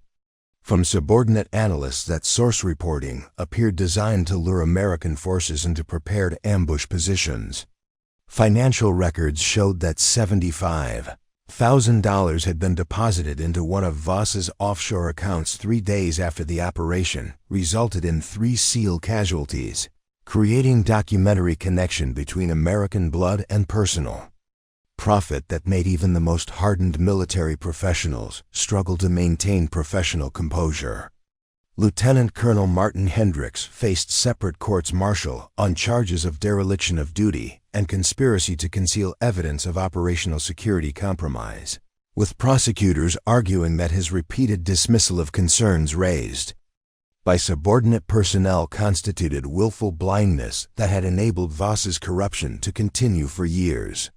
from subordinate analysts that source reporting appeared designed to lure American forces into prepared ambush positions. Financial records showed that $75,000 had been deposited into one of Voss's offshore accounts 3 days after the operation, resulted in 3 SEAL casualties, creating documentary connection between American blood and personal profit that made even the most hardened military professionals struggle to maintain professional composure. Lieutenant Colonel Martin Hendricks faced separate courts-martial on charges of dereliction of duty and conspiracy to conceal evidence of operational security compromise. with prosecutors arguing that his repeated dismissal of concerns raised by subordinate personnel constituted willful blindness that had enabled Voss's corruption to continue for years.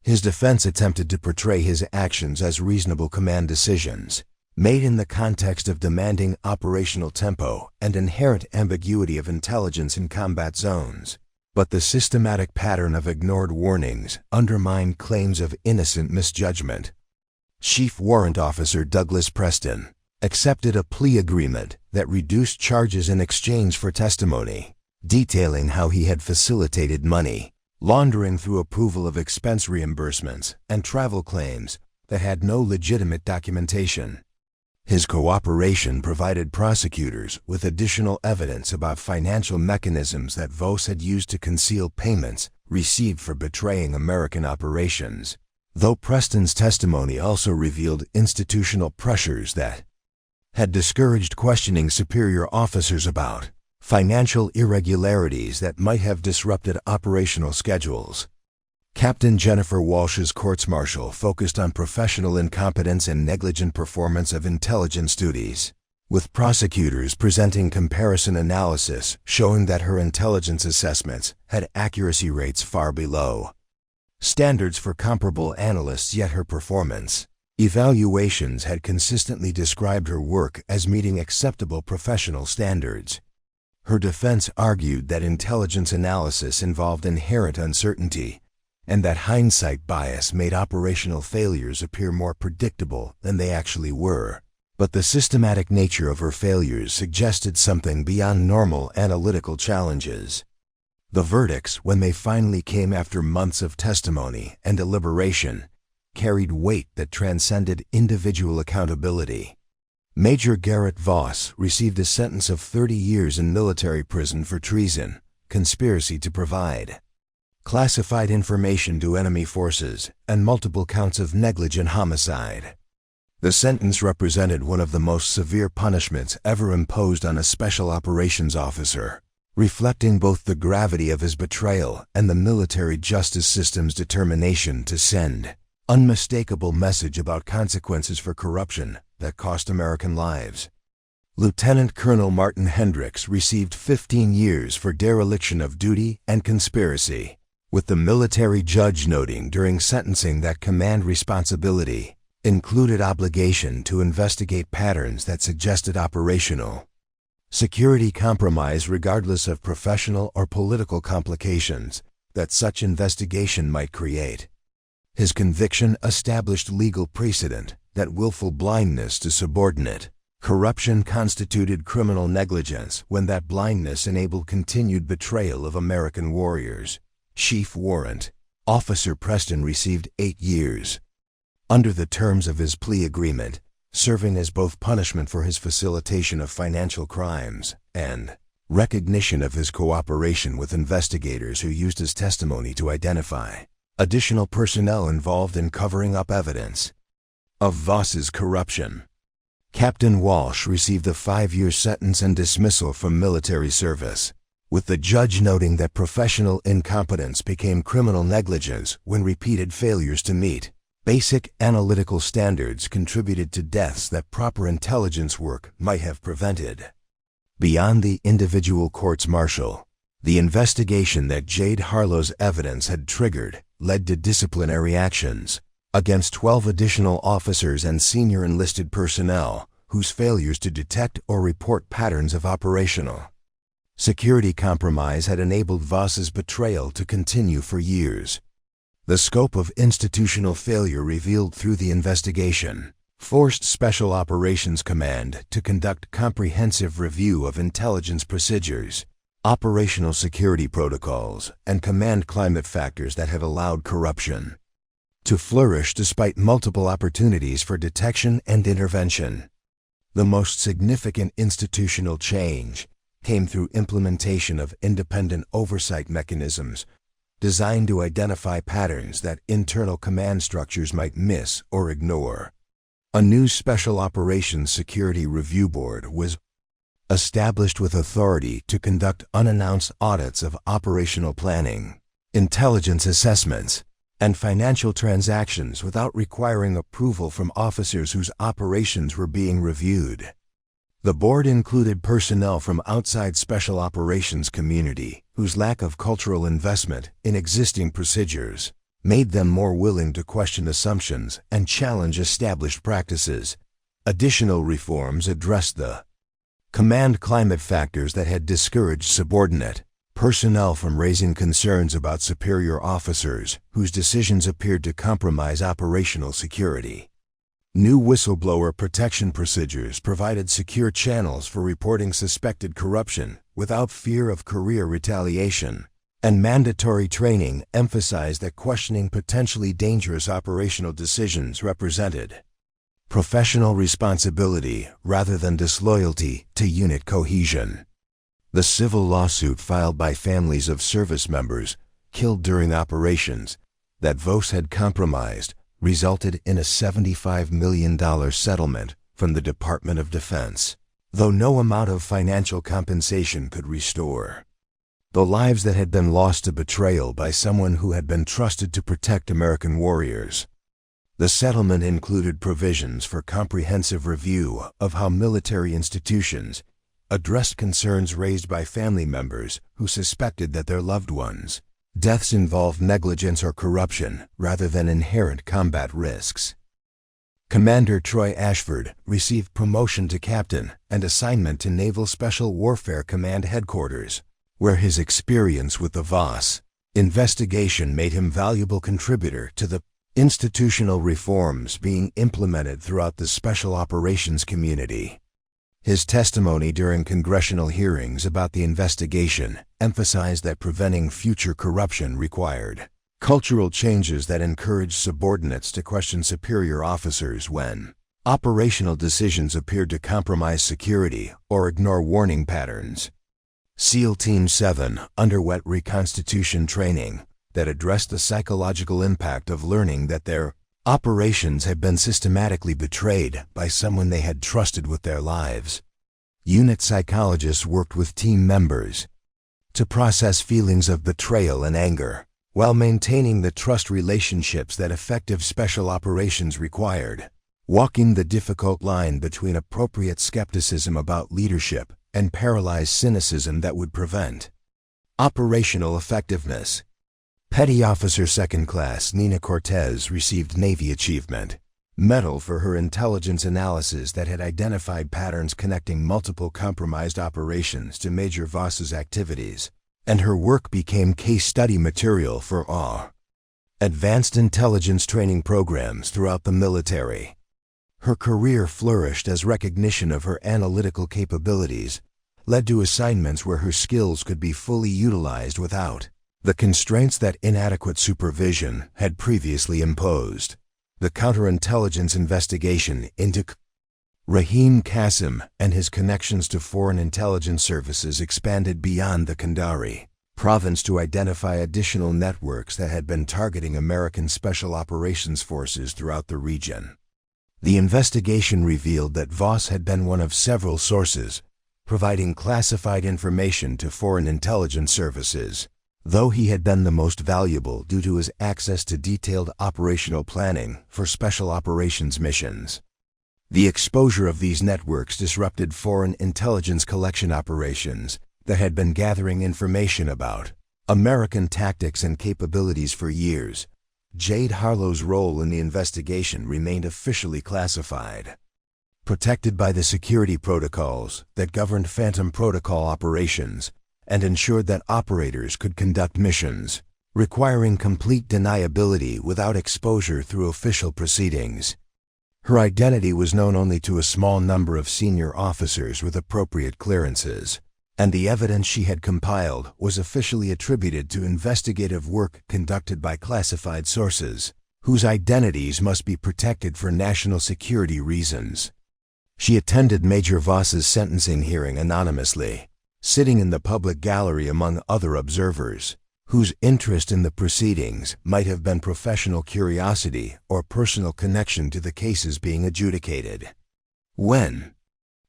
His defense attempted to portray his actions as reasonable command decisions, made in the context of demanding operational tempo and inherent ambiguity of intelligence in combat zones. But the systematic pattern of ignored warnings undermined claims of innocent misjudgment. Chief Warrant Officer Douglas Preston accepted a plea agreement that reduced charges in exchange for testimony, detailing how he had facilitated money laundering through approval of expense reimbursements and travel claims that had no legitimate documentation. His cooperation provided prosecutors with additional evidence about financial mechanisms that Voss had used to conceal payments received for betraying American operations, though Preston's testimony also revealed institutional pressures that had discouraged questioning superior officers about financial irregularities that might have disrupted operational schedules. Captain Jennifer Walsh's courts-martial focused on professional incompetence and negligent performance of intelligence duties, with prosecutors presenting comparison analysis showing that her intelligence assessments had accuracy rates far below standards for comparable analysts, yet her performance evaluations had consistently described her work as meeting acceptable professional standards. Her defense argued that intelligence analysis involved inherent uncertainty, and that hindsight bias made operational failures appear more predictable than they actually were. But the systematic nature of her failures suggested something beyond normal analytical challenges. The verdicts, when they finally came after months of testimony and deliberation, carried weight that transcended individual accountability. Major Garrett Voss received a sentence of 30 years in military prison for treason, conspiracy to provide classified information to enemy forces, and multiple counts of negligent homicide. The sentence represented one of the most severe punishments ever imposed on a special operations officer, reflecting both the gravity of his betrayal and the military justice system's determination to send unmistakable message about consequences for corruption that cost American lives. Lieutenant Colonel Martin Hendricks received 15 years for dereliction of duty and conspiracy, with the military judge noting during sentencing that command responsibility included obligation to investigate patterns that suggested operational security compromise regardless of professional or political complications that such investigation might create. His conviction established legal precedent that willful blindness to subordinate corruption constituted criminal negligence when that blindness enabled continued betrayal of American warriors. Chief Warrant Officer Preston received 8 years. Under the terms of his plea agreement, serving as both punishment for his facilitation of financial crimes and recognition of his cooperation with investigators who used his testimony to identify additional personnel involved in covering up evidence of Voss's corruption. Captain Walsh received a 5-year sentence and dismissal from military service, with the judge noting that professional incompetence became criminal negligence when repeated failures to meet basic analytical standards contributed to deaths that proper intelligence work might have prevented. Beyond the individual courts-martial, the investigation that Jade Harlow's evidence had triggered led to disciplinary actions against 12 additional officers and senior enlisted personnel whose failures to detect or report patterns of operational security compromise had enabled Voss's betrayal to continue for years. The scope of institutional failure revealed through the investigation forced Special Operations Command to conduct comprehensive review of intelligence procedures, operational security protocols, and command climate factors that have allowed corruption to flourish despite multiple opportunities for detection and intervention. The most significant institutional change came through implementation of independent oversight mechanisms designed to identify patterns that internal command structures might miss or ignore. A new Special Operations Security Review Board was established with authority to conduct unannounced audits of operational planning, intelligence assessments, and financial transactions without requiring approval from officers whose operations were being reviewed. The board included personnel from outside special operations community whose lack of cultural investment in existing procedures made them more willing to question assumptions and challenge established practices. Additional reforms addressed the command climate factors that had discouraged subordinate personnel from raising concerns about superior officers whose decisions appeared to compromise operational security. New whistleblower protection procedures provided secure channels for reporting suspected corruption without fear of career retaliation, and mandatory training emphasized that questioning potentially dangerous operational decisions represented professional responsibility rather than disloyalty to unit cohesion. The civil lawsuit filed by families of service members killed during operations that VOS had compromised resulted in a $75 million settlement from the Department of Defense, though no amount of financial compensation could restore the lives that had been lost to betrayal by someone who had been trusted to protect American warriors. The settlement included provisions for comprehensive review of how military institutions addressed concerns raised by family members who suspected that their loved ones' deaths involved negligence or corruption rather than inherent combat risks. Commander Troy Ashford received promotion to captain and assignment to Naval Special Warfare Command Headquarters, where his experience with the VOS investigation made him valuable contributor to the institutional reforms being implemented throughout the special operations community. His testimony during congressional hearings about the investigation emphasized that preventing future corruption required cultural changes that encouraged subordinates to question superior officers when operational decisions appeared to compromise security or ignore warning patterns. SEAL Team 7 underwent reconstitution training that addressed the psychological impact of learning that their operations had been systematically betrayed by someone they had trusted with their lives. Unit psychologists worked with team members to process feelings of betrayal and anger while maintaining the trust relationships that effective special operations required, walking the difficult line between appropriate skepticism about leadership and paralyzed cynicism that would prevent operational effectiveness. Petty Officer Second Class Nina Cortez received Navy Achievement Medal for her intelligence analysis that had identified patterns connecting multiple compromised operations to Major Voss's activities, and her work became case study material for all advanced intelligence training programs throughout the military. Her career flourished as recognition of her analytical capabilities led to assignments where her skills could be fully utilized without the constraints that inadequate supervision had previously imposed. The counterintelligence investigation into Rahim Qasim and his connections to foreign intelligence services expanded beyond the Kandari Province to identify additional networks that had been targeting American Special Operations Forces throughout the region. The investigation revealed that Voss had been one of several sources providing classified information to foreign intelligence services, though he had been the most valuable due to his access to detailed operational planning for special operations missions. The exposure of these networks disrupted foreign intelligence collection operations that had been gathering information about American tactics and capabilities for years. Jade Harlow's role in the investigation remained officially classified, protected by the security protocols that governed Phantom Protocol operations and ensured that operators could conduct missions requiring complete deniability without exposure through official proceedings. Her identity was known only to a small number of senior officers with appropriate clearances, and the evidence she had compiled was officially attributed to investigative work conducted by classified sources, whose identities must be protected for national security reasons. She attended Major Voss's sentencing hearing anonymously, sitting in the public gallery among other observers, whose interest in the proceedings might have been professional curiosity or personal connection to the cases being adjudicated. When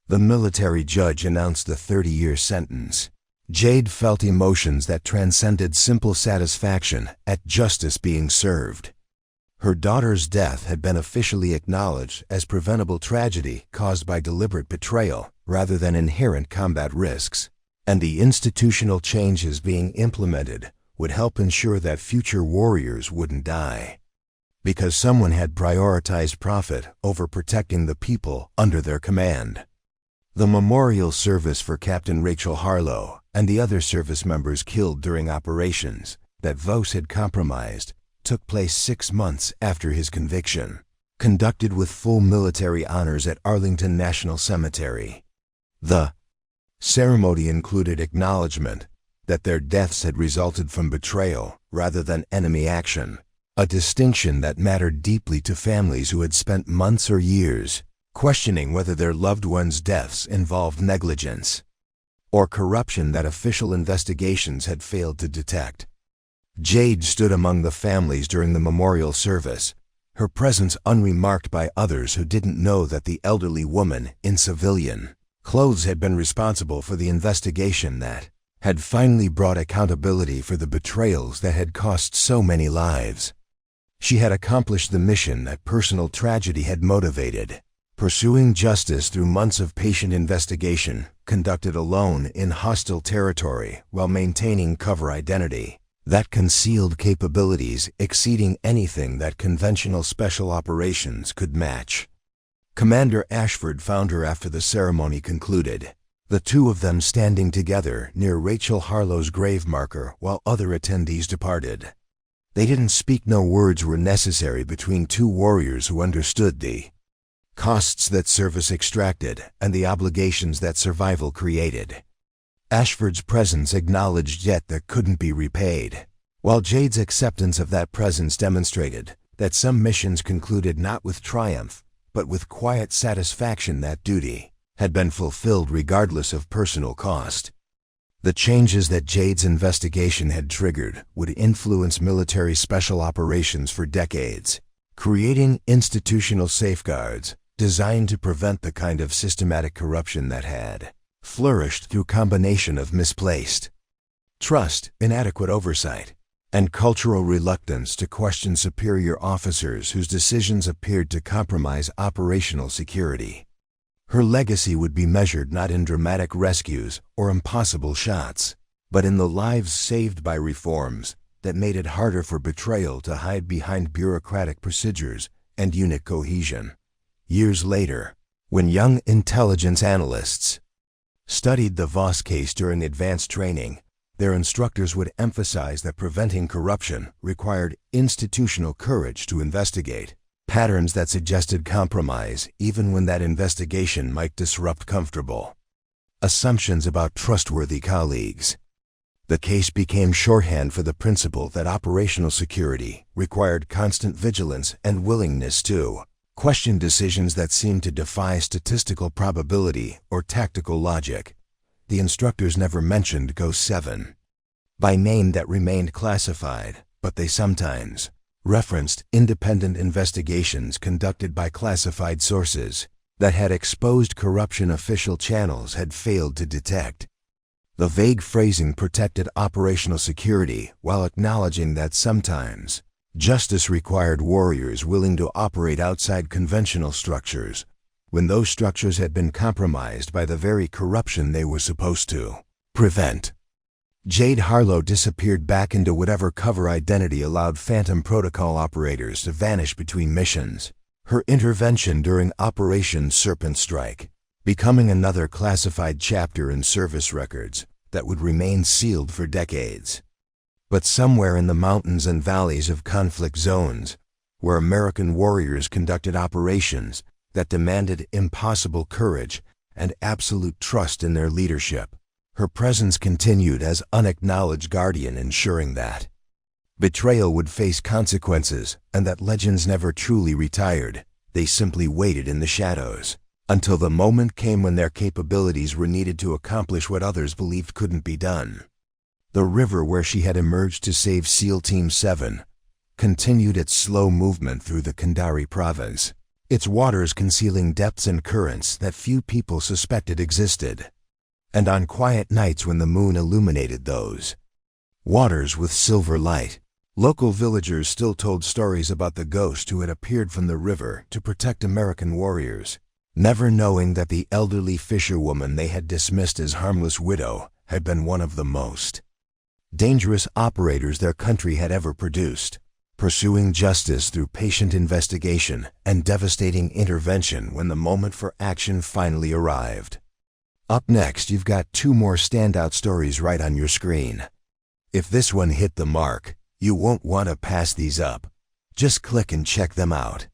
the military judge announced the 30-year sentence, Jade felt emotions that transcended simple satisfaction at justice being served. Her daughter's death had been officially acknowledged as preventable tragedy caused by deliberate betrayal rather than inherent combat risks, and the institutional changes being implemented would help ensure that future warriors wouldn't die. Because someone had prioritized profit over protecting the people under their command. The memorial service for Captain Rachel Harlow and the other service members killed during operations that Vos had compromised took place 6 months after his conviction, conducted with full military honors at Arlington National Cemetery. The ceremony included acknowledgement that their deaths had resulted from betrayal rather than enemy action, a distinction that mattered deeply to families who had spent months or years questioning whether their loved ones' deaths involved negligence or corruption that official investigations had failed to detect. Jade stood among the families during the memorial service, her presence unremarked by others who didn't know that the elderly woman in civilian clothes had been responsible for the investigation that had finally brought accountability for the betrayals that had cost so many lives. She had accomplished the mission that personal tragedy had motivated, pursuing justice through months of patient investigation conducted alone in hostile territory while maintaining cover identity that concealed capabilities exceeding anything that conventional special operations could match. Commander Ashford found her after the ceremony concluded, the two of them standing together near Rachel Harlow's grave marker while other attendees departed. They didn't speak. No words were necessary between two warriors who understood the costs that service extracted and the obligations that survival created. Ashford's presence acknowledged debt that couldn't be repaid, while Jade's acceptance of that presence demonstrated that some missions concluded not with triumph, but with quiet satisfaction that duty had been fulfilled regardless of personal cost. The changes that Jade's investigation had triggered would influence military special operations for decades, creating institutional safeguards designed to prevent the kind of systematic corruption that had flourished through combination of misplaced trust, inadequate oversight, and cultural reluctance to question superior officers whose decisions appeared to compromise operational security. Her legacy would be measured not in dramatic rescues or impossible shots, but in the lives saved by reforms that made it harder for betrayal to hide behind bureaucratic procedures and unit cohesion. Years later, when young intelligence analysts studied the Vos case during advanced training, their instructors would emphasize that preventing corruption required institutional courage to investigate patterns that suggested compromise even when that investigation might disrupt comfortable assumptions about trustworthy colleagues. The case became shorthand for the principle that operational security required constant vigilance and willingness to question decisions that seemed to defy statistical probability or tactical logic. The instructors never mentioned Ghost 7 by name that remained classified, but they sometimes referenced independent investigations conducted by classified sources that had exposed corruption official channels had failed to detect. The vague phrasing protected operational security while acknowledging that sometimes justice required warriors willing to operate outside conventional structures when those structures had been compromised by the very corruption they were supposed to prevent. Jade Harlow disappeared back into whatever cover identity allowed Phantom Protocol operators to vanish between missions, her intervention during Operation Serpent strike becoming another classified chapter in service records that would remain sealed for decades. But somewhere in the mountains and valleys of conflict zones, where American warriors conducted operations that demanded impossible courage and absolute trust in their leadership, her presence continued as unacknowledged guardian, ensuring that betrayal would face consequences and that legends never truly retired. They simply waited in the shadows until the moment came when their capabilities were needed to accomplish what others believed couldn't be done. The river where she had emerged to save SEAL Team 7 continued its slow movement through the Kandari Province, its waters concealing depths and currents that few people suspected existed. and on quiet nights when the moon illuminated those waters with silver light, local villagers still told stories about the ghost who had appeared from the river to protect American warriors, never knowing that the elderly fisherwoman they had dismissed as harmless widow had been one of the most dangerous operators their country had ever produced, pursuing justice through patient investigation and devastating intervention when the moment for action finally arrived. Up next, you've got 2 more standout stories right on your screen. If this one hit the mark, you won't want to pass these up. Just click and check them out.